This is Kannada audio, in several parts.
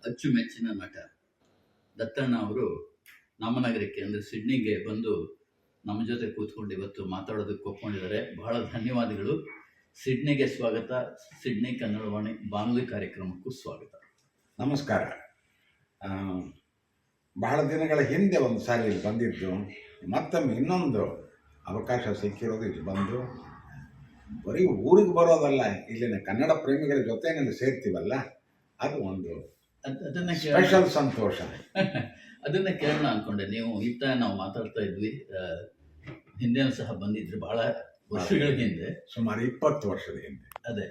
ಅಚ್ಚುಮೆಚ್ಚಿನ ನಟ ದತ್ತಣ್ಣ ಅವರು ನಮ್ಮ ನಗರಕ್ಕೆ ಅಂದರೆ ಸಿಡ್ನಿಗೆ ಬಂದು ನಮ್ಮ ಜೊತೆ ಕೂತ್ಕೊಂಡು ಇವತ್ತು ಮಾತಾಡೋದಕ್ಕೆ ಒಪ್ಕೊಂಡಿದ್ದಾರೆ. ಬಹಳ ಧನ್ಯವಾದಗಳು. ಸಿಡ್ನಿಗೆ ಸ್ವಾಗತ. ಸಿಡ್ನಿ ಕನ್ನಡವಾಣಿ ಬಾನುಲಿ ಕಾರ್ಯಕ್ರಮಕ್ಕೂ ಸ್ವಾಗತ. ನಮಸ್ಕಾರ. ಬಹಳ ದಿನಗಳ ಹಿಂದೆ ಒಂದು ಸಾರಿ ಇಲ್ಲಿ ಬಂದಿದ್ದು, ಮತ್ತೊಮ್ಮೆ ಇನ್ನೊಂದು ಅವಕಾಶ ಸಿಕ್ಕಿರೋದು ಇಲ್ಲಿ ಬಂದು ಬರೀ ಊರಿಗೆ ಬರೋದಲ್ಲ, ಇಲ್ಲಿನ ಕನ್ನಡ ಪ್ರೇಮಿಗಳ ಜೊತೆನಲ್ಲಿ ಸೇರ್ತೀವಲ್ಲ, ಅದು ಒಂದು ಅದನ್ನ ಸ್ಪೆಷಲ್ ಸಂತೋಷ. ಅದನ್ನ ಕೇಳೋಣ ಅನ್ಕೊಂಡೆ. ನೀವು ಇತ್ತ ನಾವು ಮಾತಾಡ್ತಾ ಇದ್ವಿ, ಹಿಂದೆನೂ ಸಹ ಬಂದಿದ್ರಿ ಬಹಳ ವರ್ಷಗಳ ಹಿಂದೆ, ಸುಮಾರು 20 ವರ್ಷದ ಹಿಂದೆ. ಅದೇ.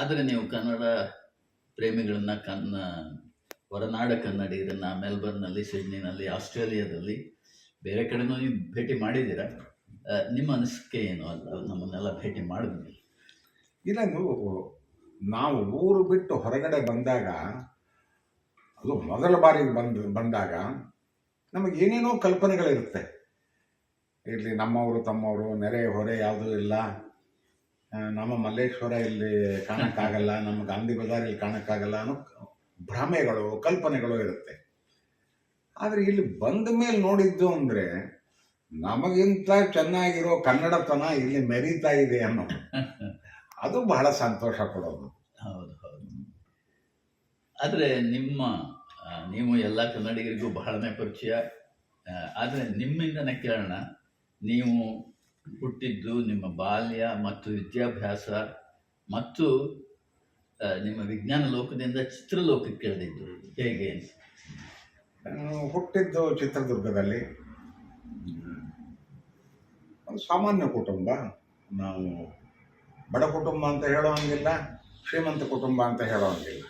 ಆದರೆ ನೀವು ಕನ್ನಡ ಪ್ರೇಮಿಗಳನ್ನ ಹೊರನಾಡ ಕನ್ನಡಿಗರನ್ನ ಮೆಲ್ಬರ್ನ್ನಲ್ಲಿ, ಸಿಡ್ನಿನಲ್ಲಿ, ಆಸ್ಟ್ರೇಲಿಯಾದಲ್ಲಿ ಬೇರೆ ಕಡೆನೂ ನೀವು ಭೇಟಿ ಮಾಡಿದ್ದೀರಾ. ನಿಮ್ಮ ಅನಿಸಿಕೆ ಏನು ಅಲ್ಲ ನಮ್ಮನ್ನೆಲ್ಲ ಭೇಟಿ ಮಾಡಿದ್ವಿ? ಇನ್ನೊಂದು, ನಾವು ಊರು ಬಿಟ್ಟು ಹೊರಗಡೆ ಬಂದಾಗ, ಅದು ಮೊದಲ ಬಾರಿಗೆ ಬಂದಾಗ ನಮಗೆ ಏನೇನೋ ಕಲ್ಪನೆಗಳಿರುತ್ತೆ. ಇಲ್ಲಿ ನಮ್ಮವರು ತಮ್ಮವರು ನೆರೆ ಹೊರೆ ಯಾವುದೂ ಇಲ್ಲ, ನಮ್ಮ ಮಲ್ಲೇಶ್ವರ ಇಲ್ಲಿ ಕಾಣಕ್ಕಾಗಲ್ಲ, ನಮ್ಮ ಗಾಂಧಿ ಬಜಾರ್ ಇಲ್ಲಿ ಕಾಣಕ್ಕಾಗಲ್ಲ ಅನ್ನೋ ಭ್ರಮೆಗಳು, ಕಲ್ಪನೆಗಳು ಇರುತ್ತೆ. ಆದರೆ ಇಲ್ಲಿ ಬಂದ ಮೇಲೆ ನೋಡಿದ್ದು ಅಂದರೆ ನಮಗಿಂತ ಚೆನ್ನಾಗಿರೋ ಕನ್ನಡತನ ಇಲ್ಲಿ ಮೆರೀತಾ ಇದೆ ಅನ್ನೋ, ಅದು ಬಹಳ ಸಂತೋಷ ಕೊಡೋದು. ಹೌದು ಹೌದು. ಆದರೆ ನೀವು ಎಲ್ಲ ಕನ್ನಡಿಗರಿಗೂ ಬಹಳನೇ ಪರಿಚಯ. ಆದರೆ ನಿಮ್ಮಿಂದನೇ ಕೇಳೋಣ, ನೀವು ಹುಟ್ಟಿದ್ದು, ನಿಮ್ಮ ಬಾಲ್ಯ ಮತ್ತು ವಿದ್ಯಾಭ್ಯಾಸ ಮತ್ತು ನಿಮ್ಮ ವಿಜ್ಞಾನ ಲೋಕದಿಂದ ಚಿತ್ರಲೋಕಕ್ಕೆ ಇಳಿದಿದ್ದು ಹೇಗೆ? ಹುಟ್ಟಿದ್ದು ಚಿತ್ರದುರ್ಗದಲ್ಲಿ. ಒಂದು ಸಾಮಾನ್ಯ ಕುಟುಂಬ. ನಾವು ಬಡ ಕುಟುಂಬ ಅಂತ ಹೇಳೋ ಹಂಗಿಲ್ಲ, ಶ್ರೀಮಂತ ಕುಟುಂಬ ಅಂತ ಹೇಳೋ ಹಂಗಿಲ್ಲ.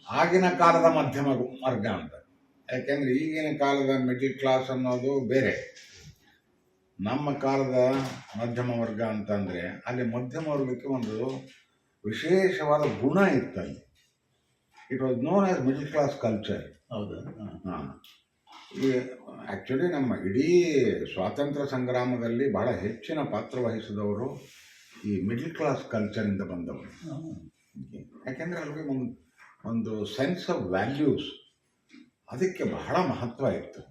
ಆಗಿನ ಕಾಲದ ಮಧ್ಯಮ ವರ್ಗ ಅಂತ. ಯಾಕೆಂದರೆ ಈಗಿನ ಕಾಲದ ಮಿಡ್ಲ್ ಕ್ಲಾಸ್ ಅನ್ನೋದು ಬೇರೆ. ನಮ್ಮ ಕಾಲದ ಮಧ್ಯಮ ವರ್ಗ ಅಂತಂದರೆ ಅಲ್ಲಿ ಮಧ್ಯಮ ವರ್ಗಕ್ಕೆ ಒಂದು ವಿಶೇಷವಾದ ಗುಣ ಇತ್ತಲ್ಲಿ. It was known as middle class culture. ಹೌದಾ? ಹಾಂ. ಈ ಆ್ಯಕ್ಚುಲಿ ನಮ್ಮ ಇಡೀ ಸ್ವಾತಂತ್ರ್ಯ ಸಂಗ್ರಾಮದಲ್ಲಿ ಬಹಳ ಹೆಚ್ಚಿನ ಪಾತ್ರ ವಹಿಸಿದವರು ಈ ಮಿಡ್ಲ್ ಕ್ಲಾಸ್ ಕಲ್ಚರಿಂದ ಬಂದವರು. ಯಾಕೆಂದರೆ ಅವ್ರಿಗೆ ಒಂದು ಸೆನ್ಸ್ ಆಫ್ ವ್ಯಾಲ್ಯೂಸ್, ಅದಕ್ಕೆ ಬಹಳ ಮಹತ್ವ ಇತ್ತು.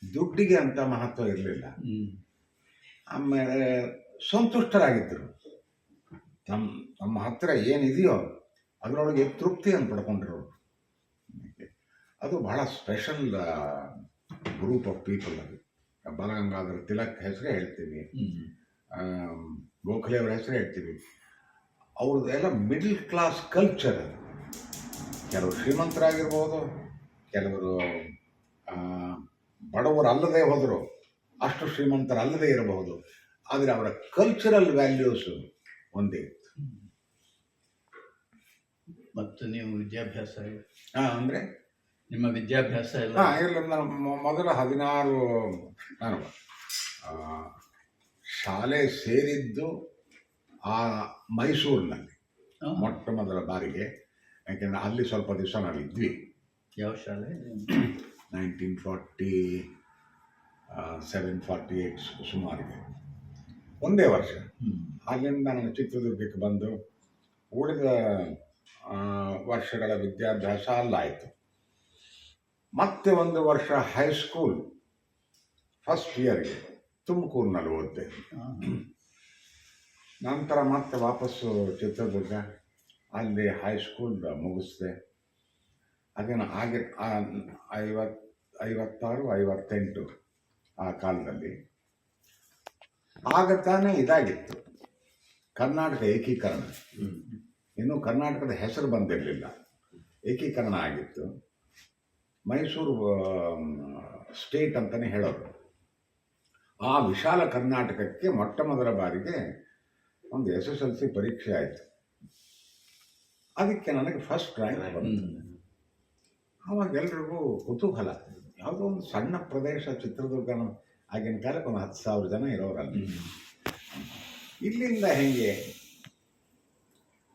ದುಡ್ಡಿಗೆ ಅಂತ ಮಹತ್ವ ಇರಲಿಲ್ಲ. ಆಮೇಲೆ ಸಂತುಷ್ಟರಾಗಿದ್ದರು. ನಮ್ಮ ಹತ್ತಿರ ಏನಿದೆಯೋ ಅದರೊಳಗೆ ತೃಪ್ತಿಯನ್ನು ಪಡ್ಕೊಂಡಿರೋರು. ಅದು ಬಹಳ ಸ್ಪೆಷಲ್ ಗ್ರೂಪ್ ಆಫ್ ಪೀಪಲ್. ಅದು ಬಾಲಗಂಗಾಧರ ತಿಲಕ್ ಹೆಸರೇ ಹೇಳ್ತೀವಿ, ಗೋಖಲೆ ಅವರ ಹೆಸರೇ ಹೇಳ್ತೀವಿ. ಅವ್ರದ್ದೆಲ್ಲ ಮಿಡ್ಲ್ ಕ್ಲಾಸ್ ಕಲ್ಚರ್. ಅದು ಕೆಲವರು ಶ್ರೀಮಂತರಾಗಿರ್ಬೋದು, ಕೆಲವರು ಬಡವರು ಅಲ್ಲದೆ ಹೋದರು, ಅಷ್ಟು ಶ್ರೀಮಂತರಲ್ಲದೆ ಇರಬಹುದು. ಆದರೆ ಅವರ ಕಲ್ಚರಲ್ ವ್ಯಾಲ್ಯೂಸು ಒಂದೇ ಇತ್ತು. ಮತ್ತು ನೀವು ವಿದ್ಯಾಭ್ಯಾಸ ಅಂದರೆ ನಿಮ್ಮ ವಿದ್ಯಾಭ್ಯಾಸ ಎಲ್ಲ? ಇಲ್ಲ, ನಾನು ಮೊದಲ 16 ನಾನು ಶಾಲೆ ಸೇರಿದ್ದು ಮೈಸೂರಿನಲ್ಲಿ ಮೊಟ್ಟ ಮೊದಲ ಬಾರಿಗೆ. ಯಾಕೆಂದರೆ ಅಲ್ಲಿ ಸ್ವಲ್ಪ ದಿವಸ ನಾವಿದ್ವಿ. ಯಾವ ಶಾಲೆ? 1947-48 ಸುಮಾರಿಗೆ, ಒಂದೇ ವರ್ಷ. ಅಲ್ಲಿಂದ ನಾನು ಚಿತ್ರದುರ್ಗಕ್ಕೆ ಬಂದು ಉಳಿದ ವರ್ಷಗಳ ವಿದ್ಯಾಭ್ಯಾಸ ಅಲ್ಲಾಯಿತು. ಮತ್ತೆ ಒಂದು ವರ್ಷ ಹೈಸ್ಕೂಲ್ ಫಸ್ಟ್ ಇಯರ್ಗೆ ತುಮಕೂರಿನಲ್ಲಿ ಓದಿದೆ. ನಂತರ ಮತ್ತೆ ವಾಪಸ್ಸು ಚಿತ್ರದುರ್ಗ, ಅಲ್ಲಿ ಹೈಸ್ಕೂಲ್ ಮುಗಿಸಿದೆ. ಅದೇನು ಹಾಗೆ 56-58 ಆ ಕಾಲದಲ್ಲಿ. ಆಗ ತಾನೇ ಇದಾಗಿತ್ತು ಕರ್ನಾಟಕ ಏಕೀಕರಣ. ಇನ್ನೂ ಕರ್ನಾಟಕದ ಹೆಸರು ಬಂದಿರಲಿಲ್ಲ, ಏಕೀಕರಣ ಆಗಿತ್ತು. ಮೈಸೂರು ಸ್ಟೇಟ್ ಅಂತಲೇ ಹೇಳೋರು. ಆ ವಿಶಾಲ ಕರ್ನಾಟಕಕ್ಕೆ ಮೊಟ್ಟ ಮೊದಲ ಬಾರಿಗೆ ಒಂದು SSLC ಪರೀಕ್ಷೆ ಆಯಿತು. ಅದಕ್ಕೆ ನನಗೆ ಫಸ್ಟ್ ರ್ಯಾಂಕ್ ಬಂತು. ಆವಾಗ ಎಲ್ರಿಗೂ ಕುತೂಹಲ. ಯಾವುದೋ ಒಂದು ಸಣ್ಣ ಪ್ರದೇಶ ಚಿತ್ರದುರ್ಗ, ಆಗಿನ ಕಾಲಕ್ಕೆ ಒಂದು 10,000 ಜನ ಇರೋರಲ್ಲಿ. ಇಲ್ಲಿಂದ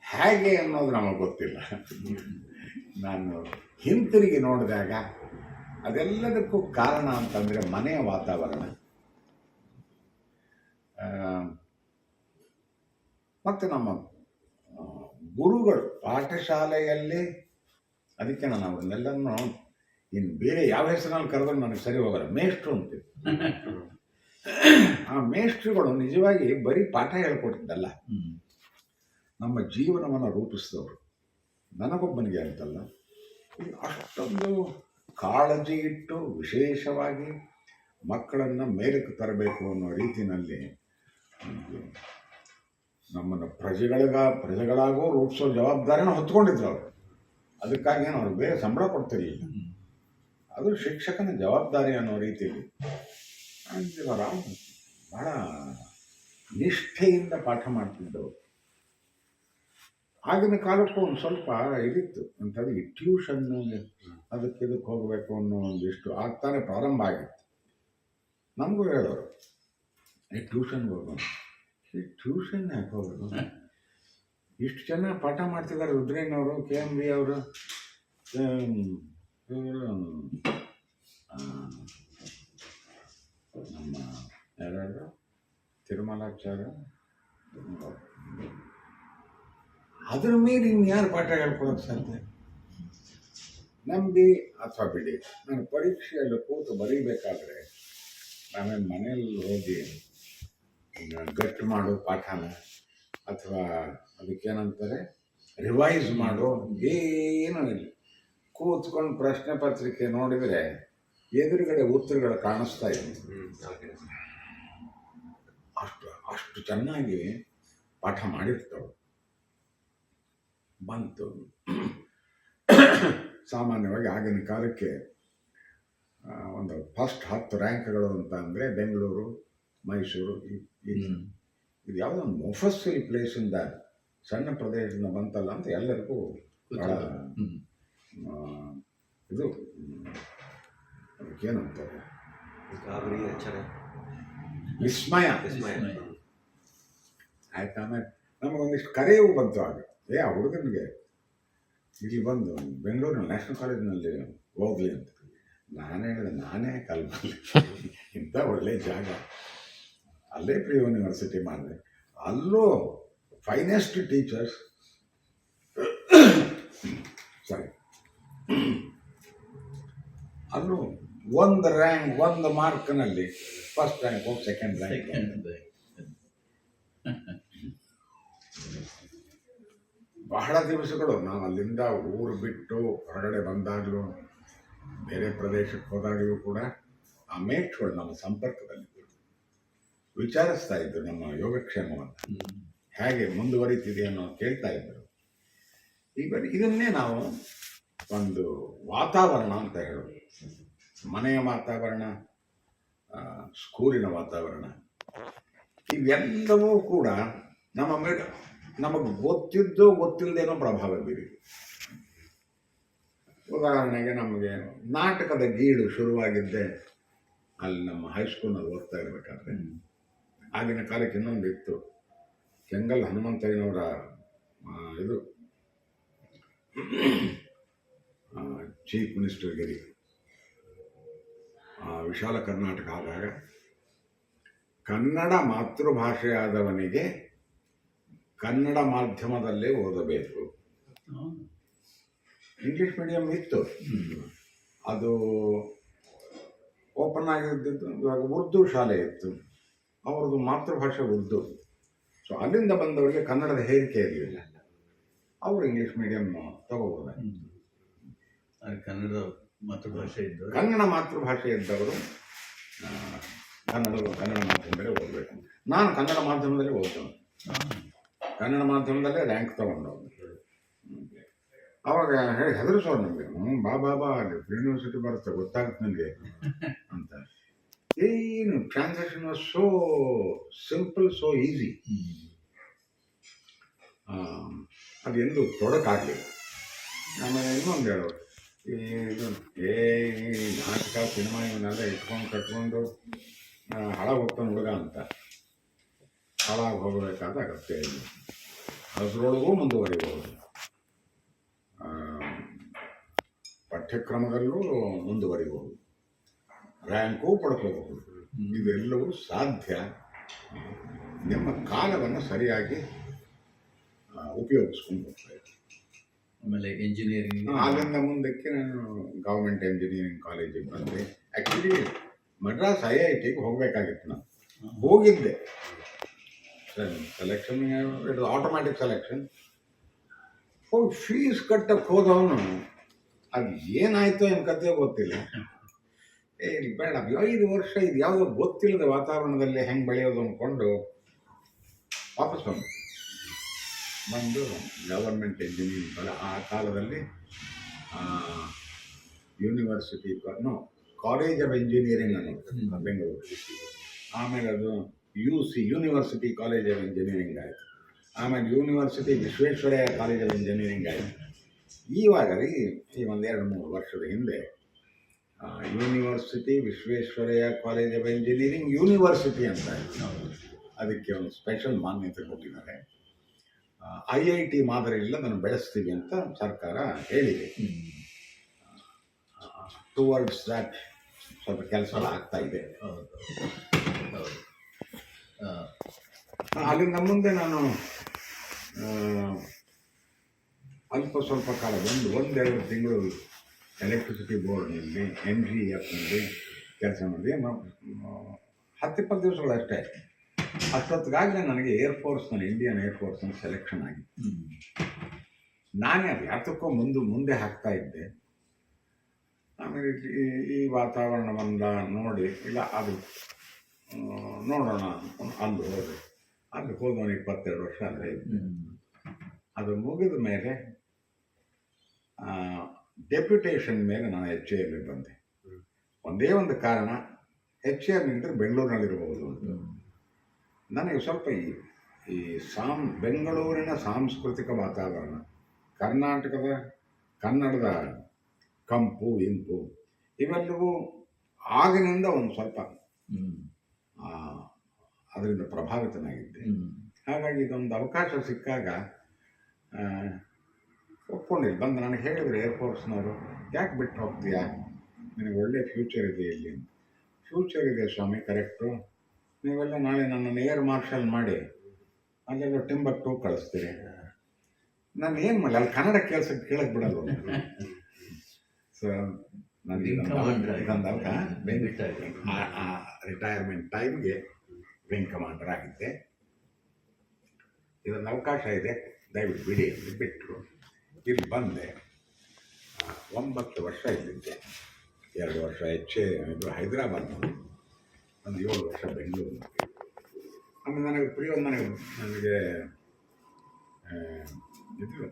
ಹೇಗೆ ಅನ್ನೋದು ನಮಗೆ ಗೊತ್ತಿಲ್ಲ. ನಾನು ಹಿಂತಿರುಗಿ ನೋಡಿದಾಗ ಅದೆಲ್ಲದಕ್ಕೂ ಕಾರಣ ಅಂತಂದರೆ ಮನೆಯ ವಾತಾವರಣ. ಮತ್ತು ನಮ್ಮ ಗುರುಗಳು ಪಾಠಶಾಲೆಯಲ್ಲಿ ಅದಕ್ಕೆ ನಾನು ಅವ್ರನ್ನೆಲ್ಲನೂ ಇನ್ನು ಬೇರೆ ಯಾವ ಹೆಸರಿನಲ್ಲಿ ಕರೆದ್ರೆ ನನಗೆ ಸರಿ ಹೋಗಲ್ಲ, ಮೇಷ್ಟ್ರು ಅಂತೀವಿ. ಆ ಮೇಷ್ಟ್ರುಗಳು ನಿಜವಾಗಿ ಬರೀ ಪಾಠ ಹೇಳ್ಕೊಟ್ಟಿದ್ದಲ್ಲ, ನಮ್ಮ ಜೀವನವನ್ನು ರೂಪಿಸಿದವರು. ನನಗೊಬ್ಬನಿಗೆ ಅಂತಲ್ಲ, ಅಷ್ಟೊಂದು ಕಾಳಜಿ ಇಟ್ಟು ವಿಶೇಷವಾಗಿ ಮಕ್ಕಳನ್ನು ಮೇಲಕ್ಕೆ ತರಬೇಕು ಅನ್ನೋ ರೀತಿಯಲ್ಲಿ ನಮ್ಮನ್ನು ಪ್ರಜೆಗಳಾಗೂ ರೂಪಿಸೋ ಜವಾಬ್ದಾರಿನ ಹೊತ್ಕೊಂಡಿದ್ರು ಅವರು. ಅದಕ್ಕಾಗಿ ಏನು ಅವ್ರು ಬೇರೆ ಸಂಬಳ ಕೊಡ್ತಿರಲಿಲ್ಲ, ಅದು ಶಿಕ್ಷಕನ ಜವಾಬ್ದಾರಿ ಅನ್ನೋ ರೀತಿಯಲ್ಲಿ ಅವರ ಬಹಳ ನಿಷ್ಠೆಯಿಂದ ಪಾಠ ಮಾಡ್ತಿದ್ದವರು. ಆಗಿನ ಕಾಲಕ್ಕೂ ಒಂದು ಸ್ವಲ್ಪ ಇದಿತ್ತು ಅಂತಂದ್ರೆ ಈ ಟ್ಯೂಷನ್ನು ಅದಕ್ಕೆ ಹೋಗಬೇಕು ಅನ್ನೋ ಒಂದಿಷ್ಟು ಆಗ್ತಾನೆ ಪ್ರಾರಂಭ ಆಗಿತ್ತು. ನಮಗೂ ಹೇಳೋರು, ಈ ಟ್ಯೂಷನ್ಗೆ ಹೋಗೋಣ. ಈ ಟ್ಯೂಷನ್ ಯಾಕೆ ಹೋಗೋದು, ಇಷ್ಟು ಜನ ಪಾಠ ಮಾಡ್ತಿದ್ದಾರೆ, ರುದ್ರೇನವರು, KMB ಅವರು, ಇವರು ನಮ್ಮ ಯಾರು ತಿರುಮಲಾಚಾರ್ಯ, ಅದ್ರ ಮೇಲೆ ಇನ್ಯಾರು ಪಾಠ ಹೇಳ್ಕೊಳಕ್ಕೆ ಸಾಧ್ಯ? ನಂಬಿ ಅಥವಾ ಬಿಡಿ, ನಾನು ಪರೀಕ್ಷೆಯಲ್ಲಿ ಕೂತು ಬರೀಬೇಕಾದ್ರೆ ನಾವೇನು ಮನೆಯಲ್ಲಿ ಹೋಗಿ ಗಟ್ಟು ಮಾಡು ಪಾಠನ ಅಥವಾ ಅದಕ್ಕೇನಂತಾರೆ ರಿವೈಸ್ ಮಾಡು ಏನೂ ಇಲ್ಲ. ಕೂತ್ಕೊಂಡು ಪ್ರಶ್ನೆ ಪತ್ರಿಕೆ ನೋಡಿದರೆ ಎದುರುಗಡೆ ಉತ್ತರಗಳು ಕಾಣಿಸ್ತಾ ಇದೆ. ಅಷ್ಟು ಚೆನ್ನಾಗಿ ಪಾಠ ಮಾಡಿರ್ತಾವೆ. ಬಂತು ಸಾಮಾನ್ಯವಾಗಿ ಆಗಿನ ಕಾಲಕ್ಕೆ ಒಂದು ಫಸ್ಟ್ 10 ರ್ಯಾಂಕ್ಗಳು ಅಂತ ಅಂದರೆ ಬೆಂಗಳೂರು, ಮೈಸೂರು, ಇದು ಯಾವುದೋ ಒಂದು ಮೊಫಸ್ಸಿಲ್ ಪ್ಲೇಸಿಂದ ಸಣ್ಣ ಪ್ರದೇಶದಿಂದ ಬಂತಲ್ಲ ಅಂತ ಎಲ್ಲರಿಗೂ ಭಾಳ ಇದು ಅದಕ್ಕೇನಂತಾರೆ ವಿಸ್ಮಯ ಆಯ್ತು. ಆಮೇಲೆ ನಮಗೊಂದಿಷ್ಟು ಕರೆಯೂ ಬಂತು ಆಗ, ಆ ಹುಡುಗನಿಗೆ ಇಲ್ಲಿ ಬಂದು ಬೆಂಗಳೂರಿನ ನ್ಯಾಷನಲ್ ಕಾಲೇಜಿನಲ್ಲಿ ಹೋಗ್ಲಿ ಅಂತ. ನಾನು ಹೇಳಿದೆ, ನಾನೇ ಕಲ್ಪನೆ ಇಂಥ ಒಳ್ಳೆ ಜಾಗ, ಅಲ್ಲೇ ಪ್ರೀ ಯೂನಿವರ್ಸಿಟಿ ಮಾಡಿದೆ, ಅಲ್ಲೂ ಫೈನೆಸ್ಟ್ ಟೀಚರ್ಸ್, ಸಾರಿ, ಅಲ್ಲೂ ಒಂದು ರ್ಯಾಂಕ್ 1 ಮಾರ್ಕ್ನಲ್ಲಿ ಫಸ್ಟ್ ರ್ಯಾಂಕ್ ಹೋಗಿ ಸೆಕೆಂಡ್ ರ್ಯಾಂಕ್. ಬಹಳ ದಿವಸಗಳು ನಾವು ಅಲ್ಲಿಂದ ಊರು ಬಿಟ್ಟು ಹೊರಗಡೆ ಬಂದಾಗಲೂ ಬೇರೆ ಪ್ರದೇಶಕ್ಕೆ ಹೋದಾಗಲೂ ಕೂಡ ಆ ಮೇಷ್ಟ್ರುಗಳು ನಮ್ಮ ಸಂಪರ್ಕದಲ್ಲಿದ್ದರು, ವಿಚಾರಿಸ್ತಾ ಇದ್ದರು ನಮ್ಮ ಯೋಗಕ್ಷೇಮವನ್ನು ಹೇಗೆ ಮುಂದುವರಿತಿದೆ ಅನ್ನೋ ಕೇಳ್ತಾ ಇದ್ದರು. ಈಗ ಇದನ್ನೇ ನಾವು ಒಂದು ವಾತಾವರಣ ಅಂತ ಹೇಳೋದು. ಮನೆಯ ವಾತಾವರಣ, ಸ್ಕೂಲಿನ ವಾತಾವರಣ, ಇವೆಲ್ಲವೂ ಕೂಡ ನಮ್ಮ ಮೇಲೆ ನಮಗೆ ಗೊತ್ತಿದ್ದೋ ಗೊತ್ತಿಲ್ಲದೇನೋ ಪ್ರಭಾವ ಬೀರಿದೆ. ಉದಾಹರಣೆಗೆ ನಮಗೆ ನಾಟಕದ ಗೀಳು ಶುರುವಾಗಿದ್ದೆ ಅಲ್ಲಿ ನಮ್ಮ ಹೈಸ್ಕೂಲ್ನಲ್ಲಿ ಓದ್ತಾ ಇರಬೇಕಾದ್ರೆ. ಆಗಿನ ಕಾಲಕ್ಕೆ ಇನ್ನೊಂದಿತ್ತು, ಕೆಂಗಲ್ ಹನುಮಂತಯ್ಯನವರ ಇದು ಚೀಫ್ ಮಿನಿಸ್ಟರ್ಗಿರಿ ವಿಶಾಲ ಕರ್ನಾಟಕ ಆದಾಗ ಕನ್ನಡ ಮಾತೃಭಾಷೆಯಾದವನಿಗೆ ಕನ್ನಡ ಮಾಧ್ಯಮದಲ್ಲೇ ಓದಬೇಕು. ಇಂಗ್ಲೀಷ್ ಮೀಡಿಯಂ ಇತ್ತು, ಅದು ಓಪನ್ ಆಗಿದ್ದು. ಇವಾಗ ಉರ್ದು ಶಾಲೆ ಇತ್ತು, ಅವ್ರದ್ದು ಮಾತೃಭಾಷೆ ಉರ್ದು. ಸೊ ಅಲ್ಲಿಂದ ಬಂದವರಿಗೆ ಕನ್ನಡದ ಹೇರಿಕೆ ಇರಲಿಲ್ಲ, ಅವರು ಇಂಗ್ಲೀಷ್ ಮೀಡಿಯಂ ತಗೋಬೋದ. ಕನ್ನಡ ಮಾತೃಭಾಷೆ ಇದ್ದವರು, ಕನ್ನಡ ಮಾತೃಭಾಷೆ ಇದ್ದವರು ಕನ್ನಡ ಮಾಧ್ಯಮದಲ್ಲೇ ಓದಬೇಕು. ನಾನು ಕನ್ನಡ ಮಾಧ್ಯಮದಲ್ಲೇ ಓದ್ತೇನೆ, ಕನ್ನಡ ಮಾಧ್ಯಮದಲ್ಲೇ ರ್ಯಾಂಕ್ ತಗೊಂಡವನು. ಅವಾಗ ಹೇಳಿ ಹೆದರಿಸೋರು ನಮಗೆ, ಬಾ ಅಲ್ಲಿ ಯೂನಿವರ್ಸಿಟಿ ಬರುತ್ತೆ ಗೊತ್ತಾಗುತ್ತೆ ನನಗೆ ಅಂತ. ಏನು transaction was so simple, so easy. ಅದೆಂದು ತೊಡಕಾಗಲಿಲ್ಲ. ಆಮೇಲೆ ಇನ್ನೊಂದು ಹೇಳೋರು, ಈ ನಾಟಕ ಸಿನಿಮಾ ಇವನ್ನೆಲ್ಲ ಇಟ್ಕೊಂಡು ಕಟ್ಕೊಂಡು ಹಾಳಾಗಿ ಹೋಗ್ತಾನೆ ಹುಡುಗ ಅಂತ. ಹಾಳಾಗಿ ಹೋಗಬೇಕಾದ ಅಗತ್ಯ ಇಲ್ಲ, ಅದರೊಳಗೂ ಮುಂದುವರಿಬಹುದು, ಪಠ್ಯಕ್ರಮದಲ್ಲೂ ಮುಂದುವರಿಬಹುದು, ರ್ಯಾಂಕು ಪಡ್ಕೋಬಹುದು. ಇವೆಲ್ಲವೂ ಸಾಧ್ಯ ನಿಮ್ಮ ಕಾಲವನ್ನು ಸರಿಯಾಗಿ ಉಪಯೋಗಿಸ್ಕೊಂಡು ಹೋಗ್ತಾ ಇತ್ತು. ಆಮೇಲೆ ಇಂಜಿನಿಯರಿಂಗ್. ಅಲ್ಲಿಂದ ಮುಂದಕ್ಕೆ ನಾನು ಗೌರ್ಮೆಂಟ್ ಇಂಜಿನಿಯರಿಂಗ್ ಕಾಲೇಜಿಗೆ ಬಂದೆ. ಆ್ಯಕ್ಚುಲಿ ಮದ್ರಾಸ್ IITಗೆ ಹೋಗಬೇಕಾಗಿತ್ತು. ನಾನು ಹೋಗಿದ್ದೆ, ಸೆಲೆಕ್ಷನ್ ಇದು ಆಟೋಮ್ಯಾಟಿಕ್ ಸೆಲೆಕ್ಷನ್. ಹೋಗಿ ಫೀಸ್ ಕಟ್ಟಕ್ಕೆ ಹೋದವನು ಅದು ಏನಾಯ್ತು ಏನು ಕತೆ ಗೊತ್ತಿಲ್ಲ. ಇಲ್ಲಿ ಬೇಡ 5 ವರ್ಷ ಇದು ಯಾವುದೋ ಗೊತ್ತಿಲ್ಲದ ವಾತಾವರಣದಲ್ಲಿ ಹೆಂಗೆ ಬೆಳೆಯೋದು ಅಂದ್ಕೊಂಡು ವಾಪಸ್ ಬಂದು ಗವರ್ಮೆಂಟ್ ಇಂಜಿನಿಯರಿಂಗ್ ಆ ಕಾಲದಲ್ಲಿ ಯೂನಿವರ್ಸಿಟಿ ಕಾಲೇಜ್ ಆಫ್ ಇಂಜಿನಿಯರಿಂಗ್ ಅನ್ನೋದು ಬೆಂಗಳೂರು. ಆಮೇಲೆ ಅದು ಯೂನಿವರ್ಸಿಟಿ ಕಾಲೇಜ್ ಆಫ್ ಇಂಜಿನಿಯರಿಂಗ್ ಆಯಿತು. ಆಮೇಲೆ university Visvesvaraya college of engineering ಆಯಿತು. ಇವಾಗ ಈ 1-2-3 ವರ್ಷದ ಹಿಂದೆ university Visvesvaraya college of engineering university ಅಂತ ಅದಕ್ಕೆ ಒಂದು ಸ್ಪೆಷಲ್ ಮಾನ್ಯತೆ ಕೊಟ್ಟಿದ್ದಾರೆ. IIT ಮಾದರಿಯಲ್ಲಿ ಅದನ್ನು ಬೆಳೆಸ್ತೀವಿ ಅಂತ ಸರ್ಕಾರ ಹೇಳಿದೆ. ಟುವರ್ಡ್ಸ್ ದ್ಯಾಟ್ ಸ್ವಲ್ಪ ಕೆಲಸ ಆಗ್ತಾ ಇದೆ. ಅಲ್ಲಿಂದ ಮುಂದೆ ನಾನು ಅಲ್ಪ ಸ್ವಲ್ಪ ಕಾಲ 1-2 ತಿಂಗಳು ಎಲೆಕ್ಟ್ರಿಸಿಟಿ ಬೋರ್ಡ್ನಲ್ಲಿ NGEFನಲ್ಲಿ ಕೆಲಸ ಮಾಡಿದೆ. 10-20 ದಿವಸಗಳಷ್ಟೇ. ಅಷ್ಟೊತ್ತಿಗಾಗಲೇ ನನಗೆ ಏರ್ಫೋರ್ಸ್ನಲ್ಲಿ ಇಂಡಿಯನ್ ಏರ್ಫೋರ್ಸ್ನಲ್ಲಿ ಸೆಲೆಕ್ಷನ್ ಆಗಿತ್ತು. ನಾನೇ ಅದು ಯಾತಕ್ಕೋ ಮುಂದೆ ಹಾಕ್ತಾ ಇದ್ದೆ. ಆಮೇಲೆ ಈ ವಾತಾವರಣವನ್ನ ನೋಡಿ ಇಲ್ಲ ಅದು ನೋಡೋಣ ಅಲ್ಲಿ ಹೋದವನು 22 ವರ್ಷ ಅಲ್ಲೇ ಇದ್ದೆ. ಅದು ಮುಗಿದ ಮೇಲೆ ಡೆಪ್ಯುಟೇಷನ್ ಮೇಲೆ ನಾನು HAL ಬಂದೆ. ಒಂದೇ ಒಂದು ಕಾರಣ, HAL ನಿಂತರೆ ಬೆಂಗಳೂರಿನಲ್ಲಿರಬಹುದು ಅಂತ. ನನಗೆ ಸ್ವಲ್ಪ ಈ ಬೆಂಗಳೂರಿನ ಸಾಂಸ್ಕೃತಿಕ ವಾತಾವರಣ, ಕನ್ನಡದ ಕಂಪು ಇಂಪು ಇವೆಲ್ಲವೂ ಆಗಿನಿಂದ ಒಂದು ಸ್ವಲ್ಪ ಅದರಿಂದ ಪ್ರಭಾವಿತನಾಗಿದ್ದೆ. ಹಾಗಾಗಿ ಇದೊಂದು ಅವಕಾಶ ಸಿಕ್ಕಾಗ ಒಪ್ಕೊಂಡಿಲ್ಲ. ಬಂದು ನನಗೆ ಹೇಳಿದ್ರು ಏರ್ಫೋರ್ಸ್ನವರು, ಯಾಕೆ ಬಿಟ್ಟು ಹೋಗ್ತೀಯಾ, ನಿನಗೆ ಒಳ್ಳೆ ಫ್ಯೂಚರ್ ಇದೆ ಇಲ್ಲಿ. ಫ್ಯೂಚರ್ ಇದೆ ಸ್ವಾಮಿ, ಕರೆಕ್ಟು. ನೀವೆಲ್ಲ ನಾಳೆ ನನ್ನನ್ನು ಏರ್ ಮಾರ್ಷಲ್ ಮಾಡಿ ಅಲ್ಲೆಲ್ಲ ಟಿಂಬಕ್ಟು ಕಳಿಸ್ತೀರಿ. ನಾನು ಏನು ಮಾಡಲಿ, ಅಲ್ಲಿ ಕನ್ನಡ ಕೇಳಕ್ಕೆ ಬಿಡಲ್ವ. ಸೊ ನನಗೆ ರಿಟೈರ್ಮೆಂಟ್ ಟೈಮ್ಗೆ ವಿಂಗ್ ಕಮಾಂಡರ್ ಆಗಿದ್ದೆ. ಇದೊಂದು ಅವಕಾಶ ಇದೆ, ದಯವಿಟ್ಟು ಬಿಡಿ ಅಂತ ಬಿಟ್ಟರು. ಇಲ್ಲಿ ಬಂದೆ. 9 ವರ್ಷ ಇದ್ದಿದ್ದೆ. 2 ವರ್ಷ ಇದು ಹೈದರಾಬಾದ್ನಲ್ಲಿ, ಒಂದು 7 ವರ್ಷ ಬೆಂಗಳೂರು. ಆಮೇಲೆ ನನಗೆ ಇದು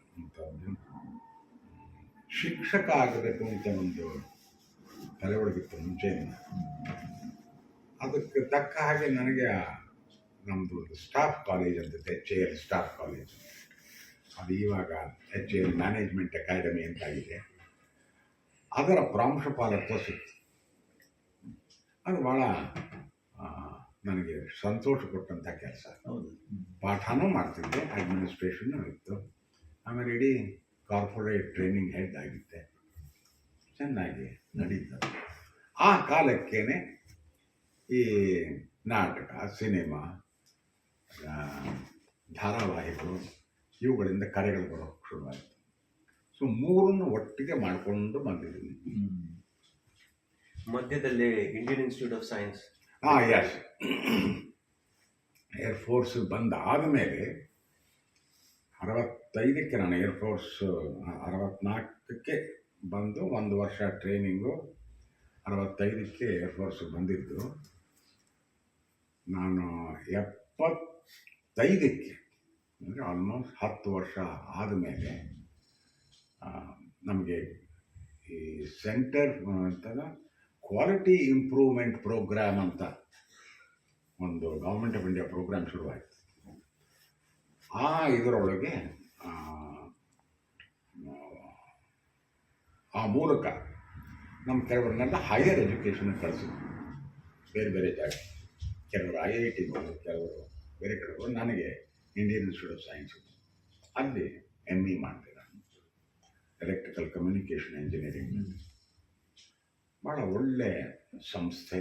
ಶಿಕ್ಷಕ ಆಗಬೇಕು ಅಂತ ಒಂದು ತಲೆ ಒಳಗಿತ್ತು ಮುಂಚೆಯಿಂದ. ಅದಕ್ಕೆ ತಕ್ಕ ಹಾಗೆ ನನಗೆ ನಮ್ಮದು ಸ್ಟಾಫ್ ಕಾಲೇಜ್ ಅಂತ HAL ಸ್ಟಾಫ್ ಕಾಲೇಜ್, ಅದು ಇವಾಗ HAL ಮ್ಯಾನೇಜ್ಮೆಂಟ್ ಅಕಾಡೆಮಿ ಅಂತಾಗಿದೆ, ಅದರ ಪ್ರಾಂಶುಪಾಲತ್ವ ಸಿಕ್ತು. ಅದು ಭಾಳ ನನಗೆ ಸಂತೋಷ ಕೊಟ್ಟಂಥ ಕೆಲಸ. ಪಾಠನೂ ಮಾಡ್ತಿದ್ದೆ, ಅಡ್ಮಿನಿಸ್ಟ್ರೇಷನ್ನು ಇತ್ತು. ಆಮೇಲೆ ಇಡೀ ಕಾರ್ಪೊರೇಟ್ ಟ್ರೈನಿಂಗ್ ಹೆಡ್ ಆಗಿದ್ದೆ. ಚೆನ್ನಾಗಿ ನಡೀತದೆ. ಆ ಕಾಲಕ್ಕೇನೆ ಈ ನಾಟಕ, ಸಿನಿಮಾ, ಧಾರಾವಾಹಿಗಳು ಇವುಗಳಿಂದ ಕರೆಗಳು ಬರೋಕ್ಕೆ ಶುರುವಾಯಿತು. ಸೊ 3 ಒಟ್ಟಿಗೆ ಮಾಡಿಕೊಂಡು ಬಂದಿದ್ದೀನಿ. ಮಧ್ಯದಲ್ಲಿ Indian Institute of Science. Yes. Air force ಬಂದಾದ ಮೇಲೆ 65ಕ್ಕೆ ನಾನು ಏರ್ಫೋರ್ಸ್ 64ಕ್ಕೆ ಬಂದು 1 ವರ್ಷ ಟ್ರೈನಿಂಗು, 65ಕ್ಕೆ ಏರ್ಫೋರ್ಸ್ ಬಂದಿದ್ದು. ನಾನು 75ಕ್ಕೆ ಅಂದರೆ ಆಲ್ಮೋಸ್ಟ್ 10 ವರ್ಷ ಆದಮೇಲೆ ನಮಗೆ ಈ ಸೆಂಟರ್ ಅಂತಲ್ಲ ಕ್ವಾಲಿಟಿ ಇಂಪ್ರೂವ್ಮೆಂಟ್ ಪ್ರೋಗ್ರಾಮ್ ಅಂತ ಒಂದು ಗೌರ್ಮೆಂಟ್ ಆಫ್ ಇಂಡಿಯಾ ಪ್ರೋಗ್ರಾಮ್ ಶುರುವಾಯಿತು. ಇದರೊಳಗೆ ಆ ಮೂಲಕ ನಮ್ಮ ಕೆಲವರನ್ನೆಲ್ಲ ಹೈಯರ್ ಎಜುಕೇಷನ್ ಕಳಿಸಿದ್ರು ಬೇರೆ ಜಾಗ. ಕೆಲವರು IIT, ಕೆಲವರು ಬೇರೆ ಕಡೆ. ನನಗೆ ಇಂಡಿಯನ್ ಇನ್ಸ್ಟಿಟ್ಯೂಟ್ ಆಫ್ ಸೈನ್ಸ್ ಅಲ್ಲಿ ME ಮಾಡಿದೆ ನಾನು, ಎಲೆಕ್ಟ್ರಿಕಲ್ ಕಮ್ಯುನಿಕೇಷನ್ ಇಂಜಿನಿಯರಿಂಗ್. ಭಾಳ ಒಳ್ಳೆ ಸಂಸ್ಥೆ,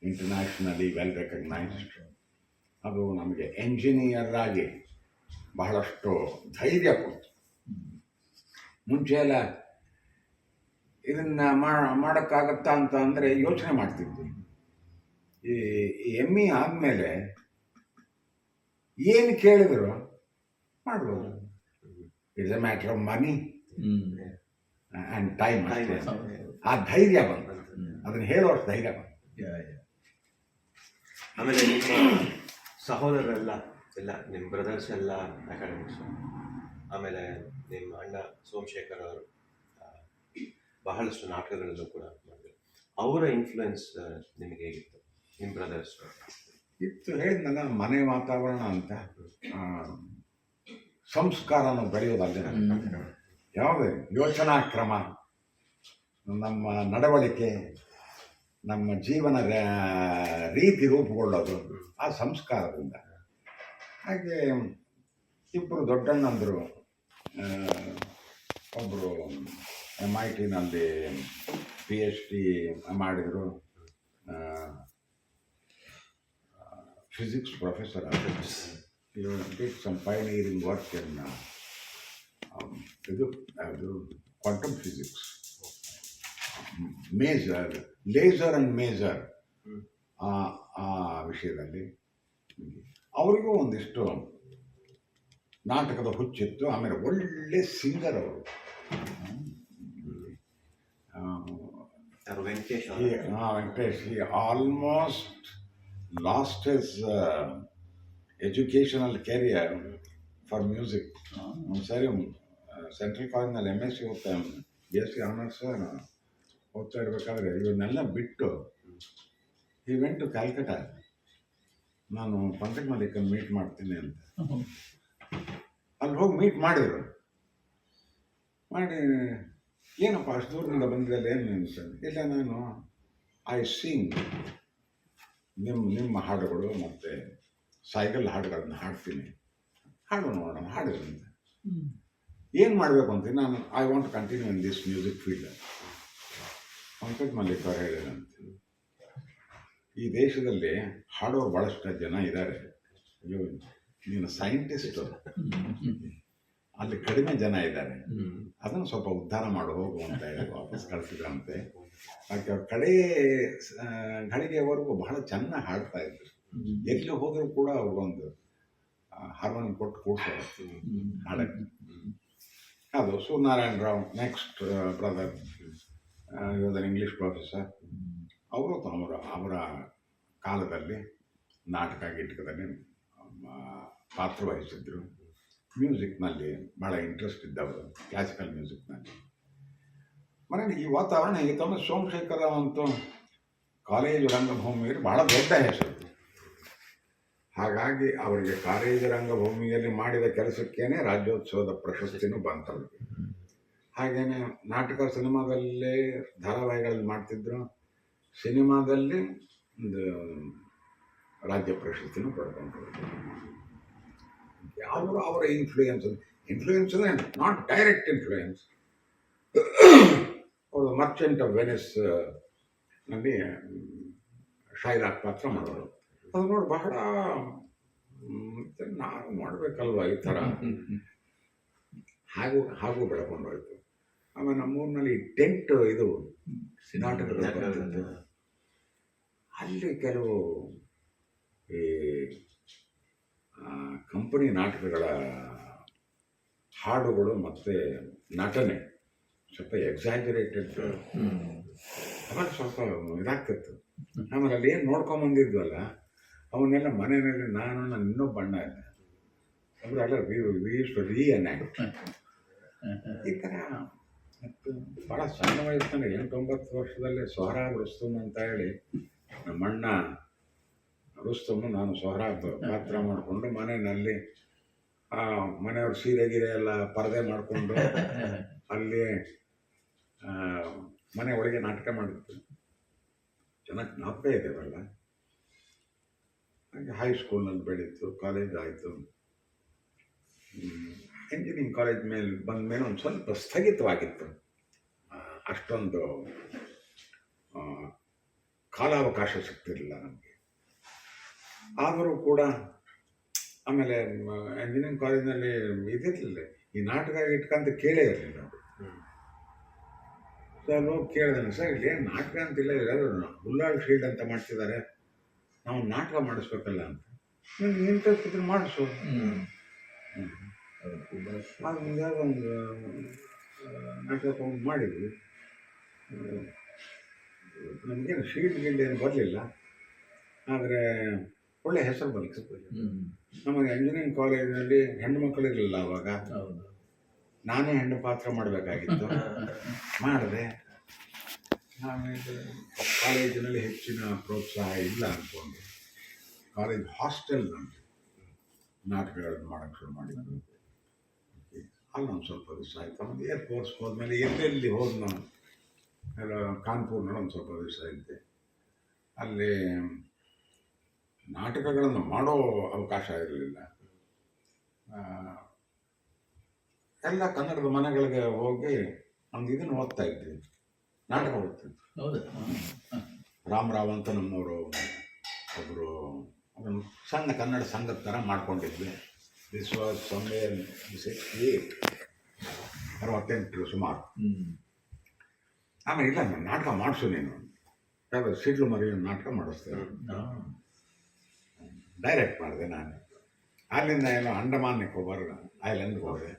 ಇಂಟರ್ನ್ಯಾಷನಲಿ ವೆಲ್ ರೆಕಗ್ನೈಸ್ಡ್. ಅದು ನಮಗೆ ಎಂಜಿನಿಯರ್ ಆಗಿ ಬಹಳಷ್ಟು ಧೈರ್ಯ ಕೊಡ್ತು. ಮುಂಚೆ ಎಲ್ಲ ಇದನ್ನ ಮಾಡೋಕ್ಕಾಗತ್ತಾ ಅಂತ ಅಂದರೆ ಯೋಚನೆ ಮಾಡ್ತಿದ್ವಿ. ಈ ME ಆದಮೇಲೆ ಏನು ಕೇಳಿದ್ರು ಮಾಡ್ಬೋದು. It's A matter of money and time. ಆ ಧೈರ್ಯ ಬಂತು, ಅದನ್ನು ಹೇಳುವಷ್ಟು ಧೈರ್ಯ ಬಂತು. ಆಮೇಲೆ ನಿಮ್ಮ ಸಹೋದರರೆಲ್ಲ ನಿಮ್ಮ ಬ್ರದರ್ಸ್ ಎಲ್ಲ ಅಕಾಡೆಮಿಕ್ಸ್. ಆಮೇಲೆ ನಿಮ್ಮ ಅಣ್ಣ ಸೋಮಶೇಖರ್ ಅವರು ಬಹಳಷ್ಟು ನಾಟಕಗಳಲ್ಲೂ ಕೂಡ ಮಾಡಿದ್ರು. ಅವರ ಇನ್ಫ್ಲುಯೆನ್ಸ್ ನಿಮಗೆ ಹೇಗಿತ್ತು? ನಿಮ್ಮ ಬ್ರದರ್ಸ್ ಇತ್ತು, ಹೇಳಿದ್ನಲ್ಲ, ಮನೆ ವಾತಾವರಣ ಅಂತ. ಸಂಸ್ಕಾರನ ಬೆಳೆಯೋದಲ್ಲೇ ಯಾವುದೇ ಯೋಚನಾ ಕ್ರಮ, ನಮ್ಮ ನಡವಳಿಕೆ, ನಮ್ಮ ಜೀವನ ರೀತಿ ರೂಪುಗೊಳ್ಳೋದು ಆ ಸಂಸ್ಕಾರದಿಂದ. ಹಾಗೆ ಇಬ್ಬರು ದೊಡ್ಡಣ್ಣಂದರು, ಒಬ್ಬರು MIT-ನಲ್ಲಿ PhD ಮಾಡಿದರು, physics professor. did some pioneering work in ಅದು quantum physics, laser and major ಆ ವಿಷಯದಲ್ಲಿ. ಅವರಿಗೂ ಒಂದಿಷ್ಟು ನಾಟಕದ ಹುಚ್ಚಿತ್ತು. ಆಮೇಲೆ ಒಳ್ಳೆ ಸಿಂಗರ್ ಅವರು. Venkatesh he almost lost his educational career for music. ಸರಿ, ಸೆಂಟ್ರಲ್ ಕಾಲೇಜ್ನಲ್ಲಿ MSc BSc ಆನರ್ಸ್ ಓದ್ತಾ ಇರಬೇಕಾದ್ರೆ ಇವನ್ನೆಲ್ಲ ಬಿಟ್ಟು he went to Calcutta. ನಾನು ಪಂಕಜ್ ಮಲ್ಲಿಕನ್ ಮೀಟ್ ಮಾಡ್ತೀನಿ ಅಂತ ಅಲ್ಲಿ ಹೋಗಿ ಮೀಟ್ ಮಾಡಿದರು. ಮಾಡಿ, ಏನಪ್ಪ ಅಷ್ಟು ದೂರದಿಂದ ಬಂದಿದ್ದಲ್ಲ, ಏನು ನೆನೆಸ್ತಾನೆ? ಇಲ್ಲ, ನಾನು ಐ ಸಿಂಗ್ ನಿಮ್ಮ ಹಾಡುಗಳು ಮತ್ತು ಸೈಕಲ್ ಹಾಡುಗಳನ್ನ ಹಾಡ್ತೀನಿ, ಹಾಡು ನೋಡೋಣ, ಹಾಡಿದ್ರು ಅಂತ. ಏನು ಮಾಡಬೇಕು ಅಂತೀನಿ ನಾನು? I want continue in this music field. Pankaj Mallik ಅವ್ರು ಹೇಳಿದಂತೆ, ಈ ದೇಶದಲ್ಲಿ ಹಾಡೋರು ಭಾಳಷ್ಟು ಜನ ಇದ್ದಾರೆ, ಅಯ್ಯೋ ನೀನು ಸೈಂಟಿಸ್ಟು, ಅಲ್ಲಿ ಕಡಿಮೆ ಜನ ಇದ್ದಾರೆ, ಅದನ್ನು ಸ್ವಲ್ಪ ಉದ್ಧಾರ ಮಾಡಿ ಹೋಗು ಅಂತ ಹೇಳಿ ವಾಪಸ್ ಕಳಿಸಿದ್ರಂತೆ. ಯಾಕೆ ಅವ್ರ ಕಡೆ ಘಳಿಗೆವರೆಗೂ ಬಹಳ ಚೆನ್ನಾಗಿ ಹಾಡ್ತಾ ಇದ್ರು. ಎಲ್ಲಿ ಹೋದರೂ ಕೂಡ ಅವ್ರಿಗೊಂದು ಹಾರ್ಮೋನಿಯಂ ಕೊಟ್ಟು ಕೂಡ್ಸೋರು ಹಾಡಕ್ಕೆ. ಅದು ಸೂರ್ಯನಾರಾಯಣ ರಾವ್, ನೆಕ್ಸ್ಟ್ ಬ್ರದರ್, ಇವತ್ತು ಇಂಗ್ಲೀಷ್ ಪ್ರೊಫೆಸರ್. ಅವರು ಅವರ ಕಾಲದಲ್ಲಿ ನಾಟಕ ಗಿಟಕದಲ್ಲಿ ಪಾತ್ರವಹಿಸಿದ್ರು. ಮ್ಯೂಸಿಕ್ನಲ್ಲಿ ಭಾಳ ಇಂಟ್ರೆಸ್ಟ್ ಇದ್ದವರು, ಕ್ಲಾಸಿಕಲ್ ಮ್ಯೂಸಿಕ್ನಲ್ಲಿ. ಮನೇಲಿ ಈ ವಾತಾವರಣ ಹೇಗಿತ್ತು? ಸೋಮಶೇಖರ ಅಂತೂ ಕಾಲೇಜು ರಂಗಭೂಮಿಯಲ್ಲಿ ಭಾಳ ದೊಡ್ಡ ಹೆಸರು. ಹಾಗಾಗಿ ಅವರಿಗೆ ಕಾಲೇಜು ರಂಗಭೂಮಿಯಲ್ಲಿ ಮಾಡಿದ ಕೆಲಸಕ್ಕೇನೆ ರಾಜ್ಯೋತ್ಸವದ ಪ್ರಶಸ್ತಿನೂ ಬಂತವ್ರಿಗೆ. ಹಾಗೇನೆ ನಾಟಕ, ಸಿನಿಮಾದಲ್ಲೇ ಧಾರಾವಾಹಿಗಳಲ್ಲಿ ಮಾಡ್ತಿದ್ರು. ಸಿನಿಮಾದಲ್ಲಿ ಒಂದು ರಾಜ್ಯ ಪ್ರಶಸ್ತಿನೂ ಪಡ್ಕೊಂಡ್ರು. ಅವರ ಇನ್ಫ್ಲೂಯೆನ್ಸ್ ಅಂದರೆ ನಾಟ್ ಡೈರೆಕ್ಟ್ ಇನ್ಫ್ಲೂಯೆನ್ಸ್. ಅವರು ಮರ್ಚೆಂಟ್ ಆಫ್ ವೆನಿಸ್ ನಲ್ಲಿ ಶೈಲಾಕ್ ಪಾತ್ರ ಮಾಡೋರು. ಅದು ನೋಡಿ ಬಹಳ ನಾವು ಮಾಡಬೇಕಲ್ವ ಈ ಥರ, ಹಾಗೂ ಬೆಳ್ಕೊಂಡೋಯ್ತು. ಆಮೇಲೆ ನಮ್ಮೂರಿನಲ್ಲಿ ಟೆಂಟ್ ಇದು ನಾಟಕಗಳು ಬರ್ತಿತ್ತು. ಅಲ್ಲಿ ಕೆಲವು ಈ ಕಂಪನಿ ನಾಟಕಗಳ ಹಾಡುಗಳು ಮತ್ತು ನಟನೆ ಸ್ವಲ್ಪ ಎಕ್ಸಾಜರೇಟೆಡ್, ಆಮೇಲೆ ಸ್ವಲ್ಪ ಇದಾಗ್ತಿತ್ತು. ಆಮೇಲೆ ಅಲ್ಲಿ ಏನು ನೋಡ್ಕೊಂಬಂದಿದ್ವಲ್ಲ ಅವನ್ನೆಲ್ಲ ಮನೆಯಲ್ಲಿ ನನ್ನ ಇನ್ನೊಬ್ಬ ಬಣ್ಣ ಇಲ್ಲ ಅವರೆಲ್ಲ ರೀಎನ್ಯಾಕ್ಟ್ ಈ ಥರ. ಮತ್ತು ಭಾಳ ಸಣ್ಣ ವಯಸ್ಸಿನಲ್ಲಿ 8-9 ವರ್ಷದಲ್ಲೇ ಸೊಹರಾಬ್ ರುಸ್ತುಮ್ ಅಂತ ಹೇಳಿ ನಮ್ಮಣ್ಣ ರುಸ್ತುಮ್, ನಾನು ಸೊಹರಾಬ್ ಪಾತ್ರ ಮಾಡಿಕೊಂಡು ಮನೆಯಲ್ಲಿ ಮನೆಯವ್ರ ಸೀರೆ ಗೀರೆ ಎಲ್ಲ ಪರದೆ ಮಾಡಿಕೊಂಡು ಅಲ್ಲಿ ಮನೆ ಒಳಗೆ ನಾಟಕ ಮಾಡಿತ್ತು. ಚೆನ್ನಾಗಿ ಜ್ಞಾಪಕ ಇದೆವಲ್ಲ. ಹಾಗೆ ಹೈಸ್ಕೂಲ್ನಲ್ಲಿ ಬೆಳೀತು, ಕಾಲೇಜ್ ಆಯಿತು. ಇಂಜಿನಿಯರಿಂಗ್ ಕಾಲೇಜ್ ಮೇಲೆ ಬಂದ ಮೇಲೆ ಒಂದು ಸ್ವಲ್ಪ ಸ್ಥಗಿತವಾಗಿತ್ತು, ಅಷ್ಟೊಂದು ಕಾಲಾವಕಾಶ ಸಿಗ್ತಿರಲಿಲ್ಲ ನಮಗೆ. ಆದರೂ ಕೂಡ ಆಮೇಲೆ ಇಂಜಿನಿಯರಿಂಗ್ ಕಾಲೇಜಿನಲ್ಲಿ ಇದಿರಲಿಲ್ಲ, ಈ ನಾಟಕ ಇಟ್ಕಂತ ಕೇಳೇ ಇರಲಿಲ್ಲ. ಸರ್ ಹೋಗಿ ಕೇಳಿದೆ, ಸರ್ ಇಲ್ಲಿ ಏನು ನಾಟಕ ಅಂತಿಲ್ಲ, ಎಲ್ಲರೂ ಉಲ್ಲಾಳ್ ಶೀಲ್ಡ್ ಅಂತ ಮಾಡ್ತಿದ್ದಾರೆ, ನಾವು ನಾಟಕ ಮಾಡಿಸ್ಬೇಕಲ್ಲ ಅಂತ. ನಿಮ್ಗೆ ಇಂಟ್ರೆಸ್ಟ್ ಇದ್ರೆ ಮಾಡಿಸು. ಆಗ ಮುಂದಾಗ ಒಂದು ನಾಟಕ ತಗೊಂಡು ಮಾಡಿದ್ವಿ. ನಮಗೇನು ಶೀಲ್ಡ್ ಗಿಲ್ಡ್ ಏನು ಬರಲಿಲ್ಲ, ಆದರೆ ಒಳ್ಳೆ ಹೆಸರು ಬಂತು. ನಮಗೆ ಇಂಜಿನಿಯರಿಂಗ್ ಕಾಲೇಜಿನಲ್ಲಿ ಹೆಣ್ಣು ಮಕ್ಕಳಿರಲಿಲ್ಲ ಆವಾಗ. ನಾನೇ ಹೆಣ್ಣು ಪಾತ್ರ ಮಾಡಬೇಕಾಗಿತ್ತು, ಮಾಡಿದೆ. ಆಮೇಲೆ ಕಾಲೇಜಿನಲ್ಲಿ ಹೆಚ್ಚಿನ ಪ್ರೋತ್ಸಾಹ ಇಲ್ಲ ಅಂದ್ಕೊಂಡು ಕಾಲೇಜ್ ಹಾಸ್ಟೆಲ್ ನಾಟಕಗಳನ್ನು ಮಾಡೋಕ್ಕೆ ಶುರು ಮಾಡಿದ್ದು. ಅಲ್ಲೊಂದು ಸ್ವಲ್ಪ ದಿವಸ ಆಯಿತು. ಆಮೇಲೆ ಏರ್ಫೋರ್ಸ್ಗೆ ಹೋದ್ಮೇಲೆ ಎಲ್ಲೆಲ್ಲಿ ಹೋದ್ ನಾನು, ಎಲ್ಲ ಕಾನ್ಪುರ್ನಲ್ಲಿ ಒಂದು ಸ್ವಲ್ಪ ದಿವಸ ಇದ್ದೆ. ಅಲ್ಲಿ ನಾಟಕಗಳನ್ನು ಮಾಡೋ ಅವಕಾಶ ಇರಲಿಲ್ಲ. ಎಲ್ಲ ಕನ್ನಡದ ಮನೆಗಳಿಗೆ ಹೋಗಿ ಒಂದು ಇದನ್ನು ಓದ್ತಾ ಇದ್ವಿ, ನಾಟಕ ಓದ್ತಿದ್ವಿ. ರಾಮರಾವ್ ಅಂತ ನಮ್ಮವರು ಒಬ್ಬರು ಅದನ್ನು ಸಣ್ಣ ಕನ್ನಡ ಸಂಘದ ಥರ ಮಾಡ್ಕೊಂಡಿದ್ವಿ. ದಿಸ್ ವಾಸ್ ಸಮ್ವೇರ್ 68 ಸುಮಾರು. ಆಮೇಲೆ ಇಲ್ಲ, ನಾಟಕ ಮಾಡಿಸು ನೀನು, ಯಾವುದು ಸಿಡ್ಲು ಮರಿ ನಾಟಕ ಮಾಡಿಸ್ತೇವೆ. ಡೈರೆಕ್ಟ್ ಮಾಡಿದೆ ನಾನು. ಅಲ್ಲಿಂದ ಏನೋ ಅಂಡಮಾನ್ ನಿಕೋಬಾರ್ ಐಲ್ಯಾಂಡ್ಗೆ ಹೋದೆ.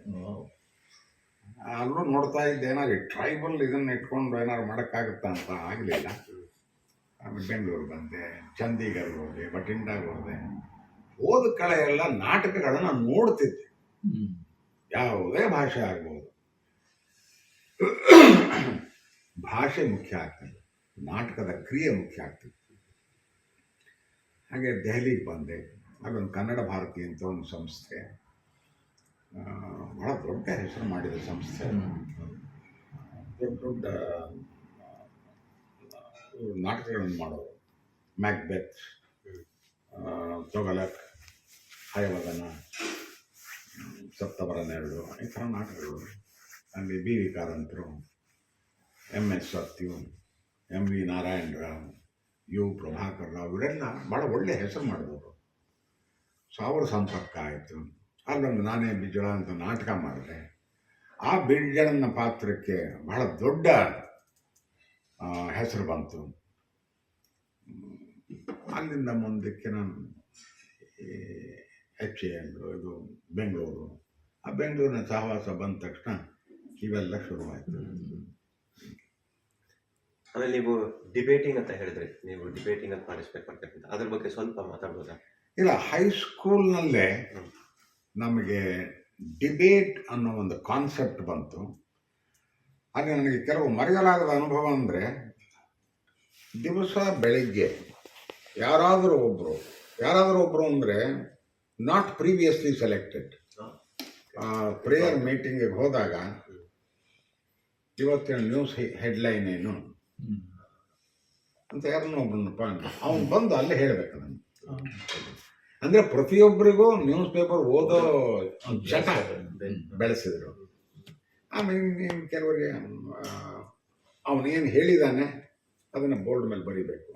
ಅಲ್ಲೂ ನೋಡ್ತಾ ಇದ್ದೆ, ಏನಾದ್ರು ಟ್ರೈಬಲ್ ಇದನ್ನು ಇಟ್ಕೊಂಡು ಏನಾದ್ರು ಮಾಡೋಕ್ಕಾಗುತ್ತಾ ಅಂತ. ಆಗಲಿಲ್ಲ. ಆಮೇಲೆ ಬೆಂಗಳೂರು ಬಂದೆ, ಚಂಡೀಗಢ ಹೋದೆ, ಬಠಿಂಡಾಗೆ ಹೋದೆ. ಹೋದ ಕಡೆ ಎಲ್ಲ ನಾಟಕಗಳನ್ನು ನೋಡ್ತಿದ್ದೆ, ಯಾವುದೇ ಭಾಷೆ ಆಗ್ಬೋದು. ಭಾಷೆ ಮುಖ್ಯ ಆಗ್ತದೆ, ನಾಟಕದ ಕ್ರಿಯೆ ಮುಖ್ಯ ಆಗ್ತದೆ. ಹಾಗೆ ದೆಹಲಿಗೆ ಬಂದೆ. ಅಲ್ಲೊಂದು ಕನ್ನಡ ಭಾರತಿ ಅಂತ ಒಂದು ಸಂಸ್ಥೆ, ಭಾಳ ದೊಡ್ಡ ಹೆಸರು ಮಾಡಿದ ಸಂಸ್ಥೆ. ದೊಡ್ಡ ದೊಡ್ಡ ನಾಟಕಗಳನ್ನು ಮಾಡೋರು. ಮ್ಯಾಕ್ಬೆತ್, ತೊಗಲಕ್, ಹಯವದನ, ಸಪ್ತವರನೆರಡು, ಈ ಥರ ನಾಟಕಗಳು. ಅಲ್ಲಿ ಬಿ ವಿ ಕಾರಂತರು, M S Sathyu, M V Narayana Rao, U Prabhakar Rao, ಇವರೆಲ್ಲ ಭಾಳ ಒಳ್ಳೆಯ ಹೆಸರು ಮಾಡಿದವರು. ಸೊ ಅವರ ಸಂಪರ್ಕ ಆಯಿತು. ಅಲ್ಲೊಂದು ನಾನೇ ಬಿಜ್ಜಳ ಅಂತ ನಾಟಕ ಮಾಡಿದೆ. ಆ ಬಿಜ್ಜಳನ ಪಾತ್ರಕ್ಕೆ ಬಹಳ ದೊಡ್ಡ ಹೆಸರು ಬಂತು. ಅಲ್ಲಿಂದ ಮುಂದಕ್ಕೆ ನಾನು HAL, ಇದು ಬೆಂಗಳೂರು. ಆ ಬೆಂಗಳೂರಿನ ಸಹವಾಸ ಬಂದ ತಕ್ಷಣ ಇವೆಲ್ಲ ಶುರುವಾಯಿತು. ಆಮೇಲೆ ನೀವು ಡಿಬೇಟಿಂಗ್ ಅಂತ ಹೇಳಿದ್ರಿ, ನೀವು ಡಿಬೇಟಿಂಗ್ ಅಂತ ಪಾರ್ಟಿಸಿಪೇಟ್ ಮಾಡ್ತಕ್ಕಂಥ ಅದ್ರ ಬಗ್ಗೆ ಸ್ವಲ್ಪ ಮಾತಾಡ್ಬೋದಾ? ಇಲ್ಲ, ಹೈಸ್ಕೂಲ್ನಲ್ಲೇ ನಮಗೆ ಡಿಬೇಟ್ ಅನ್ನೋ ಒಂದು ಕಾನ್ಸೆಪ್ಟ್ ಬಂತು. ಅಲ್ಲಿ ನನಗೆ ಕೆಲವು ಮರೆಯಲಾಗದ ಅನುಭವ ಅಂದರೆ, ದಿವಸ ಬೆಳಿಗ್ಗೆ ಯಾರಾದರೂ ಒಬ್ಬರು ಅಂದರೆ ನಾಟ್ ಪ್ರೀವಿಯಸ್ಲಿ ಸೆಲೆಕ್ಟೆಡ್, ಪ್ರೇಯರ್ ಮೀಟಿಂಗಿಗೆ ಹೋದಾಗ ಇವತ್ತಿನ ನ್ಯೂಸ್ ಹೆಡ್ಲೈನ್ ಏನು ಅಂತ ಯಾರನ್ನೋ ಒಬ್ಬನಪ್ಪ ಅವನು ಬಂದು ಅಲ್ಲೇ ಹೇಳಬೇಕು ನಾನು. ಅಂದರೆ ಪ್ರತಿಯೊಬ್ಬರಿಗೂ ನ್ಯೂಸ್ ಪೇಪರ್ ಓದೋ ಚಟ ಬೆಳೆಸಿದ್ರು. ಆಮೇಲೆ ಕೆಲವರಿಗೆ ಅವನೇನು ಹೇಳಿದಾನೆ ಅದನ್ನು ಬೋರ್ಡ್ ಮೇಲೆ ಬರೀಬೇಕು.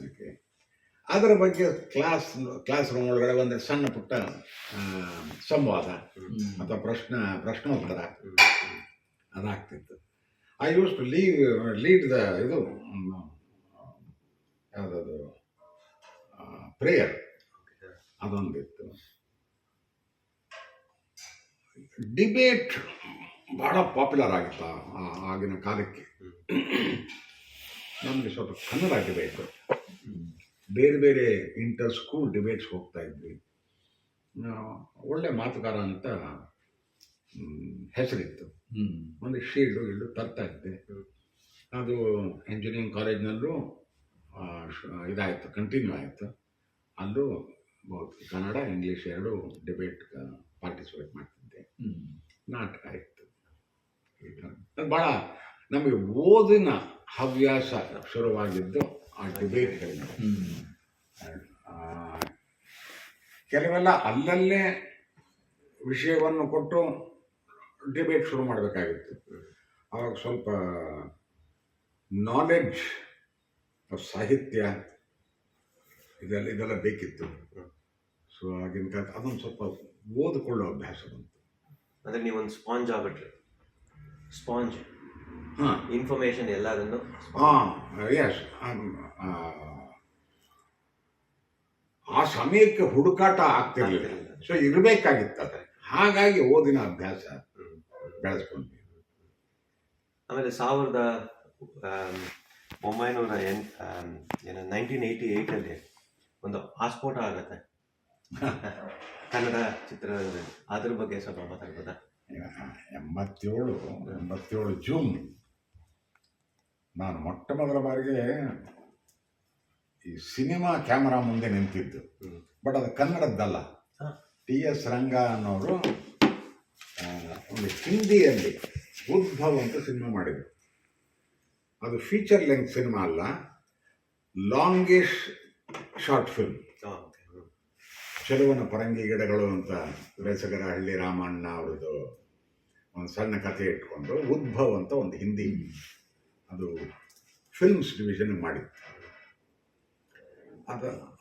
ಓಕೆ, ಅದರ ಬಗ್ಗೆ ಕ್ಲಾಸ್ ರೂಮ್ ಒಳಗಡೆ ಒಂದು ಸಣ್ಣ ಪುಟ್ಟ ಸಂವಾದ ಅಥವಾ ಪ್ರಶ್ನೋತ್ತರ ಅದಾಗ್ತಿತ್ತು. I used to lead the ಇದು ಯಾವುದದು ಪ್ರೇಯರ್, ಅದೊಂದಿತ್ತು. ಡಿಬೇಟ್ ಭಾಳ ಪಾಪ್ಯುಲರ್ ಆಗಿತ್ತು ಆಗಿನ ಕಾಲಕ್ಕೆ. ನಮಗೆ ಸ್ವಲ್ಪ ಕನ್ನಡ ಡಿಬೇಟ್, ಬೇರೆ ಬೇರೆ ಇಂಟರ್ ಸ್ಕೂಲ್ ಡಿಬೇಟ್ಸ್ ಹೋಗ್ತಾ ಇದ್ವಿ. ಒಳ್ಳೆ ಮಾತುಗಾರ ಅಂತ ಹೆಸರಿತ್ತು. ಒಂದು ಶೀಲ್ಡು ತರ್ತಾ ಇದ್ದೆ. ಅದು ಇಂಜಿನಿಯರಿಂಗ್ ಕಾಲೇಜ್ನಲ್ಲೂ ಇದಾಯಿತು, ಕಂಟಿನ್ಯೂ ಆಯಿತು. ಅಲ್ಲೂ ಕನ್ನಡ ಇಂಗ್ಲೀಷ್ ಎರಡು ಡಿಬೇಟ್ ಪಾರ್ಟಿಸಿಪೇಟ್ ಮಾಡ್ತಿದ್ದೆ. ನಾಟಕ ಇತ್ತು. ಭಾಳ ನಮಗೆ ಓದಿನ ಹವ್ಯಾಸ ಶುರುವಾಗಿದ್ದು ಆ ಡಿಬೇಟ್ಗಳಿಂದ. ಕೆಲವೆಲ್ಲ ಅಲ್ಲಲ್ಲೇ ವಿಷಯವನ್ನು ಕೊಟ್ಟು ಡಿಬೇಟ್ ಶುರು ಮಾಡಬೇಕಾಗಿತ್ತು. ಆವಾಗ ಸ್ವಲ್ಪ ನಾಲೆಡ್ಜ್ ಸಾಹಿತ್ಯ ಇದೆಲ್ಲ ಬೇಕಿತ್ತು. ಸೊ ಆಗಿನ ಕಾಲ ಅದೊಂದು ಸ್ವಲ್ಪ ಓದಿಕೊಳ್ಳೋ ಅಭ್ಯಾಸ ಬಂತು. ಅಂದರೆ ನೀವೊಂದು ಸ್ಪಾಂಜ್ ಆಗ್ಬಿಟ್ರಿ. ಸ್ಪಾಂಜ್ ಹಾಂ ಇನ್ಫಾರ್ಮೇಶನ್ ಎಲ್ಲದನ್ನು ಎಸ್ ಆ ಸಮಯಕ್ಕೆ ಹುಡುಕಾಟ ಆಗ್ತಿರ್ಲಿಲ್ಲ. ಸೊ ಇರಬೇಕಾಗಿತ್ತು ಅದು. ಹಾಗಾಗಿ ಓದಿನ ಅಭ್ಯಾಸ ಬೆಳೆಸ್ಕೊಂಡ್ವಿ. ಆಮೇಲೆ 1988 ಒಂದು ಆಸ್ಫೋಟ ಆಗತ್ತೆ ಕನ್ನಡ ಚಿತ್ರರಂಗದಲ್ಲಿ. ಅದ್ರ ಬಗ್ಗೆ ಸ್ವಲ್ಪ ಮಾತಾಡ್ಬೋದಾ? 87 ಜೂನ್ ನಾನು ಮೊಟ್ಟ ಮೊದಲ ಬಾರಿಗೆ ಈ ಸಿನಿಮಾ ಕ್ಯಾಮರಾ ಮುಂದೆ ನಿಂತಿದ್ದು. ಬಟ್ ಅದು ಕನ್ನಡದ್ದಲ್ಲ. TS ರಂಗ ಅನ್ನೋರು ಒಂದು ಹಿಂದಿಯಲ್ಲಿ ಉದ್ಭವ್ ಅಂತ ಸಿನಿಮಾ ಮಾಡಿದ್ರು. ಅದು ಫೀಚರ್ ಲೆಂತ್ ಸಿನಿಮಾ ಅಲ್ಲ, ಲಾಂಗಿಶ್ ಶಾರ್ಟ್ ಫಿಲ್ಮ್. ಚೆಲುವನ ಪರಂಗಿ ಗಿಡಗಳು ಅಂತ ಬೇಸಗರಹಳ್ಳಿ ರಾಮಣ್ಣ ಅವ್ರದ್ದು ಒಂದು ಸಣ್ಣ ಕಥೆ ಇಟ್ಕೊಂಡು ಉದ್ಭವ್ ಅಂತ ಒಂದು ಹಿಂದಿ ಅದು ಫಿಲ್ಮ್ಸ್ ಡಿವಿಷನ್ ಮಾಡಿತ್ತು.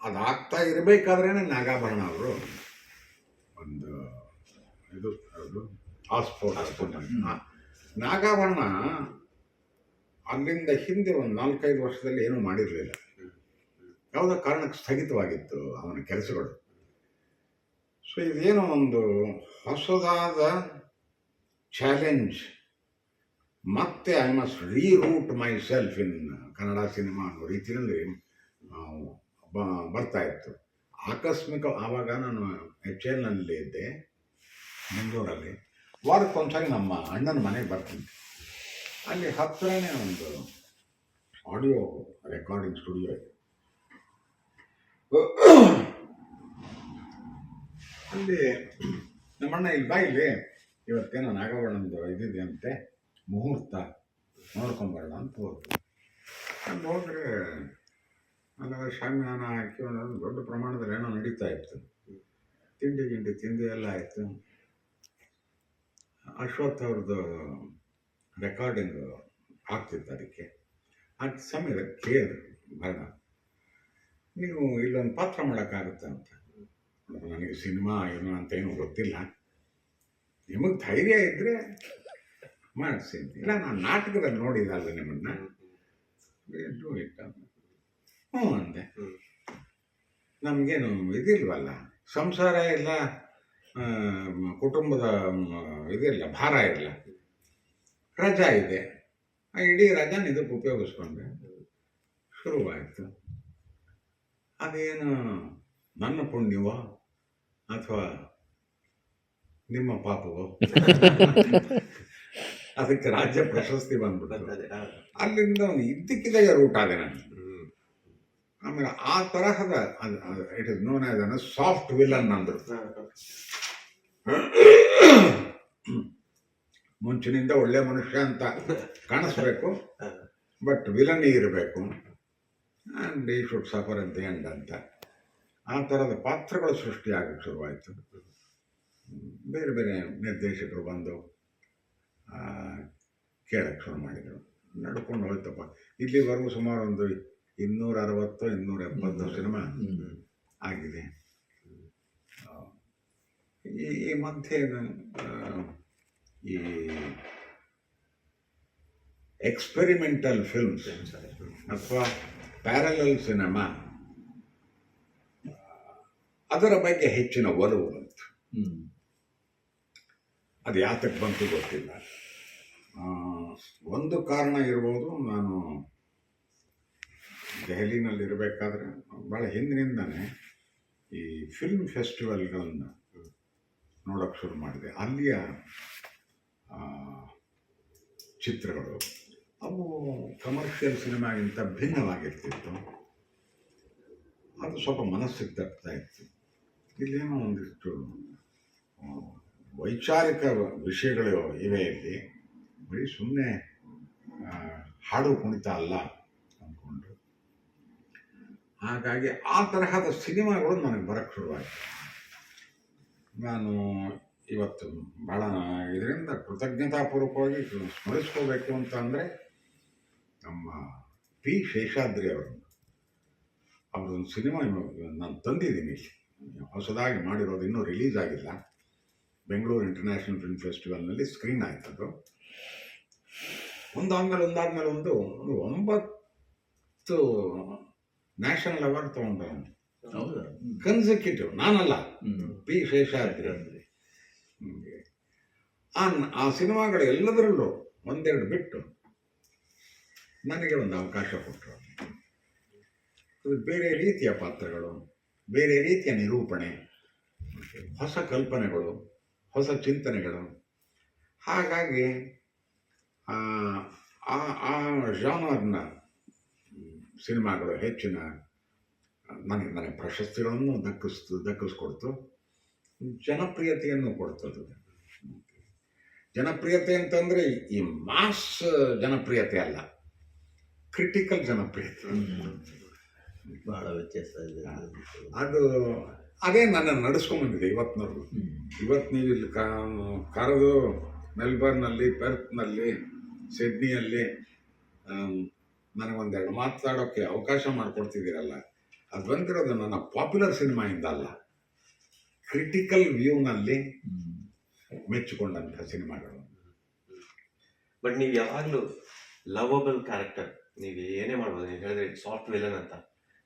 ಅದಾಗ್ತಾ ಇರಬೇಕಾದ್ರೇ ನಾಗಾಭರಣ ಅವರು ಒಂದು ಇದು ಆಸ್ಫೋಟ್ ನಾಗಾಭರಣ ಅಲ್ಲಿಂದ ಹಿಂದೆ ಒಂದು 4-5 ವರ್ಷದಲ್ಲಿ ಏನೂ ಮಾಡಿರಲಿಲ್ಲ. ಯಾವುದೋ ಕಾರಣಕ್ಕೆ ಸ್ಥಗಿತವಾಗಿತ್ತು ಅವನ ಕೆಲಸಗಳು. ಸೊ ಇದೇನೋ ಒಂದು ಹೊಸದಾದ ಚಾಲೆಂಜ್. ಮತ್ತೆ I must reroute my self in Kannada cinema ಅನ್ನೋ ರೀತಿಯಲ್ಲಿ ಬರ್ತಾ ಇತ್ತು. ಆಕಸ್ಮಿಕ ಆವಾಗ ನಾನು HL ಇದ್ದೆ ಬೆಂಗಳೂರಲ್ಲಿ. ವಾರಕ್ಕೊಂದ್ಸರಿ ನಮ್ಮ ಅಣ್ಣನ ಮನೆಗೆ ಬರ್ತೀನಿ. ಅಲ್ಲಿ ಹತ್ತಿರನೇ ಒಂದು ಆಡಿಯೋ ರೆಕಾರ್ಡಿಂಗ್ ಸ್ಟುಡಿಯೋ ಇದೆ. ಅಲ್ಲಿ ನಮ್ಮಣ್ಣ ಇಲ್ಲಿ ಬಾ, ಇಲ್ಲಿ ಇವತ್ತೇನೋ ನಾಗವಣ್ಣಂದು ಇದಿದೆ ಅಂತೆ, ಮುಹೂರ್ತ ನೋಡ್ಕೊಂಬರೋಣ ಅಂತ ಹೋದ್ರು. ಅಲ್ಲಿ ಹೋದ್ರೆ ಅಲ್ಲ ಶಾಮಿಯಾನ ಹಾಕಿ ಒಂದು ದೊಡ್ಡ ಪ್ರಮಾಣದಲ್ಲಿ ಏನೋ ನಡೀತಾ ಇತ್ತು. ತಿಂಡಿ ತಿಂದು ಎಲ್ಲ ಆಯಿತು. ಅಶ್ವಥ್ ಅವ್ರದ್ದು ರೆಕಾರ್ಡಿಂಗ್ ಆಗ್ತಿತ್ತು. ಅದಕ್ಕೆ ಆ ಸಮಯದಲ್ಲಿ ಕೇಳಿದ್ರು ಭರಣ, ನೀವು ಇಲ್ಲೊಂದು ಪಾತ್ರ ಮಾಡೋಕ್ಕಾಗುತ್ತೆ ಅಂತ. ನನಗೆ ಸಿನಿಮಾ ಏನೋ ಅಂತ ಏನೂ ಗೊತ್ತಿಲ್ಲ, ನಿಮಗೆ ಧೈರ್ಯ ಇದ್ದರೆ ಮಾಡಿಸಿ. ಇಲ್ಲ, ನಾನು ನಾಟಕದಲ್ಲಿ ನೋಡಿದಲ್ಲ ನಿಮ್ಮನ್ನ, ಇಟ್ಟ. ಹ್ಞೂ ಅಂದೆ. ನಮಗೇನು ಇದಿಲ್ವಲ್ಲ, ಸಂಸಾರ ಇಲ್ಲ, ಕುಟುಂಬದ ಇದಿಲ್ಲ, ಭಾರ ಇಲ್ಲ, ರಜಾ ಇದೆ. ಆ ಇಡೀ ರಜಾನ ಇದಕ್ಕೆ ಉಪಯೋಗಿಸ್ಕೊಂಡೆ. ಶುರುವಾಯಿತು. ಅದೇನು ನನ್ನ ಪುಣ್ಯವೋ ಅಥವಾ ನಿಮ್ಮ ಪಾಪವೋ, ಅದಕ್ಕೆ ರಾಜ್ಯ ಪ್ರಶಸ್ತಿ ಬಂದ್ಬಿಡ್ತದೆ. ಅಲ್ಲಿಂದ ಒಂದು ಇದ್ದಕ್ಕಿದ್ದಾಗ ರೂಟ್ ಆದೆ ನಾನು. ಆಮೇಲೆ ಆ ತರಹದ it is known as an soft villain ಅಂದ್ರು. ಮುಂಚಿನಿಂದ ಒಳ್ಳೆ ಮನುಷ್ಯ ಅಂತ ಕಾಣಿಸ್ಬೇಕು, ಬಟ್ ವಿಲನ್ ಇರಬೇಕು, ಆ್ಯಂಡ್ ಈ ಶುಡ್ ಸಫರ್ ಅಂತ ಎಂಡ್ ಅಂತ. ಆ ಥರದ ಪಾತ್ರಗಳು ಸೃಷ್ಟಿಯಾಗಕ್ಕೆ ಶುರುವಾಯಿತು. ಬೇರೆ ಬೇರೆ ನಿರ್ದೇಶಕರು ಬಂದು ಕೇಳಕ್ಕೆ ಶುರು ಮಾಡಿದರು. ನಡ್ಕೊಂಡು ಹೋಯ್ತಪ್ಪ. ಇಲ್ಲಿವರೆಗೂ ಸುಮಾರು ಒಂದು 260-270 ಸಿನಿಮಾ ಆಗಿದೆ. ಈ ಮಧ್ಯೆ ಈ ಎಕ್ಸ್ಪೆರಿಮೆಂಟಲ್ ಫಿಲ್ಮ್ಸ್ ಅಥವಾ ಪ್ಯಾರಲಲ್ ಸಿನಿಮಾ ಅದರ ಬಗ್ಗೆ ಹೆಚ್ಚಿನ ಒಲವು ಬಂತು. ಅದು ಯಾತಕ್ಕೆ ಬಂತು ಗೊತ್ತಿಲ್ಲ. ಒಂದು ಕಾರಣ ಇರ್ಬೋದು, ನಾನು ದೆಹಲಿನಲ್ಲಿರಬೇಕಾದ್ರೆ ಭಾಳ ಹಿಂದಿನಿಂದನೇ ಈ ಫಿಲ್ಮ್ ಫೆಸ್ಟಿವಲ್ಗಳನ್ನು ನೋಡೋಕ್ಕೆ ಶುರು ಮಾಡಿದೆ. ಅಲ್ಲಿಯ ಚಿತ್ರಗಳು ಅವು ಕಮರ್ಷಿಯಲ್ ಸಿನಿಮಾಗಿಂತ ಭಿನ್ನವಾಗಿರ್ತಿತ್ತು. ಅದು ಸ್ವಲ್ಪ ಮನಸ್ಸಿಗೆ ತಟ್ತಾ ಇತ್ತು. ಇಲ್ಲೇನೋ ಒಂದಿಷ್ಟು ವೈಚಾರಿಕ ವಿಷಯಗಳು ಇವೆ ಇಲ್ಲಿ, ಬರೀ ಸುಮ್ಮನೆ ಹಾಡು ಕುಣಿತ ಅಲ್ಲ ಅಂದ್ಕೊಂಡು. ಹಾಗಾಗಿ ಆ ತರಹದ ಸಿನಿಮಾಗಳು ನನಗೆ ಬರೋಕ್ಕೆ ಶುರುವಾಯಿತು. ನಾನು ಇವತ್ತು ಭಾಳ ಇದರಿಂದ ಕೃತಜ್ಞತಾಪೂರ್ವಕವಾಗಿ ಸ್ಮರಿಸ್ಕೋಬೇಕು ಅಂತ ಅಂದರೆ ನಮ್ಮ ಪಿ ಶೇಷಾದ್ರಿ ಅವ್ರದ್ದೊಂದು ಸಿನಿಮಾ ನಾನು ತಂದಿದ್ದೀನಿ. ಹೊಸದಾಗಿ ಮಾಡಿರೋದು, ಇನ್ನೂ ರಿಲೀಸ್ ಆಗಿಲ್ಲ. ಬೆಂಗಳೂರು ಇಂಟರ್ನ್ಯಾಷನಲ್ ಫಿಲ್ಮ್ ಫೆಸ್ಟಿವಲ್ನಲ್ಲಿ ಸ್ಕ್ರೀನ್ ಆಯ್ತದು. ಒಂದಾದ್ಮೇಲೆ ಒಂದು 9 ನ್ಯಾಷನಲ್ ಅವಾರ್ಡ್ ತಗೊಂಡ ಹೌದಾ? ಕನ್ಸಿಕ್ಯೂಟಿವ್. ನಾನಲ್ಲ, ಹ್ಮ್. ಪಿ ಶೇಷಾದ್ರಿ. ಆ ಸಿನಿಮಾಗಳು ಎಲ್ಲದರಲ್ಲೂ ಒಂದೆರಡು ಬಿಟ್ಟು ನನಗೆ ಒಂದು ಅವಕಾಶ ಕೊಟ್ಟರು. ಅದು ಬೇರೆ ರೀತಿಯ ಪಾತ್ರಗಳು, ಬೇರೆ ರೀತಿಯ ನಿರೂಪಣೆ, ಹೊಸ ಕಲ್ಪನೆಗಳು, ಹೊಸ ಚಿಂತನೆಗಳು. ಹಾಗಾಗಿ ಆ ಜಾನರ್ನ ಸಿನಿಮಾಗಳು ಹೆಚ್ಚಿನ ನನಗೆ ಪ್ರಶಸ್ತಿಗಳನ್ನು ದಕ್ಕಿಸ್ಕೊಡ್ತು, ಜನಪ್ರಿಯತೆಯನ್ನು ಕೊಡ್ತದೆ. ಜನಪ್ರಿಯತೆ ಅಂತಂದರೆ ಈ ಮಾಸ್ ಜನಪ್ರಿಯತೆ ಅಲ್ಲ, ಕ್ರಿಟಿಕಲ್ ಜನಪ್ರಿಯತೆ. ಬಹಳ ವ್ಯತ್ಯಾಸ ಇದೆ. ಅದೇ ನನ್ನನ್ನು ನಡೆಸ್ಕೊಂಡ್ಬಂದಿದೆ ಇವತ್ತಿನವ್ರು. ಇವತ್ತು ನೀವು ಇಲ್ಲಿ ಕರೆದು ಮೆಲ್ಬರ್ನಲ್ಲಿ, ಪೆರ್ತ್ನಲ್ಲಿ, ಸಿಡ್ನಿಯಲ್ಲಿ ನನಗೊಂದೆರಡು ಮಾತಾಡೋಕ್ಕೆ ಅವಕಾಶ ಮಾಡಿಕೊಡ್ತಿದ್ದೀರಲ್ಲ, ಅದು ಬಂದಿರೋದು ನನ್ನ ಪಾಪ್ಯುಲರ್ ಸಿನಿಮಾಯಿಂದ ಅಲ್ಲ, ಕ್ರಿಟಿಕಲ್ ವ್ಯೂನಲ್ಲಿ ಮೆಚ್ಚಿಕೊಂಡಂಥ ಸಿನಿಮಾಗಳು. ಬಟ್ ನೀವು ಯಾವಾಗಲೂ ಲವಬಲ್ ಕ್ಯಾರೆಕ್ಟರ್, ನೀವು ಏನೇ ಮಾಡ್ಬೋದು. ನೀವು ಹೇಳಿದ್ರೆ ಸಾಫ್ಟ್ ವಿಲನ್ ಅಂತ,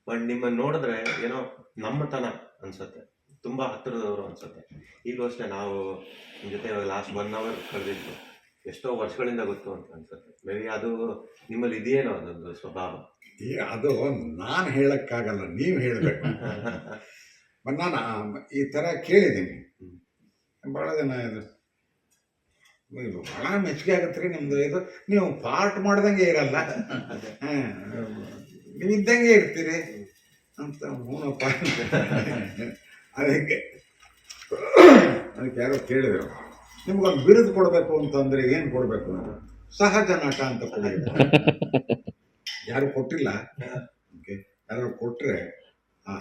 ಬಟ್ ನಿಮ್ಮನ್ನು ನೋಡಿದ್ರೆ ಏನೋ ನಮ್ಮತನ ಅನ್ಸುತ್ತೆ, ತುಂಬ ಹತ್ತಿರದವರು ಅನ್ಸುತ್ತೆ. ಈಗಲೂ ಅಷ್ಟೇ ನಾವು ನಿಮ್ಮ ಜೊತೆ ಲಾಸ್ಟ್ 1 hour ಕಳೆದಿದ್ದು ಎಷ್ಟೋ ವರ್ಷಗಳಿಂದ ಗೊತ್ತು ಅಂತ ಅನ್ಸುತ್ತೆ. ಮೇ ಬಿ ಅದು ನಿಮ್ಮಲ್ಲಿ ಇದೆಯೇನೋ ಅದೊಂದು ಸ್ವಭಾವ. ಅದು ನಾನು ಹೇಳಕ್ಕಾಗಲ್ಲ, ನೀವು ಹೇಳಬೇಕು. ಬಟ್ ನಾನು ಈ ಥರ ಕೇಳಿದ್ದೀನಿ ಭಾಳ ಜನ. ಇದು ಭಾಳ ಮೆಚ್ಚುಗೆ ಆಗತ್ತೆ ರೀ ನಿಮ್ಮದು. ಇದು ನೀವು ಪಾರ್ಟ್ ಮಾಡ್ದಂಗೆ ಇರಲ್ಲ, ನೀವು ಇದ್ದಂಗೆ ಇರ್ತೀರಿ ಅಂತ. ಹೂನಪ್ಪ. ಅದಕ್ಕೆ ಯಾರೋ ಕೇಳಿದ್ರು, ನಿಮ್ಗೊಂದು ಬಿರುದು ಕೊಡಬೇಕು ಅಂತಂದರೆ ಏನು ಕೊಡಬೇಕು? ಸಹಜ ನಟ ಅಂತ ಕೊಡಬೇಕು. ಯಾರು ಕೊಟ್ಟಿಲ್ಲ, ಓಕೆ, ಯಾರು ಕೊಟ್ಟರೆ